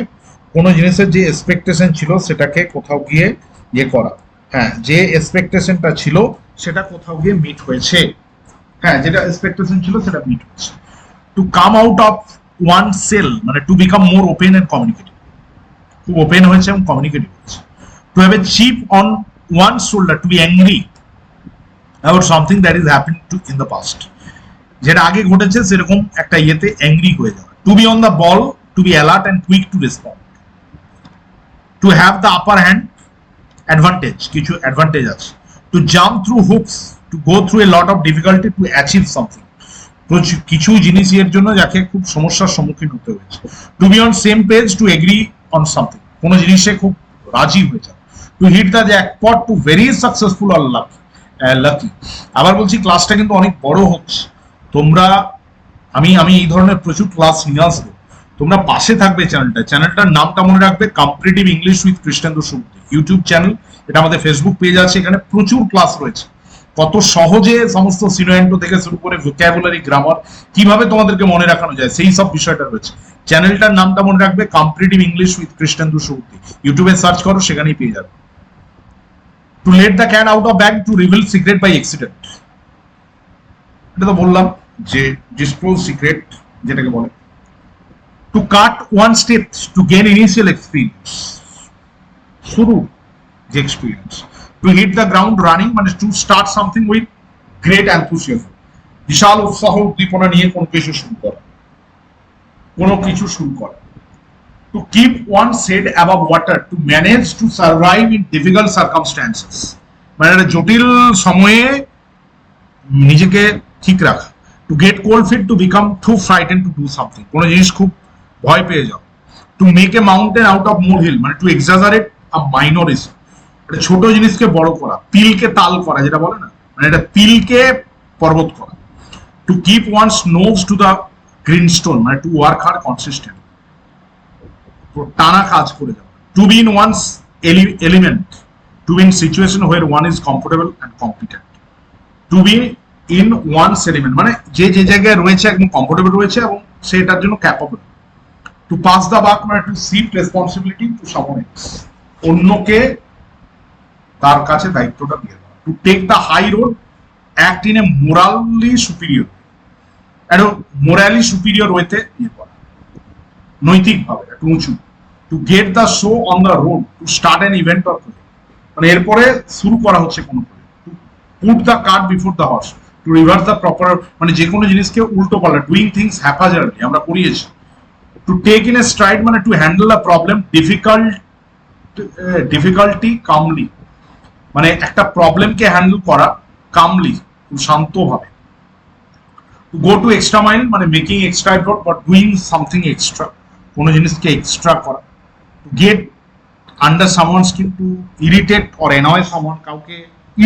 কোনো জিনিসের যে expectation ছিল সেটাকে কোথাও গিয়ে ইয়ে করা। হ্যাঁ, যে এক্সপেকটেশনটা ছিল সেটা কোথাও গিয়ে মিট হয়েছে। হ্যাঁ, যেটা এক্সপেকটেশন ছিল সেটা মিট হয়েছে। To come out of one shell মানে to become more open and communicative, খুব ওপেন হয়েছে এবং কমিউনিকেটিভ হয়েছে। To have a chip on one shoulder, to be angry about something that is happen to in the past, যেটা আগে ঘটেছে সেরকম একটা ইয়েতে অ্যাংরি হয়ে যাওয়া। To be on the ball, to be alert and quick to respond. To have the upper hand, advantage, কিছু advantage আছে। To jump through hoops, to go through a lot of difficulty to achieve something, কিছু জিনিসের জন্য যাকে খুব সমস্যার সম্মুখীন হতে হয়েছে। To be on same page, to agree on something, কোনো জিনিসে খুব রাজি হয়ে যাবে। To hit the jackpot, to very successful or lucky. Lucky. আবার বলছি ক্লাসটা কিন্তু অনেক বড় হচ্ছে, তোমরা আমি আমি এই ধরনের প্রচুর ক্লাস নিয়ে আসবো, তোমরা পাশে থাকবে। চ্যানেলটার নামটা মনে রাখবে, competitive English with Krishnendu Subuddhi YouTube channel. এটা আমাদের ফেসবুক পেজ আছে, এখানে প্রচুর ক্লাস রয়েছে। কত সহজে সমস্ত সিনোয়েন্টো থেকে শুরু করে ভোক্যাবুলারি, গ্রামার কিভাবে তোমাদেরকে মনে রাখানো যায় সেই সব বিষয়টা রয়েছে। চ্যানেলটার নামটা মনে রাখবে, competitive English with Krishnendu Subuddhi. ইউটিউবে সার্চ করো, সেখানেই পেয়ে যাবে। To let the cat out of bag, to reveal secret by accident, এটা তো বললাম যে ডিসক্লোজ সিক্রেট যেটাকে বলে। To cut one step, to gain initial experience, শুরু যে experience. To hit the ground running মানে to start something with great enthusiasm, বিশাল উৎসাহ উদ্দীপনা নিয়ে কোনো কিছু শুরু করা, কোনো কিছু শুরু করা। To keep one head above water, to manage to survive in difficult circumstances, মানে একটা জটিল সময়ে নিজেকে ঠিক রাখা। To get cold feet, to become too frighten to do something, কোনো জিনিস খুব ভয় পেয়ে যাও। To make a mountain out of mole hill মানে to exaggerate a minor issue, একটা ছোট জিনিসকে বড় করা, তিলকে তাল করা যেটা বলে না, মানে এটা তিলকে পর্বত করা। To keep one's nose to the grindstone মানে টু ওয়ার্ক হার্ড কনসিস্টেন্ট, টানা কাজ করে যাওয়া। To be in one's element, to be in situation where one is comfortable and competent. To be in one's element মানে যে যে জায়গায় রয়েছে একদম কমফোর্টেবল রয়েছে এবং সেটার জন্য capable. Two pass the buck মানে to shift responsibility to someone else, অন্যকে তার কাছে দায়িত্বটা দিয়ে দেওয়া। To take the high road, act in a morally superior, একটা মোরালি সুপিরিয়র ওয়েতে ইয়ে করা, নৈতিকভাবে একটু উঁচু। To get the show on the road, to start an event or project, মানে এরপরে শুরু করা হচ্ছে কোনো project. To put the cart before the horse, to reverse the proper মানে যে কোনো জিনিসকে উল্টো পাল্টা, ডুইং থিংস হ্যাপাজার্ডলি আমরা করিয়েছি। To take in a stride মানে to handle a problem difficulty calmly, মানে একটা প্রবলেমকে হ্যান্ডেল করা কামলি, শান্তভাবে। To go to extra mile মানে making extra effort but doing something extra, কোনো জিনিসকে এক্সট্রা করা। To get under someone skin, to irritate or annoy someone, কাউকে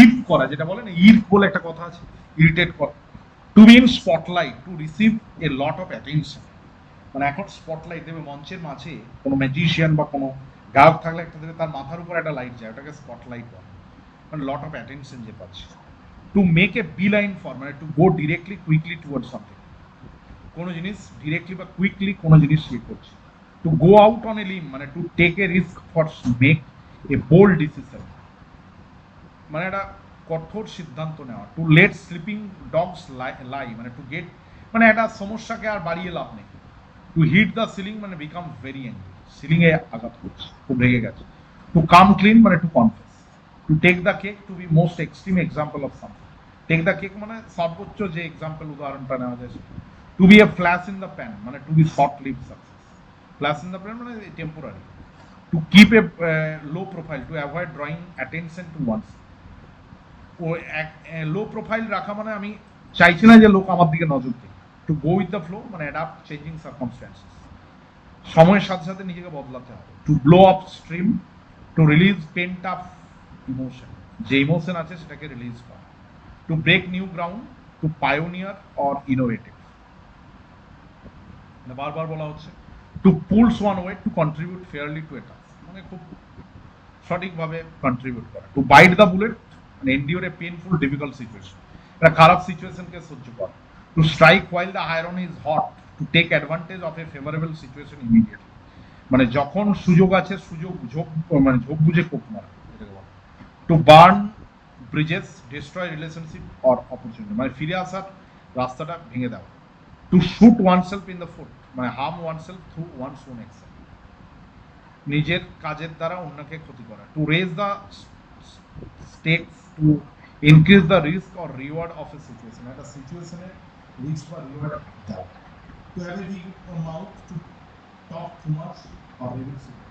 ইট করা যেটা বলে না, ইট বলে একটা কথা আছে, ইরিটেট করা। To be in spotlight, to receive a lot of attention, মানে এখন স্পটলাইট দেবে মঞ্চের মাঝে কোনো ম্যাজিশিয়ান বা কোনো গায়ক থাকলে একটা দেবে তার মাথার উপর একটা লাইট যায়, ওটাকে স্পটলাইট বলে, মানে লট অফ অ্যাটেনশন যে পাচ্ছে। To make a beeline for মানে to go directly quickly toward something, কোনো জিনিস ডিরেক্টলি বা কুইকলি কোনো জিনিস ইয়ে করছে। To go out on a limb মানে to take a risk for make a bold decision, মানে একটা কঠোর সিদ্ধান্ত নেওয়া। To let sleeping dogs lie মানে টু গেট মানে একটা সমস্যাকে আর বাড়িয়ে লাভ নেই। টু হিট দ্য সিলিং মানে বিকাম ভেরি অ্যাংরি, সিলিং এ আঘাত করছে, খুব রেগে গেছে। টু কাম ক্লিন মানে to confess. To take the cake, to be most extreme example of something, take the cake মানে সর্বোচ্চ যে এক্সাম্পল উদাহরণটা নেওয়া যায়। To be a flash in the pan মানে to be short live success, flash in the pan মানে temporary. To keep a low profile, two avoid drawing attention to one's, ও low profile রাখা মানে আমি চাইছি না যে লোক আমার দিকে নজর দিক। To go with the flow মানে অ্যাডাপ্ট চেঞ্জিং সার্কামস্ট্যান্সেস, সময়ের সাথে সাথে নিজেকে বদলাতে হবে। To blow up stream, to release pent up emotion, যে ইমোশন আছে সেটাকে রিলিজ করা। To break new ground, to pioneer or innovative, বারবার বলা হচ্ছে। To pulls one way, to contribute fairly to a task, মানে খুব সঠিকভাবে কন্ট্রিবিউট করা। টু বাইট দ্য বুলেট মানে endure a painful difficult situation, একটা খারাপ সিচুয়েশনকে সহ্য করা। To strike while the iron is hot, to take advantage of a favourable situation immediately, মানে যখন সুযোগ আছে সুযোগ ঝোঁক মানে ঝোঁক বুঝে কোপ মারা, এটাকে বলে। To burn bridges, destroy relationship or opportunity, মানে ফিরে আসার রাস্তাটা ভেঙে দেওয়া। To shoot oneself in the foot, মানে harm oneself through one's own action, নিজের কাজের দ্বারা অন্যকে ক্ষতি করা। To raise the stakes, to increase the risk or reward of a situation, একটা সিচুয়েশনের রিস্ক বা রিওয়ার্ড দেওয়া। To have a big mouth, to talk too much or reveal secret,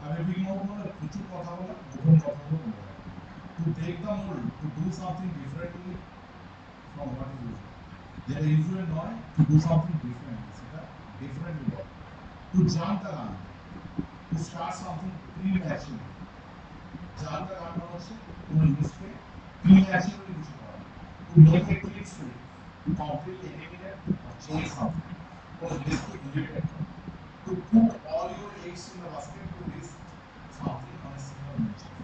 have a big mouth মানে প্রচুর কথা বলা, গোপন কথাগুলো বলে দেওয়া। To break the mould, to do something differently from what is usual, যেটা ইউজুয়াল নয়, টু ডু সামথিং ডিফারেন্টলি, সেটা ডিফারেন্টলি করা। To jump the gun, to start something prematurely, jump the gun মানে হচ্ছে কোনো জিনিসকে prematurely কিছু করা। To make a clean sweep, to completely eliminate or change something, কোনো জিনিসকে eliminate করা। To put all your eggs in the basket, to risk something on a single nature,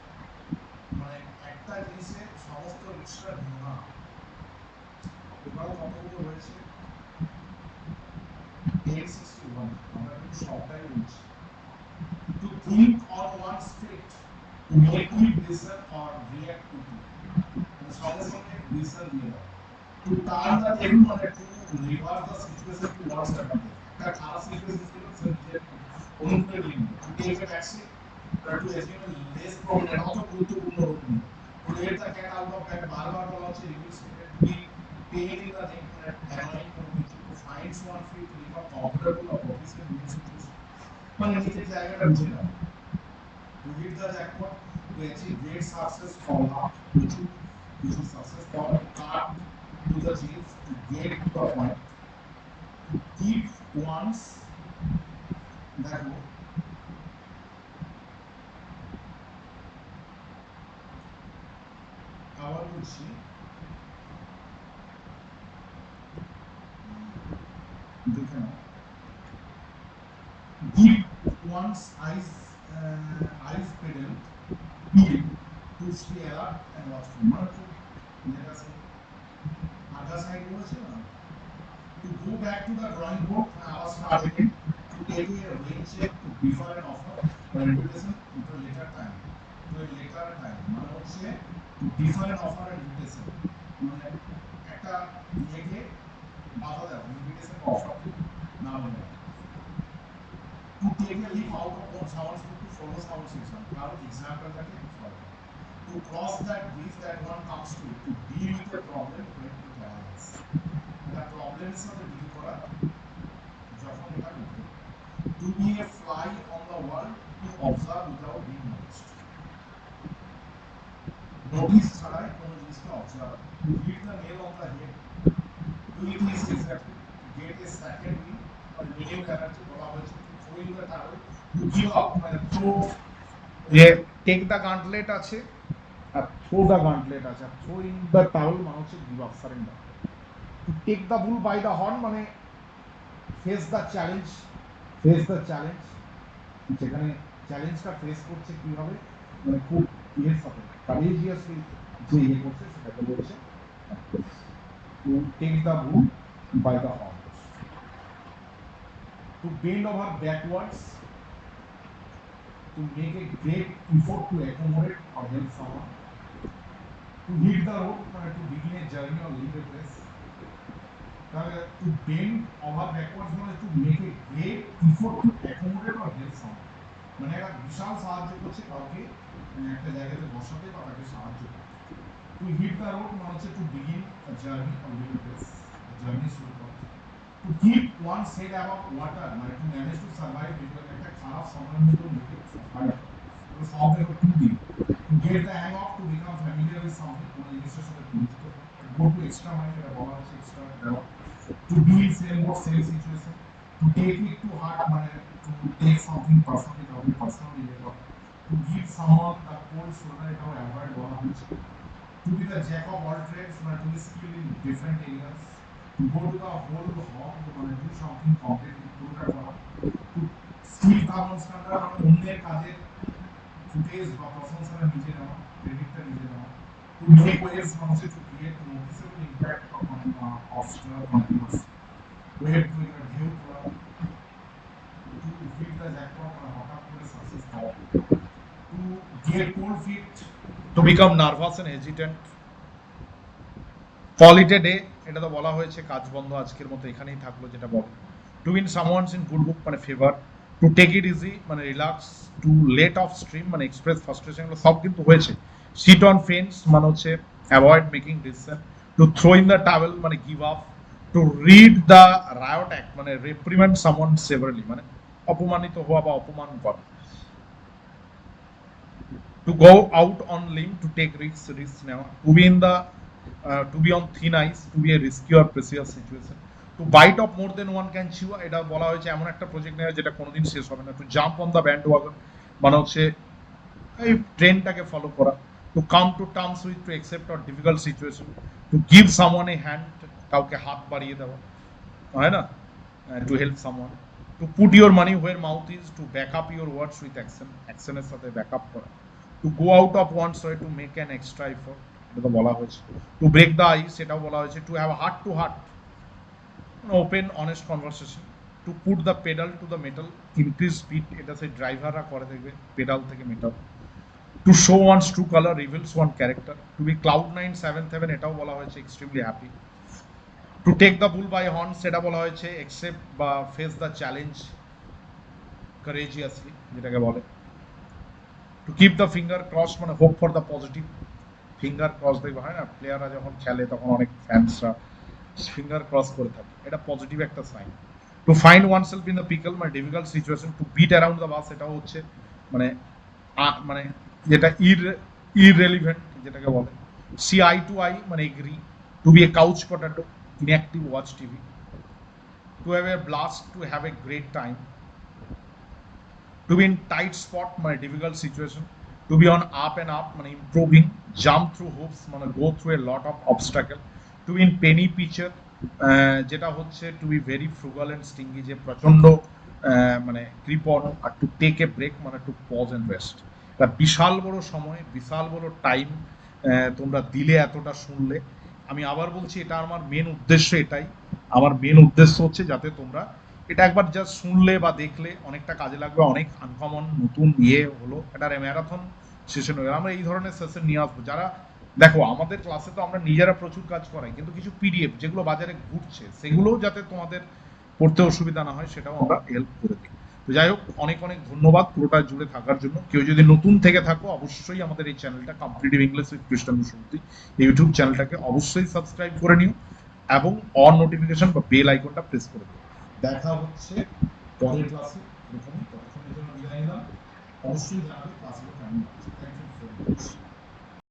মানে একটা জিনিসে সমস্ত রিস্কটা নিও না। টোটাল কতগুলো হয়েছে? 1061, আমরা কিন্তু সবটাই বলছি। To think on one's feet, to make quick decision or react quickly, মানে সঙ্গে সঙ্গে ডিসিশন নিয়ে নেওয়া। To turn the table, মানে to reverse the situation to one's advantage, একটা খারাপ সিচুয়েশন ছিল সে নিজের অনুকূলে নিয়ে নিল। To take a backseat, to assume a less prominent অথবা গুরুত্বপূর্ণ রোল নিল। To let the cat out of bag, বারবার বলা হচ্ছে reveal secret. To be pain in the neck, মানে annoying কোনো কিছু। To find one free, to become comfortable or proficient in situation, মানে নিজের জায়গাটা বুঝে নেওয়া। To hit the jackpot, to achieve great success from luck, প্রচুর কিছু সাকসেস পাওয়া। To cut to the chase, to get to the point, to keep one's, দেখো আবার বলছি, দেখে নাও। Keep one's eyes pedal, peeled, to stay alert and watchful, মানে খুব যেটা আগা সাইড বলেছে না। To go back to the drawing board, আবার start again. To take a rain check, to defer an offer or invitation to a later time, to a later time, মানে হচ্ছে to defer an offer and invitation, মানে একটা ইয়েকে বাধা দেওয়া, invitation বা অফারকে না বলে। To take a leaf out of someone's book, to follow someone's example, কারণ এক্সাম্পলটাকে ফলো করা। To cross that bridge that one comes to deal with a problem when it arises, একটা প্রবলেমের সাথে ডিল করা যখন এটা ঘটে। To be a fly on the wall, to observe without being noticed, notice ছাড়াই কোনো জিনিসকে observe. To hit the nail on the head, to it is exactly, to get a second win, মানে renewed energy বলা হয়েছে। To throw in the towel, to give up, মানে throw, যে take the gauntlet আছে আর throw the gauntlet আছে, আর throw in the towel মানে হচ্ছে give up, surrender. To take the bull by the horn, মানে face the challenge, face the challenge, যেখানে চ্যালেঞ্জটা ফেস করছে কিভাবে, মানে খুব ইয়ের সাথে কারেজিয়াসলি যে ইয়ে করছে সেটাকে বলছে to take the bull by the horn. To bend over backwards, to make a great effort to accommodate or help someone. To hit the road, to begin a journey or leave a place. To bend over backwards, to make a great effort to accommodate or help someone. মানে একটা বিশাল সাহায্য করছে কাউকে একটা জায়গাতে বসাতে বা তাকে সাহায্য করতে। To hit the road মানে হচ্ছে to begin a journey or leave a place, journey শুরু করা। To keep one's head above water, মানে to manage to survive একটা খারাপ সময়ের মধ্যে নিজেকে সার্ভাইভ করা। সব দেখো টু দিয়ে। To get the hang of, to become familiar with something, কোনো জিনিসের সাথে পরিচিত। Go to extra mile, এটা বলা হচ্ছে এক্সট্রা দেওয়া। To be in same boat, same situation. To take it to heart, মানে to take something personally, কাউকে personally ইয়ে করা। To give someone a cold shoulder, এটাও অ্যাভয়েড বলা হচ্ছে। To be the jack of all trades, মানে to be skilled in different areas. To go to the whole hog, মানে do something completely, পুরোটা করা। To steal someone's thunder, মানে অন্যের কাজের ফুটেজ বা প্রশংসাটা নিজে নেওয়া, ক্রেডিটটা নিজে নেওয়া। To make waves, মানে হচ্ছে to create noticeable impact wave to এখানে ভিউ তোলা, টু ফিট দ্য জ্যাকপট মানে হঠাৎ করে সাকসেস পাওয়া, to get cold feet, to become nervous and hesitant, call it a day, এটা তো বলা হয়েছে, কাজ বন্ধ আজকের মতো এখানেই থাকলো যেটা বলে, to win someone's in good book মানে favour, to take it easy মানে relax, to let off steam মানে এক্সপ্রেস ফ্রাস্ট্রেশন, এগুলো সব কিন্তু হয়েছে, সিট অন ফেন্স মানে হচ্ছে avoid making decision, to throw in the towel মানে give up, to read the riot act মানে রিপ্রিমেন্ড সামওয়ান সেভারলি মানে অপমানিত হওয়া বা অপমান করা, to go out on limb, to take risks now, to be in the to be on thin ice, to be a risky or precious situation, to bite off more than one can chew, এটা বলা হয়েছে এমন একটা project নেওয়া যেটা কোনোদিন শেষ হবে না, to jump on the bandwagon মানে হচ্ছে এই ট্রেনটাকে ফলো করা, to come to terms with, to accept or difficult situation, to give someone a hand কাউকে হাত বাড়িয়ে দেওয়া হয় না, to help someone, to put your money where mouth is, to back up your words with action, অ্যাকশনের সাথে back up করা, to go out of one's way, to make an extra effort, এটা তো বলা হয়েছে, to break the ice সেটাও বলা হয়েছে, to have a heart to heart open honest conversation, to put the pedal to the metal, increase speed, এটা সেই ড্রাইভাররা করে দেখবে পেডাল থেকে metal, to show one's true color reveals one character, to be cloud9 7th heaven এটাও বলা হয়েছে, extremely happy, to take the bull by horn সেটা বলা হয়েছে, accept বা face the challenge courageously যেটাকে বলে, to keep the finger crossed মানে hope for the positive, finger cross দেখবে হয় না প্লেয়াররা যখন খেলে তখন অনেক ফ্যান্সরা ফিঙ্গার ক্রস করে থাকে, এটা পজিটিভ একটা sign, to find oneself in the pickle মানে difficult situation, to beat around the bush এটাও হচ্ছে মানে মানে যেটা ইররেলিভেন্ট যেটাকে বলে, সি আই টু আই মানে agree, to be a couch potato inactive watch TV, to have a blast to have a great time, to be in tight spot মানে difficult situation, to be on up and up মানে improving, jump through hoops মানে go through a lot of obstacle, to be in penny pitcher যেটা হচ্ছে to be very frugal and stingy যে প্রচন্ড মানে কৃপণ, আর to take a break মানে to pause and rest, এটা বিশাল বড় সময় বিশাল বড় টাইম তোমরা দিলে এতটা শুনলে, আমি আবার বলছি এটা আমার মেন উদ্দেশ্য এটাই, আমার মেন উদ্দেশ্য হচ্ছে যাতে তোমরা এটা একবার জাস্ট শুনলে বা দেখলে অনেকটা কাজে লাগবে, অনেক আনকমন নতুন হলো, এটা ম্যারাথন সেশন হয়ে আমরা এই ধরনের সেশন নিয়ে আসবো, যারা দেখো আমাদের ক্লাসে তো আমরা নিজেরা প্রচুর কাজ করাই, কিন্তু কিছু পিডিএফ যেগুলো বাজারে ঘুরছে সেগুলোও যাতে তোমাদের পড়তে অসুবিধা না হয় সেটাও আমরা হেল্প করে দিই। তো যাই হোক অনেক অনেক ধন্যবাদ পুরোটা জুড়ে থাকার জন্য, কেউ যদি নতুন থেকে থাকো অবশ্যই আমাদের এই চ্যানেলটা competitive English with Krishnendu Subuddhi YouTube চ্যানেলটাকে অবশ্যই সাবস্ক্রাইব করে নিও এবং অন নোটিফিকেশন বা বেল আইকনটা প্রেস করে দিও। দেখা হচ্ছে পরের ক্লাসে, এরকমই ততক্ষণের জন্য বিদায় নিলাম, অবশ্যই জানাবে ক্লাসগুলো কেমন লাগছে। Thank you so much.